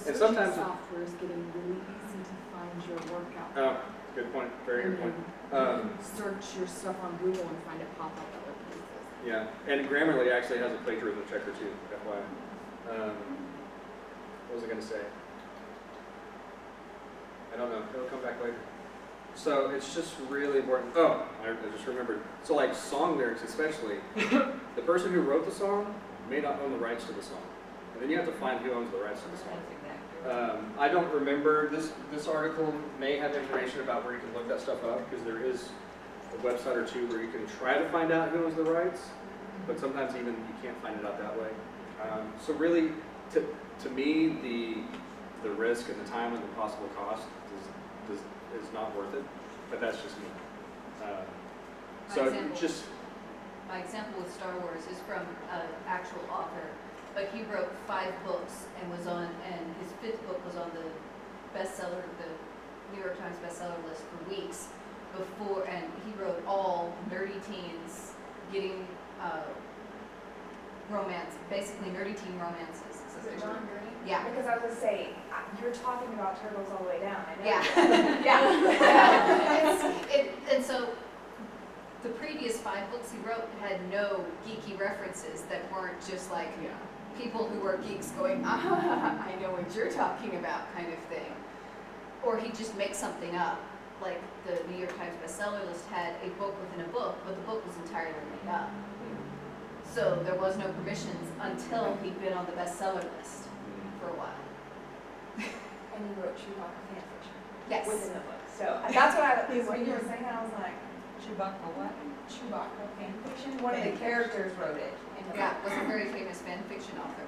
The and sometimes software is getting really easy to find your work out. Oh, good point. Very good point. You can search your stuff on Google and find it pop up other places. Yeah, and Grammarly actually has a plagiarism checker too, FYI. What was I going to say? I don't know. It'll come back later. So it's just really important. Oh, I just remembered. So like song lyrics especially, the person who wrote the song may not own the rights to the song. And then you have to find who owns the rights to the song. I don't remember, this article may have information about where you can look that stuff up, because there is a website or two where you can try to find out who owns the rights, but sometimes even you can't find it out that way. So really, to me, the risk and the time and the possible cost is not worth it, but that's just me. My example with Star Wars is from an actual author, but he wrote 5 books and his 5th book was on the New York Times bestseller list for weeks before, and he wrote all nerdy teens getting romance, basically nerdy teen romances. Is it John Green? Yeah. Because I was going to say, you're talking about Turtles All the Way Down, I know. Yeah. Yeah. And so the previous 5 books he wrote had no geeky references that weren't just like people who were geeks going, I know what you're talking about kind of thing. Or he'd just make something up. Like the New York Times bestseller list had a book within a book, but the book was entirely made up. So there was no permissions until he'd been on the bestseller list for a while. And you wrote Chewbacca fan fiction. Yes. Within the book. So that's what when you were saying that, I was like, Chewbacca what? Chewbacca fan fiction. One of the characters wrote it. Yeah, was a very famous fan fiction author.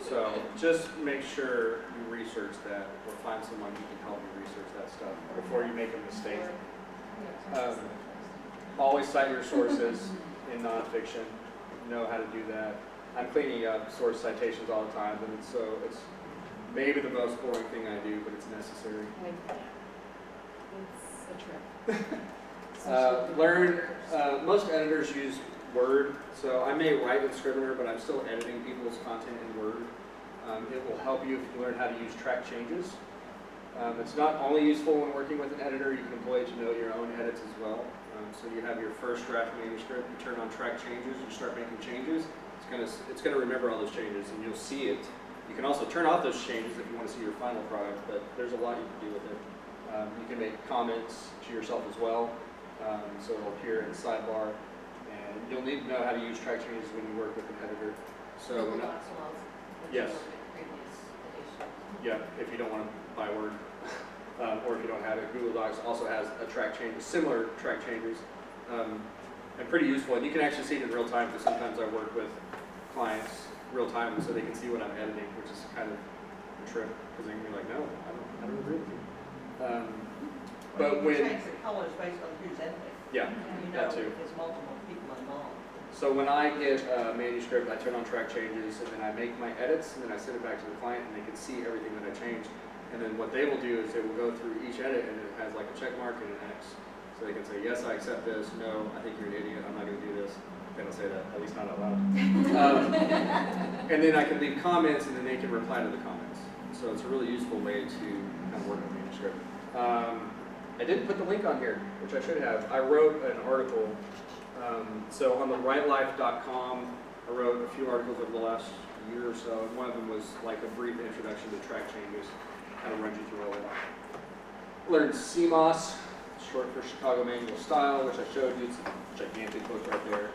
So just make sure you research that, or find someone who can help you research that stuff. before you make a mistake. Always cite your sources in nonfiction. Know how to do that. I'm cleaning up source citations all the time, and it's maybe the most boring thing I do, but it's necessary. It's a trip. Learn, most editors use Word, so I may write with Scrivener, but I'm still editing people's content in Word. It will help you if you learn how to use track changes. It's not only useful when working with an editor, you can employ it to note your own edits as well. So you have your first draft manuscript, you turn on track changes, you start making changes. It's gonna remember all those changes, and you'll see it. You can also turn off those changes if you want to see your final product, but there's a lot you can do with it. You can make comments to yourself as well, so it'll appear in the sidebar. And you'll need to know how to use track changes when you work with an editor. So Google Docs will also let you yes. look at previous editions. Yeah, if you don't want to buy Word, or if you don't have it, Google Docs also has a track change, similar track changes, and pretty useful. And you can actually see it in real time, because sometimes I work with clients real time, so they can see what I'm editing, which is kind of a trip, because they can be like, no, I don't agree with you. But you change the colors based on who's editing. Yeah, You know, that too. there's multiple people involved. So when I get a manuscript, I turn on track changes, and then I make my edits, and then I send it back to the client, and they can see everything that I changed. And then what they will do is they will go through each edit, and it has like a check mark and an X. So they can say, yes, I accept this. No, I think you're an idiot. I'm not going to do this. They don't say that, at least not out loud. And then I can leave comments, and then they can reply to the comments. So it's a really useful way to kind of work on manuscript. I didn't put the link on here, which I should have. I wrote an article. So on the writelife.com, I wrote a few articles over the last year or so, and one of them was like a brief introduction to track changes, kind of runs you through all that. Learned CMOS, short for Chicago Manual Style, which I showed you. It's a gigantic book right there.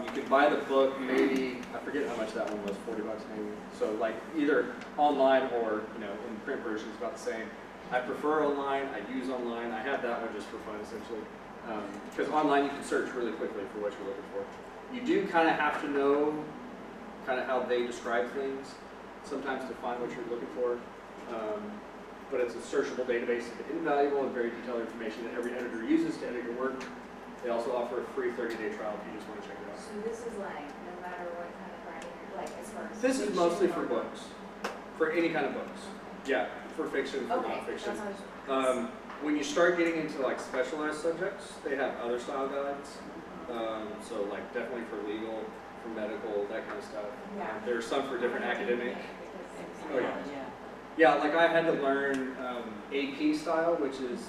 You can buy the book, maybe, I forget how much that one was, $40 maybe. So like either online or in print version, it's about the same. I prefer online, I use online. I have that one just for fun essentially. Because online you can search really quickly for what you're looking for. You do kind of have to know kind of how they describe things sometimes to find what you're looking for. But it's a searchable database of invaluable and very detailed information that every editor uses to edit your work. They also offer a free 30-day trial if you just want to check it out. So this is like, no matter what kind of writing, like as far as This is mostly for fiction or- books, for any kind of books. Yeah, for fiction, for nonfiction. That's what I was- When you start getting into like specialized subjects, they have other style guides. So like definitely for legal, for medical, that kind of stuff. Yeah. There are some for different academic. Oh yeah. Yeah. Yeah, like I had to learn AP style, which is,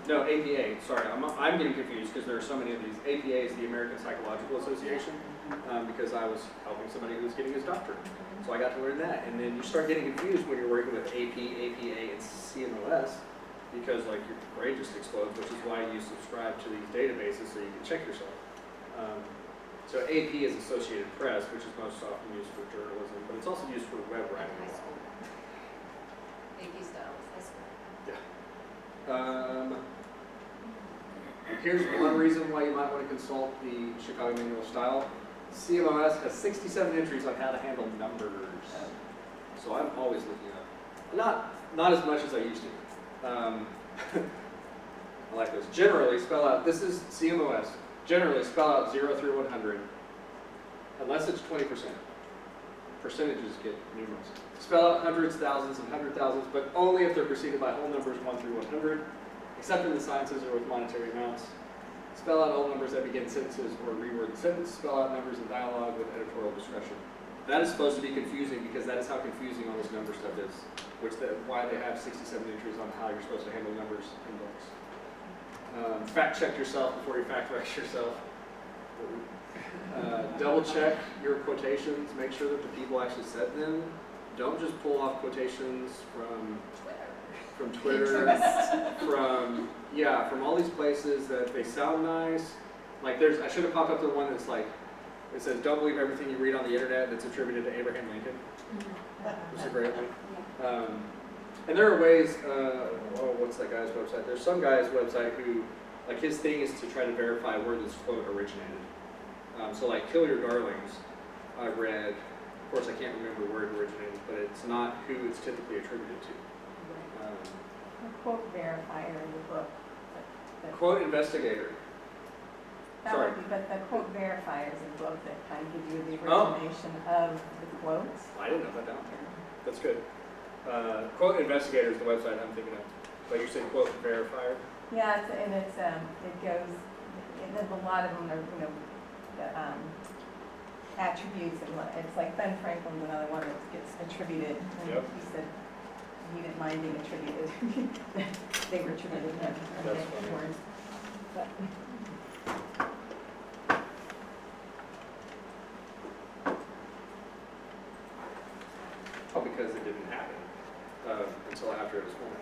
no, APA, sorry, I'm getting confused because there are so many of these. APA is the American Psychological Association, because I was helping somebody who was getting his doctorate. So I got to learn that, and then you start getting confused when you're working with AP, APA, and CMOS, because like your brain just explodes, which is why you subscribe to these databases so you can check yourself. So AP is Associated Press, which is most often used for journalism, but it's also used for web writing. High school. AP style is high school. Yeah. Here's one reason why you might want to consult the Chicago Manual of Style. CMOS has 67 entries on how to handle numbers. So I'm always looking up. Not as much as I used to. I like this. Generally spell out, this is CMOS. Generally spell out 0 through 100, unless it's 20%. Percentages get numerous. Spell out hundreds, thousands, and hundred thousands, but only if they're preceded by whole numbers 1 through 100, except in the sciences or with monetary amounts. Spell out all numbers that begin sentences or reword the sentence. Spell out numbers in dialogue with editorial discretion. That is supposed to be confusing because that is how confusing all this number stuff is, why they have 67 entries on how you're supposed to handle numbers in books. Fact check yourself before you fact wreck yourself. Double check your quotations. Make sure that the people actually said them. Don't just pull off quotations from Twitter, from all these places that they sound nice. Like I should have popped up the one that's like, it says, don't believe everything you read on the internet that's attributed to Abraham Lincoln. Which is a great one. And there are ways, what's that guy's website? There's some guy's website who, like his thing is to try to verify where this quote originated. So like Kill Your Darlings, I read, of course I can't remember where it originated, but it's not who it's typically attributed to. quote verifier in the book. Quote investigator. That Sorry. would be, but the quote verifier is a book that kind of gives you the Oh. origination of the quotes. I didn't know that down. That's good. Quote investigator is the website I'm thinking of. But you said quote verifier? Yeah, it goes, and there's a lot of them are, the, attributes, and it's like Ben Franklin's another one that gets attributed. And Yep. he said he didn't mind being attributed. They were attributed to him. That's funny. Words. But, Oh, because it didn't happen until after it was formed.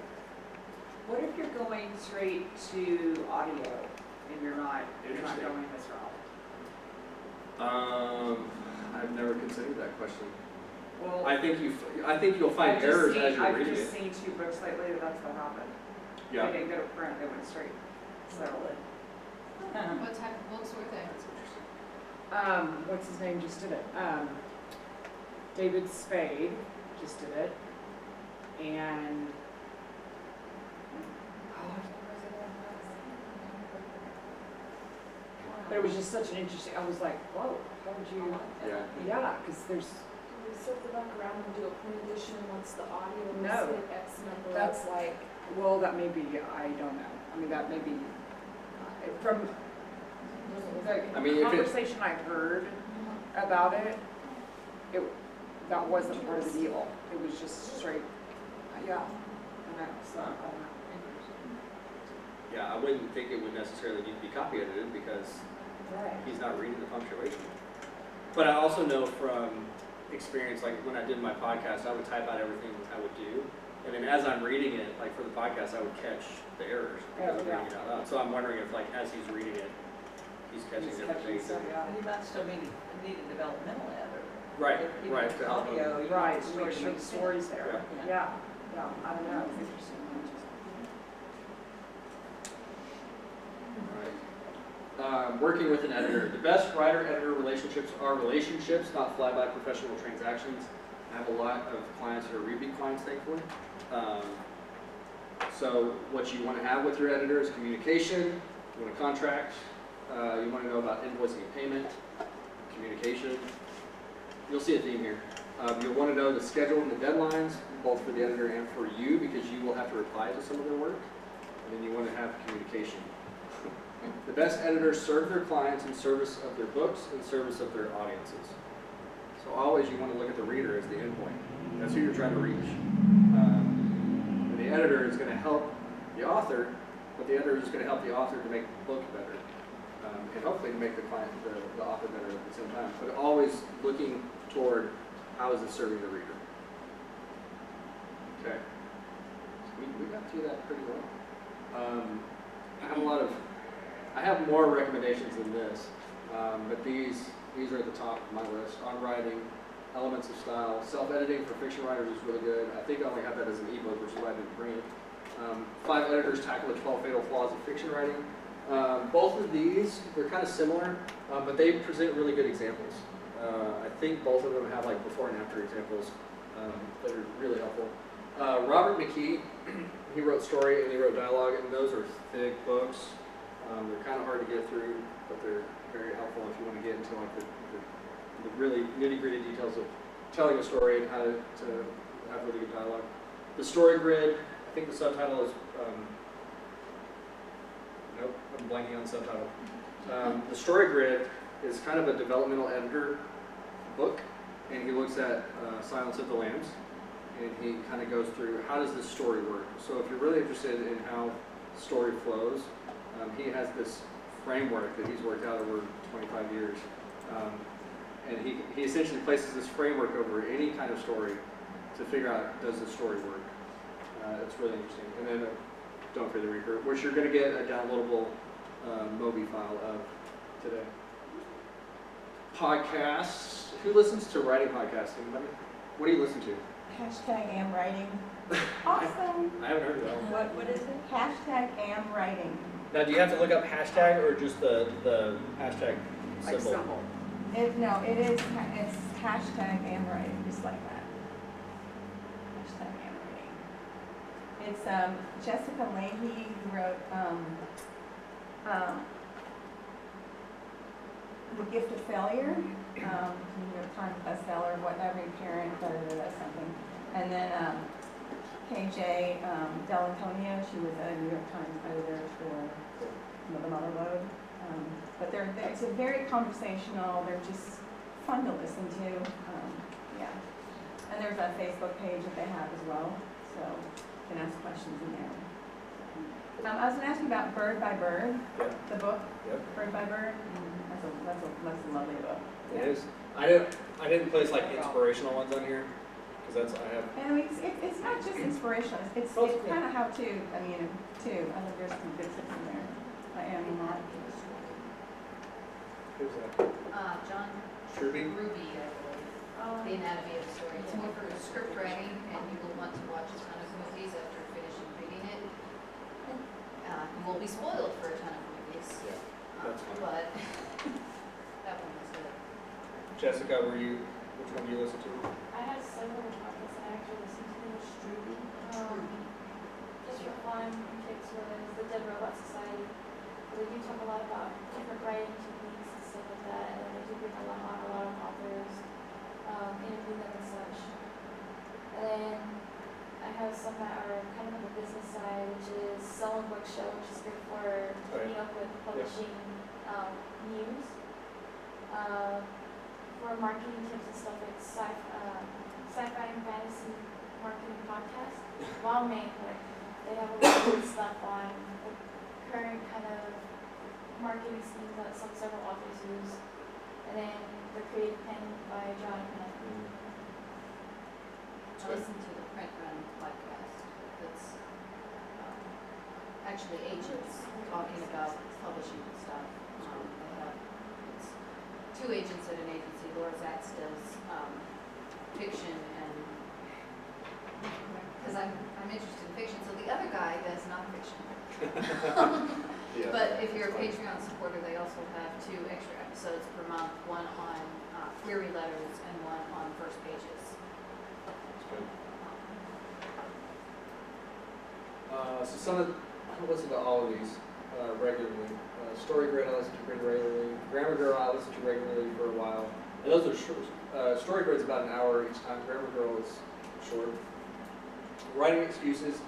What if you're going straight to audio and you're not Interesting. going this route? I've never considered that question. Well, I think you'll find errors as you're I've reading just it. seen 2 books lately that that's what happened. Yeah. They didn't go to print, they went straight. So, What type of books were they? what's his name just did it? David Spade just did it. And but it was just such an interesting, I was like, whoa, how would you, Yeah. yeah, because there's, Can we circle back around and do a print edition once the audio is No. hit X number That's- of like, well, that may be, I don't know. I mean, that may be, from I mean, the if it- conversation I heard about it, that wasn't part of the deal. It was just straight, yeah, I know, so, I don't know. Yeah, I wouldn't think it would necessarily need to be copy edited because Right. he's not reading the punctuation. But I also know from experience, like when I did my podcast, I would type out everything I would do. And then as I'm reading it, like for the podcast, I would catch the errors because I'm reading it out loud. So I'm wondering if like as he's reading it, he's catching different things. And you might still need a developmental editor. Right, If you right, do to help him. audio, you Right, want to make sure make the sense. story's there. Yeah. Yeah, I don't know, it's interesting. Working with an editor. The best writer-editor relationships are relationships, not fly-by professional transactions. I have a lot of clients who are repeat clients, thankfully. So what you want to have with your editor is communication. You want a contract. You want to know about invoicing and payment, communication. You'll see a theme here. You'll want to know the schedule and the deadlines, both for the editor and for you, because you will have to reply to some of their work. And then you want to have communication. The best editors serve their clients in service of their books and service of their audiences. So always you want to look at the reader as the endpoint. That's who you're trying to reach. And the editor is going to help the author, but the editor is going to help the author to make the book better. And hopefully to make the client, the author better at the same time. But always looking toward how is it serving the reader. Okay. We got through that pretty well. I have more recommendations than this, but these are at the top of my list. On writing, elements of style, self-editing for fiction writers is really good. I think I only have that as an ebook, which is why I didn't bring it. 5 editors tackle the 12 fatal flaws of fiction writing. Both of these, they're kind of similar, but they present really good examples. I think both of them have like before and after examples that are really helpful. Robert McKee, he wrote story and he wrote dialogue, and those are thick books. They're kind of hard to get through, but they're very helpful if you want to get into like the really nitty-gritty details of telling a story and how to have really good dialogue. The story grid, I think the subtitle is, nope, I'm blanking on the subtitle. The story grid is kind of a developmental editor book, and he looks at Silence of the Lambs, and he kind of goes through how does this story work. So if you're really interested in how story flows, he has this framework that he's worked out over 25 years. And he essentially places this framework over any kind of story to figure out, does the story work? It's really interesting. And then don't forget the reader, which you're going to get a downloadable Mobi file of today. Podcasts. Who listens to writing podcasts? Anybody? What do you listen to? #amwriting. Awesome. I haven't heard of that one. What is it? #amwriting. Now, do you have to look up hashtag or just the hashtag Like symbol? symbol. It's #amwriting, just like that. #amwriting. It's Jessica Leahy who wrote The Gift of Failure, New York Times bestseller, what every parent, something. And then KJ Dell'Antonio, she was a New York Times editor for The Mother Lode. But it's a very conversational, they're just fun to listen to. Yeah. And there's a Facebook page that they have as well, so you can ask questions in there. I was going to ask you about Bird by Bird, the book, Bird by Bird. That's a lovely book. It is. I didn't place like inspirational ones on here because that's I have. And it's not just inspirational. It's kind of how to. I mean, too. I think there's some good stuff in there. I am not. Who's that? John Ruby, I believe. The Anatomy of the Story. It's more for script writing, and you will want to watch a ton of movies after finishing reading it. You will be spoiled for a ton of movies. Yeah, that's fine. But that one was good. Jessica, which one do you listen to? I have several podcasts I actually listen to. Streaming. Just for fun and kicks was the Dead Robot Society. They do talk a lot about different writing techniques and stuff like that, and they do bring a lot of authors, interview them and such. And then I have some that are kind of on the business side, which is Sell and Book Show, which is good for keeping up with publishing news. For marketing tips and stuff, like sci-fi and fantasy marketing podcast. Long name, but they have a lot of good stuff on the current kind of marketing schemes that several authors use. And then The Creative Pen by Jonathan. I listen to the Print Run podcast. That's actually agents talking about publishing and stuff. It's two agents at an agency. Laura Zatz does fiction, and because I'm interested in fiction, so the other guy does nonfiction. Yeah. But if you're a Patreon supporter, they also have 2 extra episodes per month, one on query letters and one on first pages. That's good. So some of I don't listen to all of these regularly. Story Grid I listen to pretty regularly. Grammar Girl I listen to regularly for a while. And those are short. Story Grid's about an hour each time. Grammar Girl is short. Writing Excuses.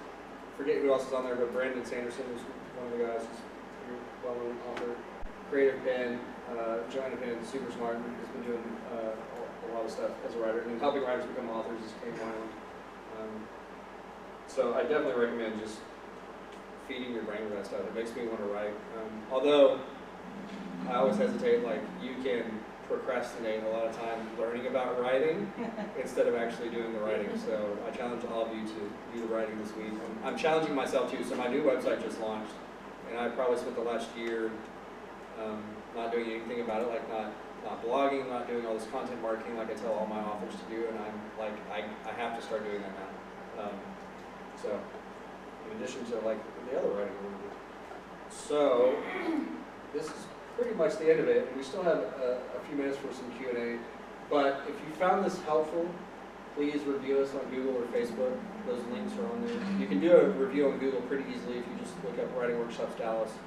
Forget who else is on there, but Brandon Sanderson is one of the guys who's a well-known author. Creative Pen, Joanna Penn, super smart, has been doing a lot of stuff as a writer. And helping writers become authors is Kate Wyland. So I definitely recommend just feeding your brain with that stuff. It makes me want to write. Although I always hesitate, like you can procrastinate a lot of time learning about writing instead of actually doing the writing. So I challenge all of you to do the writing this week. I'm challenging myself too. So my new website just launched, and I probably spent the last year not doing anything about it, like not blogging, not doing all this content marketing like I tell all my authors to do, and I'm like, I have to start doing that now. So in addition to like the other writing I want to do. So this is pretty much the end of it, and we still have a few minutes for some Q&A. But if you found this helpful, please review us on Google or Facebook. Those links are on there. You can do a review on Google pretty easily if you just look up Writing Workshops Dallas.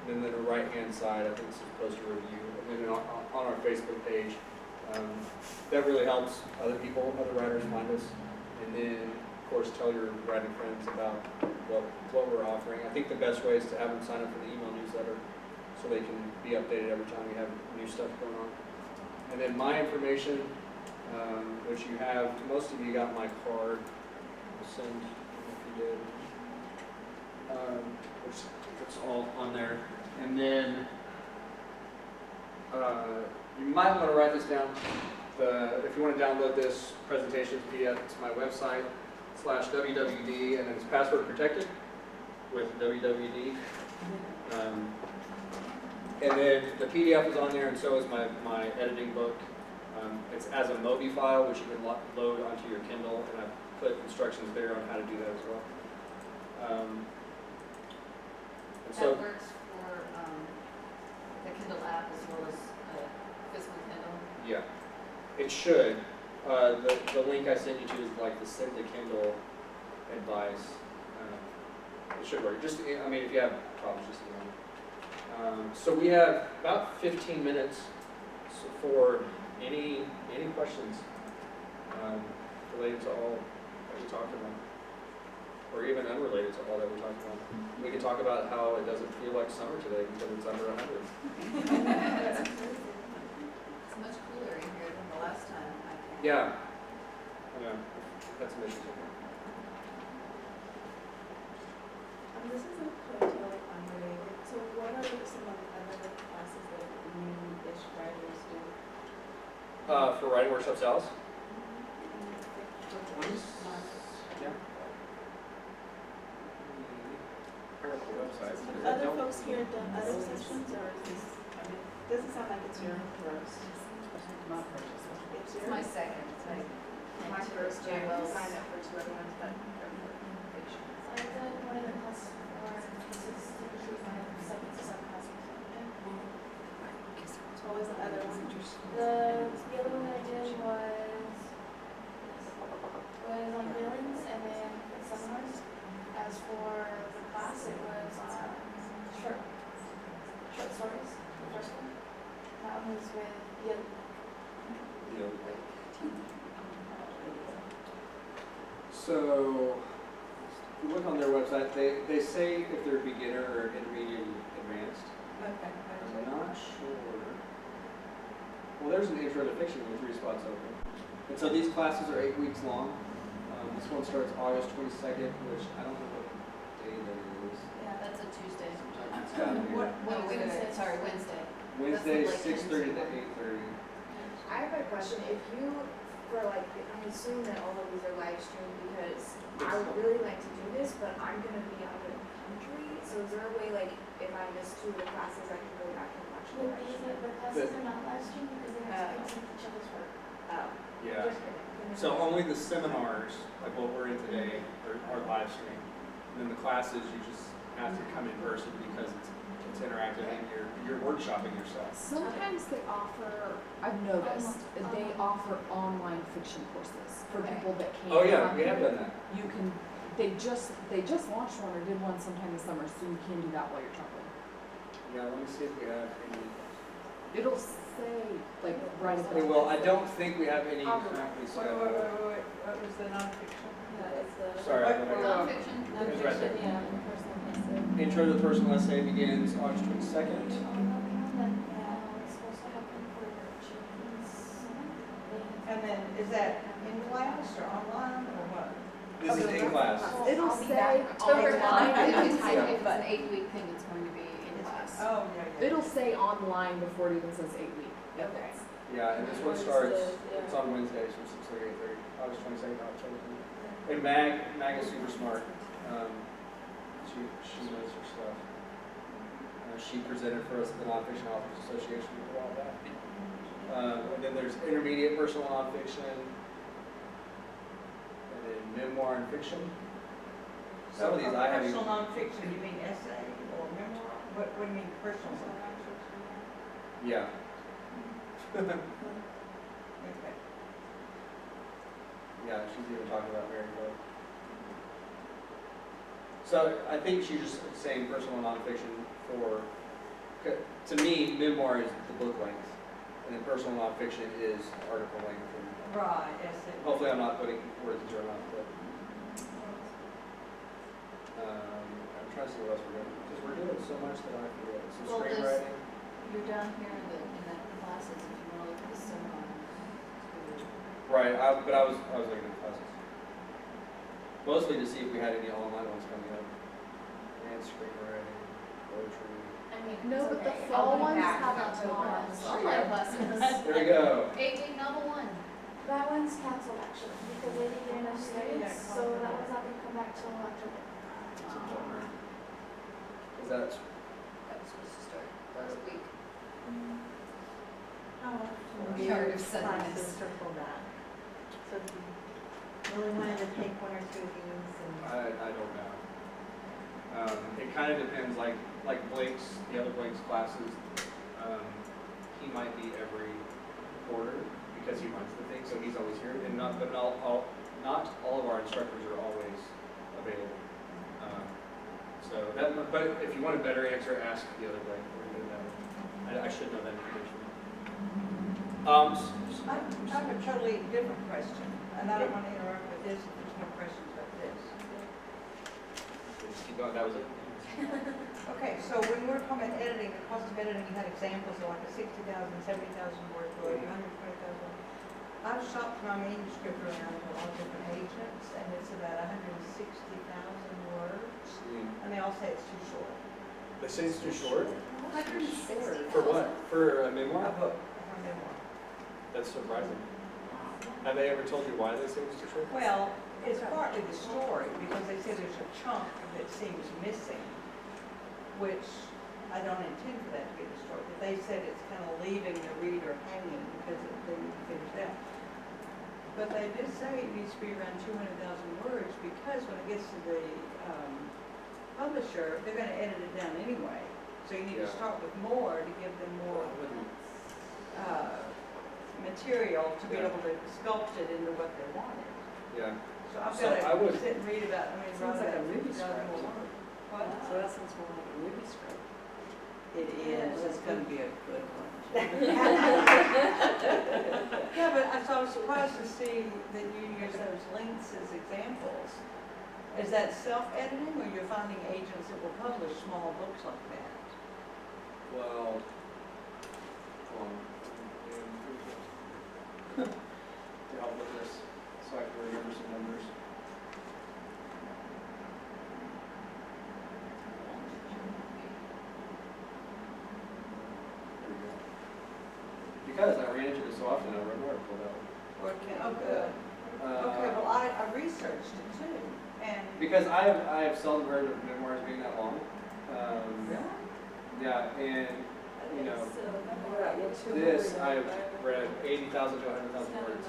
And then the right-hand side, I think it's supposed to review. And then on our Facebook page, that really helps other people, other writers find us. And then, of course, tell your writing friends about what we're offering. I think the best way is to have them sign up for the email newsletter so they can be updated every time we have new stuff going on. And then my information, which you have, most of you got my card. I'll send if you did. Which it's all on there. And then you might want to write this down. If you want to download this presentation as PDF, it's my website /wwd, and then it's password protected with wwd. And then the PDF is on there, and so is my editing book. It's as a Mobi file, which you can load onto your Kindle, and I've put instructions there on how to do that as well. That works for the Kindle app as well as physical Kindle? Yeah, it should. The link I sent you to is like the Send to Kindle advice It should work. Just, I mean, if you have problems, just email me. So we have about 15 minutes for any questions related to all that we talked about, or even unrelated to all that we talked about. We can talk about how it doesn't feel like summer today because it's under 100. It's much cooler in here than the last time I came. Yeah. Yeah. That's amazing. This is totally unrelated. So what are some of the other classes that new-ish writers do? For writing workshops, Alice? Yeah. Have other folks here done other sessions, or is this, I mean, it doesn't sound like it's your first. My first. It's It's your? my second, it's my first I year. signed up for two other ones, but fiction. So I did one of the classes before, this is typically my second to seventh class. What was the other one? The other one that I did was on feelings and then seminars. As for the class, it was short stories, the first one. That one was with So, if you look on their website, they say if they're beginner or intermediate and advanced. Okay. I'm not sure. Well, there's an intro to fiction with 3 spots open. And so these classes are 8 weeks long. This one starts August 22nd, which I don't know what day that is. Yeah, that's a Tuesday. It's down here. No, wait, sorry, Wednesday. Wednesday, That's the Blake 6:30 to 8:30. I have a question. If you, for like, I'm assuming that all of these are live streamed because I would really like to do this, but I'm going to be out of the country. So is there a way, like, if I miss 2 of the classes, I can go back and watch the Well, live these stream? are, the classes are not live streamed because they're experiencing each other's work. Oh. Yeah. Just kidding. So only the seminars, like what we're in today, are live streamed. And then the classes, you just have to come in person because it's interactive and you're workshopping yourself. Sometimes they offer, I've noticed, they offer online fiction courses for people that can't. Oh yeah, come we have here. done that. You can, they just launched one or did one sometime this summer, so you can do that while you're traveling. Yeah, let me see if we have any. It'll say, like, right at the. Okay, well, I don't think we have any currently Wait, scheduled. what was the nonfiction? Yeah, it's the. Sorry, I don't know. Nonfiction. It's right there. Yeah, and personal essay. Intro to the personal essay begins August 22nd. It's supposed to happen for James. And then, is that in class or online or what? This is in class. It'll say Online, online. if it's an 8-week thing, it's going to be in class. Oh, yeah. It'll say online before it even says 8 week. Okay. Yeah, and this one starts, it's on Wednesdays from 6:30 to 8:30, August 22nd, October. And Mag is super smart. She knows her stuff. She presented for us at the Nonfiction Authors Association a while back. And then there's intermediate personal nonfiction, and then memoir and fiction. Some of these I haven't. Personal nonfiction, you mean essay or memoir? What do you mean personal nonfiction? Yeah. Okay. Yeah, she's even talking about Mary Poe. So I think she's just saying personal nonfiction for, to me, memoir is the book length, and then personal nonfiction is article length. And Right, essay. hopefully I'm not putting words into her mouth, but I'm trying to see what else we're doing, because we're doing so much that I forget. So Well, screenwriting. You're down here in the classes, if you want to look at the seminar. Right, but I was looking at classes. Mostly to see if we had any online ones coming up. And screenwriting, poetry. I mean, No, it's but the okay. fall I'll be ones back have in a October. ton. Online classes. There we go. 8-week novel 1. That one's canceled actually, because they didn't get enough students, so that one's not gonna come back till October. Is that, That was supposed to start last week. How often do Tired your of sending classes this. circle back? So if you really wanted to take 1 or 2 of these and. I don't know. It kind of depends, like Blake's, the other Blake's classes, he might be every quarter because he runs the thing, so he's always here. And not all of our instructors are always available. So that, but if you want a better answer, ask the other way. I should know that information. I have a totally different question, and I don't want to interrupt with this if there's no questions about this. Just keep going. That was it. Okay, so when we were talking about editing, the cost of editing, you had examples of like a 60,000, 70,000 word book, 120,000. I've shopped my manuscript around to a lot of different agents, and it's about 160,000 words, and they all say it's too short. They say it's too short? 160. For what? For a memoir? A book, a memoir. That's surprising. Have they ever told you why they say it's too short? Well, it's partly the story, because they say there's a chunk that seems missing, which I don't intend for that to be the story, but they said it's kind of leaving the reader hanging because they need to finish that. But they did say it needs to be around 200,000 words, because when it gets to the publisher, they're going to edit it down anyway. So you need to start with more to give them more material to be able to sculpt it into what they wanted. Yeah. So I've So got I would- to sit and read about, Sounds like a movie script. What? So that sounds more like a movie script. It is, it's going to be a good one. Yeah, but so I was surprised to see that you use those links as examples. Is that self-editing, or you're finding agents that will publish small books like that? Well, to help with this, so I can remember some numbers. Because I ran into this so often, I read an article about it. Oh, good. Okay, well, I researched it too, and. Because I have seldom heard of memoirs being that long. Really? Yeah, and you know, this I've read 80,000 to 100,000 words.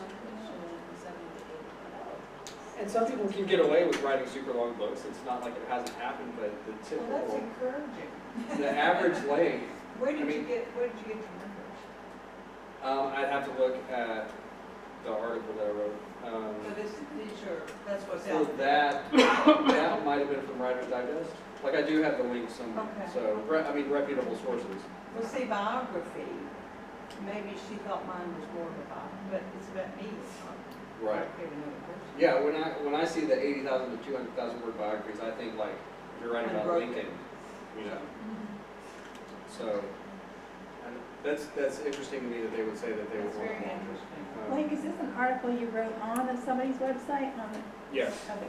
And some people can get away with writing super long books. It's not like it hasn't happened, but the Well, typical, that's encouraging. the average length. Where did I mean, you get your numbers? I'd have to look at the article that I wrote. That's what's So out there. that might have been from Writer's Digest. Like I do have the link somewhere. Okay. So I mean reputable sources. Well, see, biography, maybe she thought mine was more of a biography, but it's about me, it's not. Right. Another person. Yeah, when I see the 80,000 to 200,000 word biographies, I think like if you're writing about Lincoln, you know. So and that's interesting to me that they would say that they would want Very longer. interesting. Blake, is this an article you wrote on somebody's website? Yes. Okay.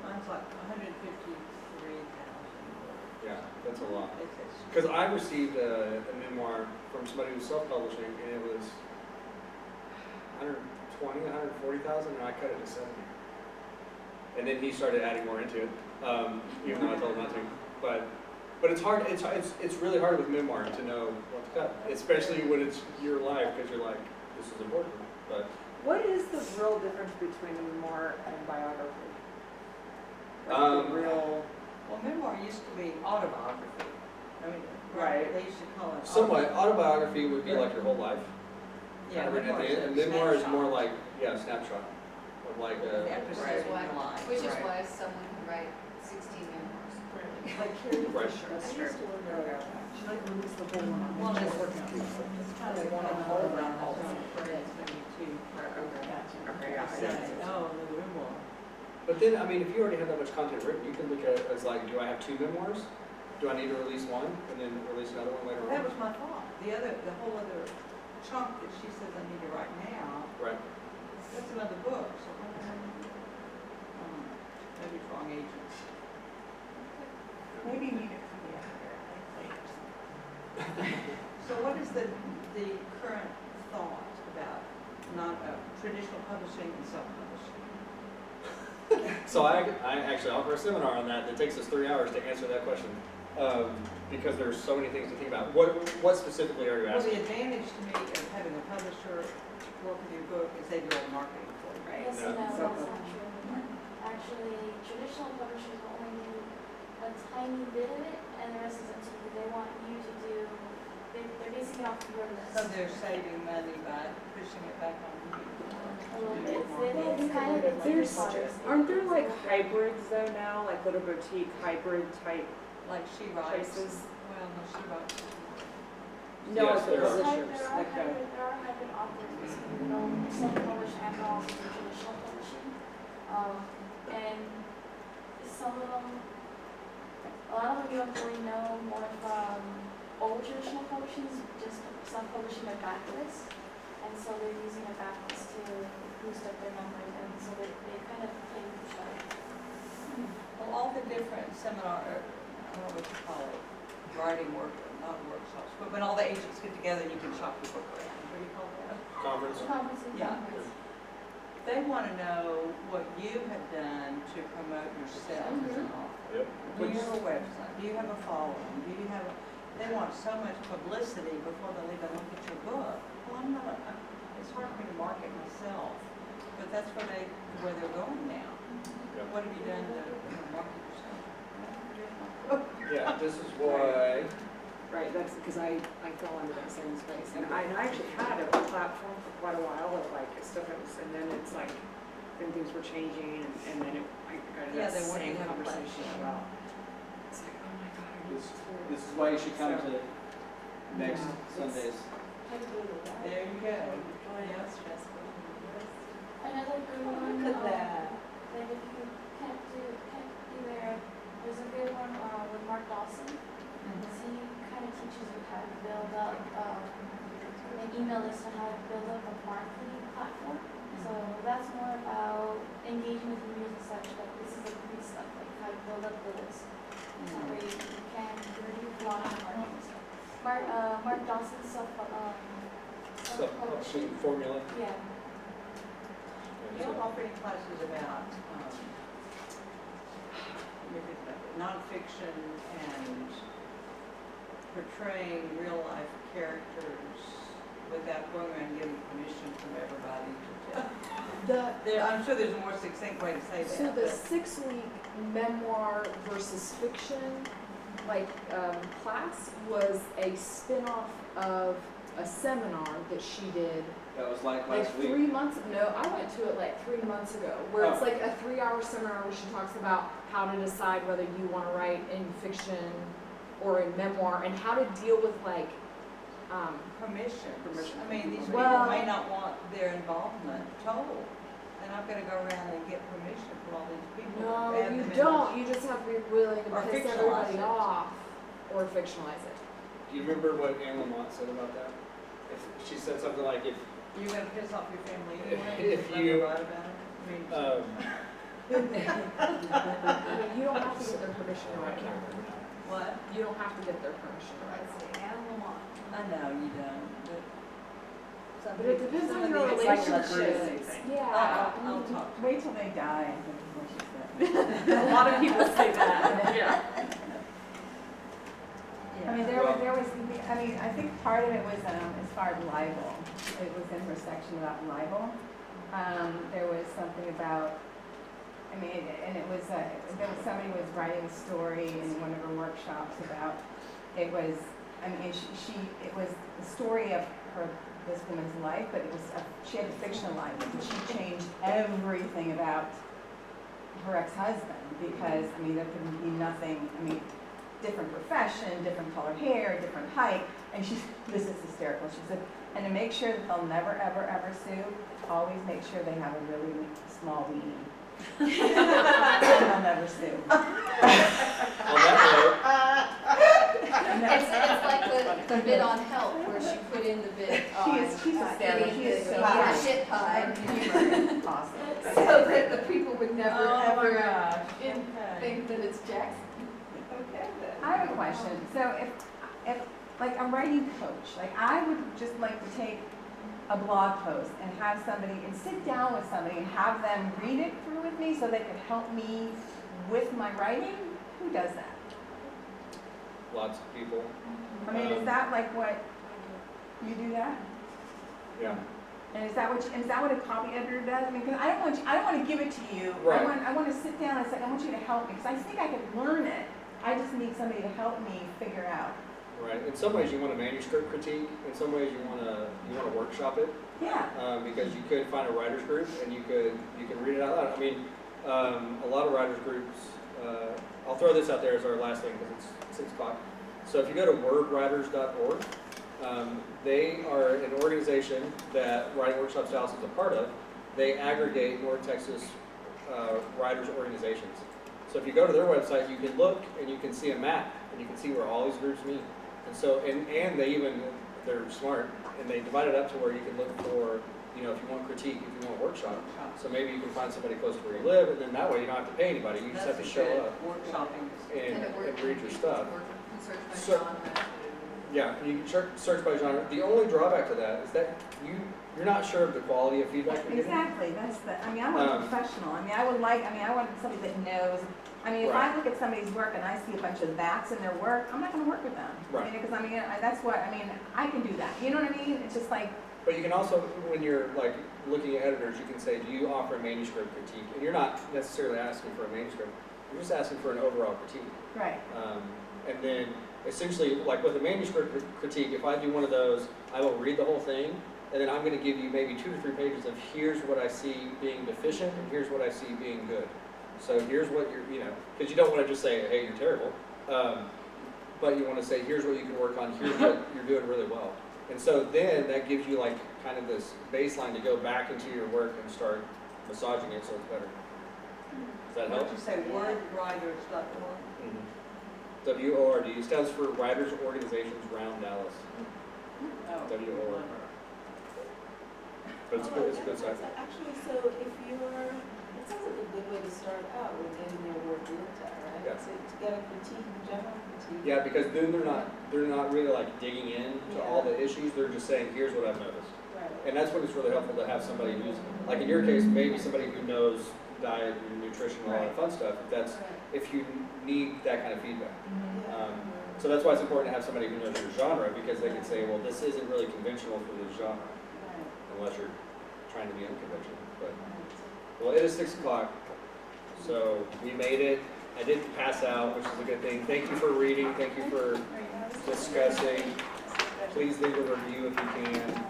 Mine's like 153,000. Yeah, that's a lot. It's Because I received a memoir from somebody who was self-publishing, and it was 120,000, 140,000, and I cut it to 70. And then he started adding more into it, even though I told him not to. But it's hard. It's really hard with memoir to know what to cut, especially when it's your life, because you're like, this is important. But What is the real difference between a memoir and biography? Like the real. Well, memoir used to be autobiography. I mean, Right. They used to call it. somewhat, autobiography would be like your whole life. Yeah, Kind of written at the end. And memoir is more like, yeah, a snapshot of like a. Episode in your life. Which is Right. why someone can write 16 memoirs. Like Carrie Right. Fisher. I used to wonder, she like released the whole one. Well, She's it's working on it's something. kind of one of the whole around all the credits, maybe two. Okay, yeah. Oh, the memoir. But then, I mean, if you already have that much content written, you can look at it as like, do I have 2 memoirs? Do I need to release one and then release another one later That on? was my thought. The whole other chunk that she says I need to write now, Right. that's another book, so maybe it's wrong agents. Maybe you need it to be editor later. So what is the current thought about traditional publishing and self-publishing? So I actually offer a seminar on that takes us 3 hours to answer that question. Because there's so many things to think about. What specifically are you Well, the asking? advantage to me of having a publisher work with your book is they do all the marketing for you, right? Yes, Yeah. no, that's not true. Actually, traditional publishers will only do a tiny bit of it, and the rest is up to you. They want you to do they're basing it off of your list. So they're saving money by pushing it back on you. A little bit. It's kind of, it's There's, like aren't there like hybrids though now, like little boutique hybrid type Like she writes. places? Well, no, she writes. No, Yes, like the there are. publishers, There are like the. hybrid authors between self-published and also traditional publishing. And some of them, a lot of them you don't really know more from old traditional publishings, just self-publishing their backlist. And so they're using their backlist to boost up their numbers, and so they kind of play with each other. Well, all the different seminar, I don't know what you call it, writing work, not workshops, but when all the agents get together and you can shop your book around, what do you call that? Conference. Conferences, Yeah. conference. They want to know what you have done to promote yourself as an author. Yep. Do you have a website? Do you have a following? Do you have they want so much publicity before they'll even look at your book. Well, it's hard for me to market myself, but that's where they're going now. Yep. What have you done to market yourself? Yeah, this is why. Right, that's because I fell into that same space. And I actually had a platform for quite a while of like stuff that was, and then it's like, then things were changing and then I got into that they want same to have a conversation platform. about, it's like, oh my God, I need to. This is why you should come to next Yeah, it's- Sundays. There you go. Yeah, stressful. Another good one, Look at that. like if you can't be there, there's a good one with Mark Dawson. He kind of teaches you how to build up an email list and how to build up a marketing platform. So that's more about engaging with readers and such, but this is the free stuff, like how to build up the list. Where you can review launch and marketing stuff. Mark Dawson's self-publishing. Formula. Yeah. You know, offering classes about nonfiction and portraying real life characters without going around getting permission from everybody to tell. I'm sure there's a more succinct way to say that. So the but- 6-week memoir versus fiction class was a spin-off of a seminar that she did That was like like last week. 3 months. No, I went to it like 3 months ago, where it's Oh. like a 3-hour seminar where she talks about how to decide whether you want to write in fiction or in memoir, and how to deal with like Permission. Permission. I mean, these Well- people may not want their involvement told, and I'm gonna go around and get permission from all these people. no, Add you them in. don't. You just have to be willing to Or piss fictionalize everybody it. off, or fictionalize it. Do you remember what Anne Lamott said about that? If she said something like, if You're gonna piss off your family If- anyway? if Let you- them write about it? I mean, I mean, you don't have to get their permission to write. what? You don't have to get their permission to write. I know you don't, but. some But it people- depends some on of your these- relationships. Yeah. I'll talk. Wait till they die, I think is what she said. A lot of people say that. Yeah. I mean, there was, I mean, I think part of it was, as far as libel, it was in her section about libel. There was something about, I mean, and it was, there was somebody was writing a story in one of her workshops about, it was, I mean, it was the story of this woman's life, but it was, she had to fictionalize it, and she changed everything about her ex-husband, because, I mean, there could be nothing, I mean, different profession, different color hair, different height, and this is hysterical, she said, and to make sure that they'll never, ever, ever sue, always make sure they have a really small weenie. They'll never sue. on that It's like the bid on help, where she put in the bid on She's hysterical, getting she is so the funny. shit pie, Her humor is awesome. so that the people would never, Oh my ever gosh, in- okay. think that it's Jackson. Okay then. I have a question. So if like a writing coach, like I would just like to take a blog post and have somebody and sit down with somebody and have them read it through with me so they could help me with my writing. Who does that? lots of people. I mean, is that like what you do that? Yeah. And is that what a copy editor does? I mean, 'cause I don't want to give it to you. Right. I want to sit down and say, I want you to help me because I think I could learn it. I just need somebody to help me figure out right? In some ways you want a manuscript critique, in some ways you want to workshop it, Yeah. because you could find a writers group and you can read it out loud. I mean, a lot of writers groups, I'll throw this out there as our last thing because it's 6 o'clock. So if you go to wordwriters.org, they are an organization that Writing Workshops Dallas is a part of. They aggregate North Texas writers organizations. So if you go to their website, you can look and you can see a map and you can see where all these groups meet. And so, and they're smart and they divide it up to where you can look for, you know, if you want critique, if you want workshop. So maybe you can find somebody close to where you live, and then that way you don't have to pay anybody. You just have to show up Workshopping. and read your stuff. Search by So- genre. Yeah, and you can search by genre. The only drawback to that is that you're not sure of the quality of feedback you're getting. Exactly, I want a professional, I want somebody that knows, if I look at somebody's work and I see a bunch of that's in their work, I'm not gonna work with them. Right. Because I can do that, you know what I mean? It's just like, But you can also, when you're like looking at editors, you can say, do you offer a manuscript critique? And you're not necessarily asking for a manuscript, you're just asking for an overall critique. right, And then essentially, like with a manuscript critique, if I do one of those, I will read the whole thing, and then I'm going to give you maybe 2 to 3 pages of here's what I see being deficient, and here's what I see being good. So here's what because you don't want to just say, hey, you're terrible, but you want to say, here's what you can work on, here's what you're doing really well. And so then that gives you like kind of this baseline to go back into your work and start massaging it so it's better. Does that help? What you say, wordwriters.org? WORD stands for Writers Organizations Round Dallas. WORD. But it's a good site. Actually, so if you're, it sounds like a good way to start out with getting your work looked at, right? Yeah. To get a critique, general critique. Yeah, because then they're not really like digging in to all the issues. They're just saying, here's what I've noticed. Right. And that's when it's really helpful to have somebody who's, like in your case, maybe somebody who knows diet and nutrition and all that fun stuff. If you need that kind of feedback. So that's why it's important to have somebody who knows your genre, because they can say, well, this isn't really conventional for this genre, unless you're trying to be unconventional. But well, it is 6 o'clock, so we made it. I did pass out, which is a good thing. Thank you for reading. Thank you for discussing. Please leave a review if you can.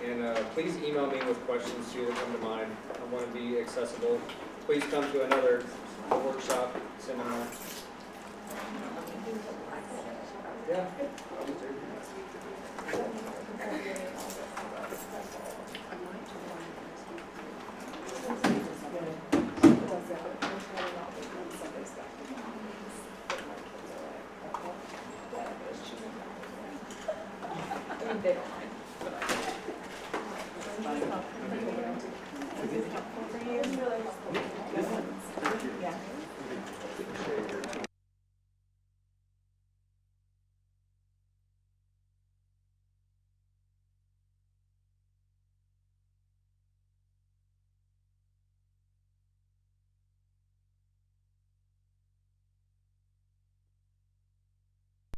And please email me with questions too that come to mind. I want to be accessible. Please come to another workshop, seminar. Yeah. They don't mind, but I